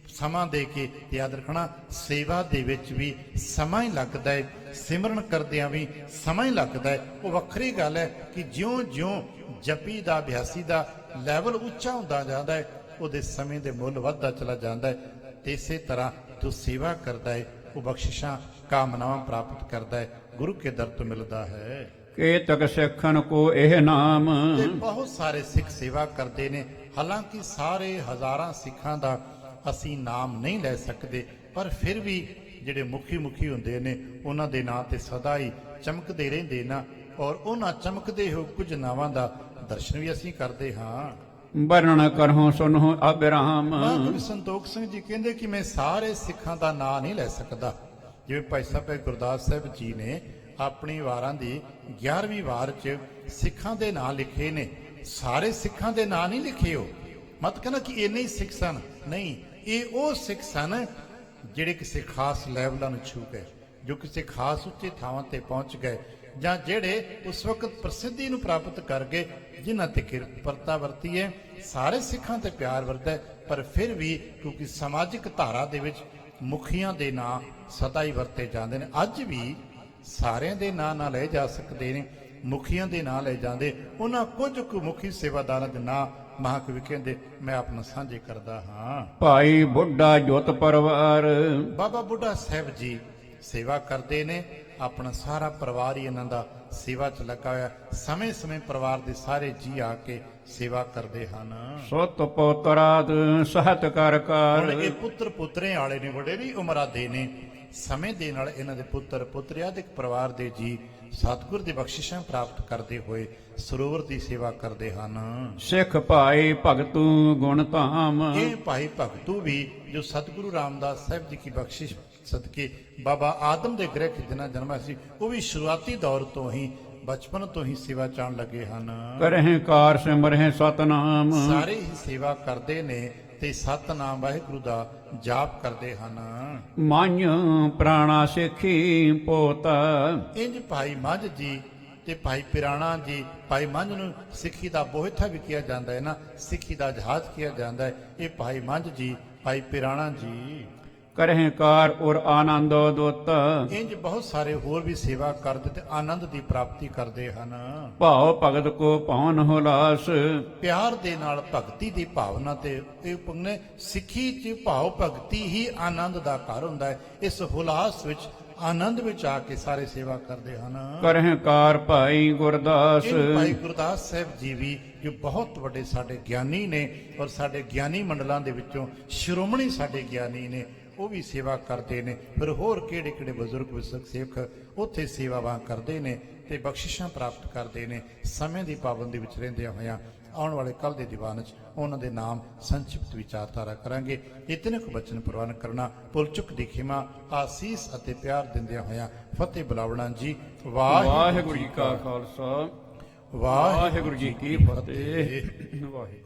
ਸਮਾਂ ਦੇ ਕੇ। ਯਾਦ ਰੱਖਣਾ, ਸੇਵਾ ਦੇ ਵਿੱਚ ਵੀ ਸਮਾਂ ਹੀ ਲੱਗਦਾ ਹੈ, ਸਿਮਰਨ ਕਰਦਿਆਂ ਵੀ ਸਮਾਂ ਹੀ ਲੱਗਦਾ ਹੈ। ਉਹ ਵੱਖਰੀ ਗੱਲ ਹੈ ਕਿ ਜਿਉਂ-ਜਿਉਂ ਜਪੀ ਦਾ ਅਭਿਆਸੀ ਦਾ ਲੈਵਲ ਉੱਚਾ ਹੁੰਦਾ ਜਾਂਦਾ ਹੈ, ਉਹਦੇ ਸਮੇਂ ਦੇ ਮੁੱਲ ਵੱਧਦਾ ਚਲਾ ਜਾਂਦਾ ਹੈ। ਤੇ ਇਸੇ ਤਰ੍ਹਾਂ ਜੋ ਸੇਵਾ ਕਰਦਾ ਹੈ ਉਹ ਬਖਸ਼ਿਸ਼ਾਂ ਕਾਮਨਾਵਾਂ ਪ੍ਰਾਪਤ ਕਰਦਾ ਹੈ, ਗੁਰੂ ਕੇ ਦਰ ਤੋਂ ਮਿਲਦਾ ਹੈ। ਕੇਤਕ ਸਿੱਖਣ ਕੋ ਇਹ ਨਾਮ। ਤੇ ਬਹੁਤ ਸਾਰੇ ਸਿੱਖ ਸੇਵਾ ਕਰਦੇ ਨੇ। ਹਾਲਾਂਕਿ ਸਾਰੇ ਹਜ਼ਾਰਾਂ ਸਿੱਖਾਂ ਦਾ ਅਸੀਂ ਨਾਮ ਨਹੀਂ ਲੈ ਸਕਦੇ, ਪਰ ਫਿਰ ਵੀ ਜਿਹੜੇ ਮੁਖੀ ਹੁੰਦੇ ਨੇ ਉਹਨਾਂ ਦੇ ਨਾਂ ਤੇ ਸਦਾ ਹੀ ਚਮਕਦੇ ਰਹਿੰਦੇ ਨਾ, ਔਰ ਉਹਨਾਂ ਚਮਕਦੇ ਹੋ ਕੁਝ ਨਾਵਾਂ ਦਾ ਦਰਸ਼ਨ ਵੀ ਅਸੀਂ ਕਰਦੇ ਹਾਂ। ਵਰਣਨ ਕਰਹੁ ਸੁਨਹੁ ਅਬਿਰਾਮ। ਮਹਾਂਕਵੀ ਸੰਤੋਖ ਸਿੰਘ ਜੀ ਕਹਿੰਦੇ ਕਿ ਮੈਂ ਸਾਰੇ ਸਿੱਖਾਂ ਦਾ ਨਾਂ ਨਹੀਂ ਲੈ ਸਕਦਾ। ਜਿਵੇਂ ਭਾਈ ਸਾਹਿਬ ਗੁਰਦਾਸ ਸਾਹਿਬ ਜੀ ਨੇ ਆਪਣੀ ਵਾਰਾਂ ਦੀ 11ਵੀਂ ਵਾਰ 'ਚ ਸਿੱਖਾਂ ਦੇ ਨਾਂ ਲਿਖੇ ਨੇ, ਸਾਰੇ ਸਿੱਖਾਂ ਦੇ ਨਾਂ ਨਹੀਂ ਲਿਖੇ। ਉਹ ਮਤ ਕਹਿੰਦਾ ਕਿ ਇੰਨੇ ਹੀ ਸਿੱਖ ਸਨ, ਨਹੀਂ, ਇਹ ਉਹ ਸਿੱਖ ਸਨ ਜਿਹੜੇ ਕਿਸੇ ਖਾਸ ਲੈਵਲਾਂ ਨੂੰ ਛੂ ਗਏ, ਜੋ ਕਿਸੇ ਖਾਸ ਉੱਚੇ ਥਾਵਾਂ ਤੇ ਪਹੁੰਚ ਗਏ, ਜਾਂ ਜਿਹੜੇ ਉਸ ਵਕਤ ਪ੍ਰਸਿੱਧੀ ਨੂੰ ਪ੍ਰਾਪਤ ਕਰ ਗਏ, ਜਿਨ੍ਹਾਂ ਤੇ ਕਿਰਪਾ ਵਰਤੀ ਹੈ। ਸਾਰੇ ਸਿੱਖਾਂ ਤੇ ਪਿਆਰ ਵਰਤਦਾ, ਪਰ ਫਿਰ ਵੀ ਕਿਉਂਕਿ ਸਮਾਜਿਕ ਧਾਰਾ ਦੇ ਵਿੱਚ ਮੁਖੀਆਂ ਦੇ ਨਾਂ ਸਦਾ ਹੀ ਵਰਤੇ ਜਾਂਦੇ ਨੇ। ਅੱਜ ਵੀ ਸਾਰਿਆਂ ਦੇ ਨਾਂ ਨਾ ਲਏ ਜਾ ਸਕਦੇ ਨੇ, ਮੁਖੀਆਂ ਦੇ ਨਾਂ ਲਏ ਜਾਂਦੇ। ਉਹਨਾਂ ਕੁਝ ਕੁ ਮੁਖੀ ਸੇਵਾਦਾਰਾਂ ਦੇ ਨਾਂ ਮਹਾਂਕਵੀ ਕਹਿੰਦੇ ਮੈਂ ਆਪਣਾ ਸਾਂਝੇ ਕਰਦਾ ਹਾਂ। ਭਾਈ ਬੁੱਢਾ ਜੁਤ ਪਰਿਵਾਰ। ਬਾਬਾ ਬੁੱਢਾ ਸਾਹਿਬ ਜੀ ਸੇਵਾ ਕਰਦੇ ਨੇ, ਆਪਣਾ ਸਾਰਾ ਪਰਿਵਾਰ ਹੀ ਇਹਨਾਂ ਦਾ ਸੇਵਾ 'ਚ ਲੱਗਾ ਹੋਇਆ। ਸਮੇਂ-ਸਮੇਂ ਪਰਿਵਾਰ ਦੇ ਸਾਰੇ ਜੀ ਆ ਕੇ ਸੇਵਾ ਕਰਦੇ ਹਨ। ਸੁਤ ਪੋਤਰਾਦ ਸਹਤ ਕਰ ਹੁਣ ਕਰ। ਇਹ ਪੁੱਤਰ ਪੁੱਤਰੇ ਵਾਲੇ ਨੇ, ਵਡੇਰੀ ਉਮਰਾਂ ਦੇ ਨੇ। ਸਮੇਂ ਦੇ ਨਾਲ ਇਹਨਾਂ ਦੇ ਪੁੱਤਰ ਪੁੱਤਰਿਆਂ ਦੇ ਪਰਿਵਾਰ ਦੇ ਜੀ ਸਤਿਗੁਰ ਦੀ ਬਖਸ਼ਿਸ਼ਾਂ ਪ੍ਰਾਪਤ ਕਰਦੇ ਹੋਏ ਸਰੋਵਰ ਦੀ ਸੇਵਾ ਕਰਦੇ ਹਨ। ਸਿੱਖ ਭਾਈ ਭਗਤੂ ਗੁਣ ਧਾਮ। ਇਹ ਭਾਈ ਭਗਤੂ ਵੀ ਜੋ ਸਤਿਗੁਰੂ ਰਾਮਦਾਸ ਸਾਹਿਬ ਜੀ ਦੀ ਬਖਸ਼ਿਸ਼ ਸਦਕੇ ਬਾਬਾ ਆਦਮ ਦੇ ਗ੍ਰਹਿ ਜਿਨ੍ਹਾਂ ਜਨਮਿਆ ਸੀ, ਉਹ ਵੀ ਸ਼ੁਰੂਆਤੀ ਦੌਰ ਤੋਂ ਹੀ ਬਚਪਨ ਤੋਂ ਹੀ ਸੇਵਾ ਚਾਣ ਲੱਗੇ ਹਨ। ਕਰਹਿ ਕਾਰ ਸਿਮਰਹਿ ਸਤਨਾਮ। ਸਾਰੇ ਹੀ ਸੇਵਾ ਕਰਦੇ ਨੇ ਤੇ ਸਤਨਾਮ ਵਾਹਿਗੁਰੂ ਦਾ ਜਾਪ ਕਰਦੇ ਹਨ। ਮਨ ਪ੍ਰਾਣਾ ਸਿੱਖੀ ਪੋਤ। ਇੰਜ ਭਾਈ ਮੱਝ ਜੀ ਤੇ ਭਾਈ ਪਿਰਾਣਾ ਜੀ, ਭਾਈ ਮੱਝ ਨੂੰ ਸਿੱਖੀ ਦਾ ਬੋਹਿਥਾ ਵੀ ਕਿਹਾ ਜਾਂਦਾ ਹੈ ਨਾ, ਸਿੱਖੀ ਦਾ ਜਹਾਜ਼ ਕਿਹਾ ਜਾਂਦਾ ਹੈ। ਇਹ ਭਾਈ ਮੱਝ ਜੀ, ਭਾਈ ਪਿਰਾਣਾ ਜੀ। ਕਰਹਿ ਕਾਰ ਔਰ ਆਨੰਦ ਦੁੱਤ। ਇੰਜ ਬਹੁਤ ਸਾਰੇ ਹੋਰ ਵੀ ਸੇਵਾ ਕਰਦੇ ਤੇ ਆਨੰਦ ਦੀ ਪ੍ਰਾਪਤੀ ਕਰਦੇ ਹਨ। ਭਾਉ ਭਗਤ ਕੋ ਭਵਨ ਹੁਲਾਸ। ਪਿਆਰ ਦੇ ਨਾਲ ਭਗਤੀ ਦੀ ਭਾਵਨਾ ਤੇ ਇਹ ਪੁੰਨੇ ਸਿੱਖੀ 'ਚ ਭਾਵ ਭਗਤੀ ਹੀ ਆਨੰਦ ਦਾ ਘਰ ਹੁੰਦਾ ਹੈ। ਇਸ ਹੁਲਾਸ ਵਿੱਚ ਆਨੰਦ ਵਿੱਚ ਆ ਕੇ ਸਾਰੇ ਸੇਵਾ ਕਰਦੇ ਹਨ। ਕਰਹਿ ਕਾਰ ਭਾਈ ਗੁਰਦਾਸ। ਇਹ ਭਾਈ ਗੁਰਦਾਸ ਸਾਹਿਬ ਜੀ ਵੀ ਜੋ ਬਹੁਤ ਵੱਡੇ ਸਾਡੇ ਗਿਆਨੀ ਨੇ, ਔਰ ਸਾਡੇ ਗਿਆਨੀ ਮੰਡਲਾਂ ਦੇ ਵਿੱਚੋਂ ਸ਼੍ਰੋਮਣੀ ਸਾਡੇ ਗਿਆਨੀ ਨੇ, ਉਹ ਵੀ ਸੇਵਾ ਕਰਦੇ ਨੇ। ਫਿਰ ਹੋਰ ਕਿਹੜੇ ਕਿਹੜੇ ਬਜ਼ੁਰਗ ਵਿਸਕ ਸਿੱਖ ਉੱਥੇ ਸੇਵਾਵਾਂ ਕਰਦੇ ਨੇ ਤੇ ਬਖਸ਼ਿਸ਼ਾਂ ਪ੍ਰਾਪਤ ਕਰਦੇ ਨੇ। ਸਮੇਂ ਦੀ ਪਾਬੰਦੀ ਵਿੱਚ ਰਹਿੰਦਿਆਂ ਹੋਇਆਂ ਆਉਣ ਵਾਲੇ ਕੱਲ ਦੇ ਦੀਵਾਨ 'ਚ ਉਹਨਾਂ ਦੇ ਨਾਮ ਸੰਖਿਪਤ ਵਿਚਾਰਧਾਰਾ ਕਰਾਂਗੇ। ਇਤਨੇ ਕੁ ਬਚਨ ਪ੍ਰਵਾਨ ਕਰਨਾ, ਭੁੱਲ ਚੁੱਕ ਦੀ ਖਿਮਾ, ਆਸੀਸ ਅਤੇ ਪਿਆਰ ਦਿੰਦਿਆਂ ਹੋਇਆਂ ਫਤਿਹ ਬੁਲਾਵਣਾ ਜੀ। ਵਾਹਿਗੁਰੂ ਜੀ ਕਾ ਖਾਲਸਾ, ਵਾਹਿਗੁਰੂ ਜੀ ਕੀ ਫਤਿਹ। ਵਾਹਿਗੁਰੂ।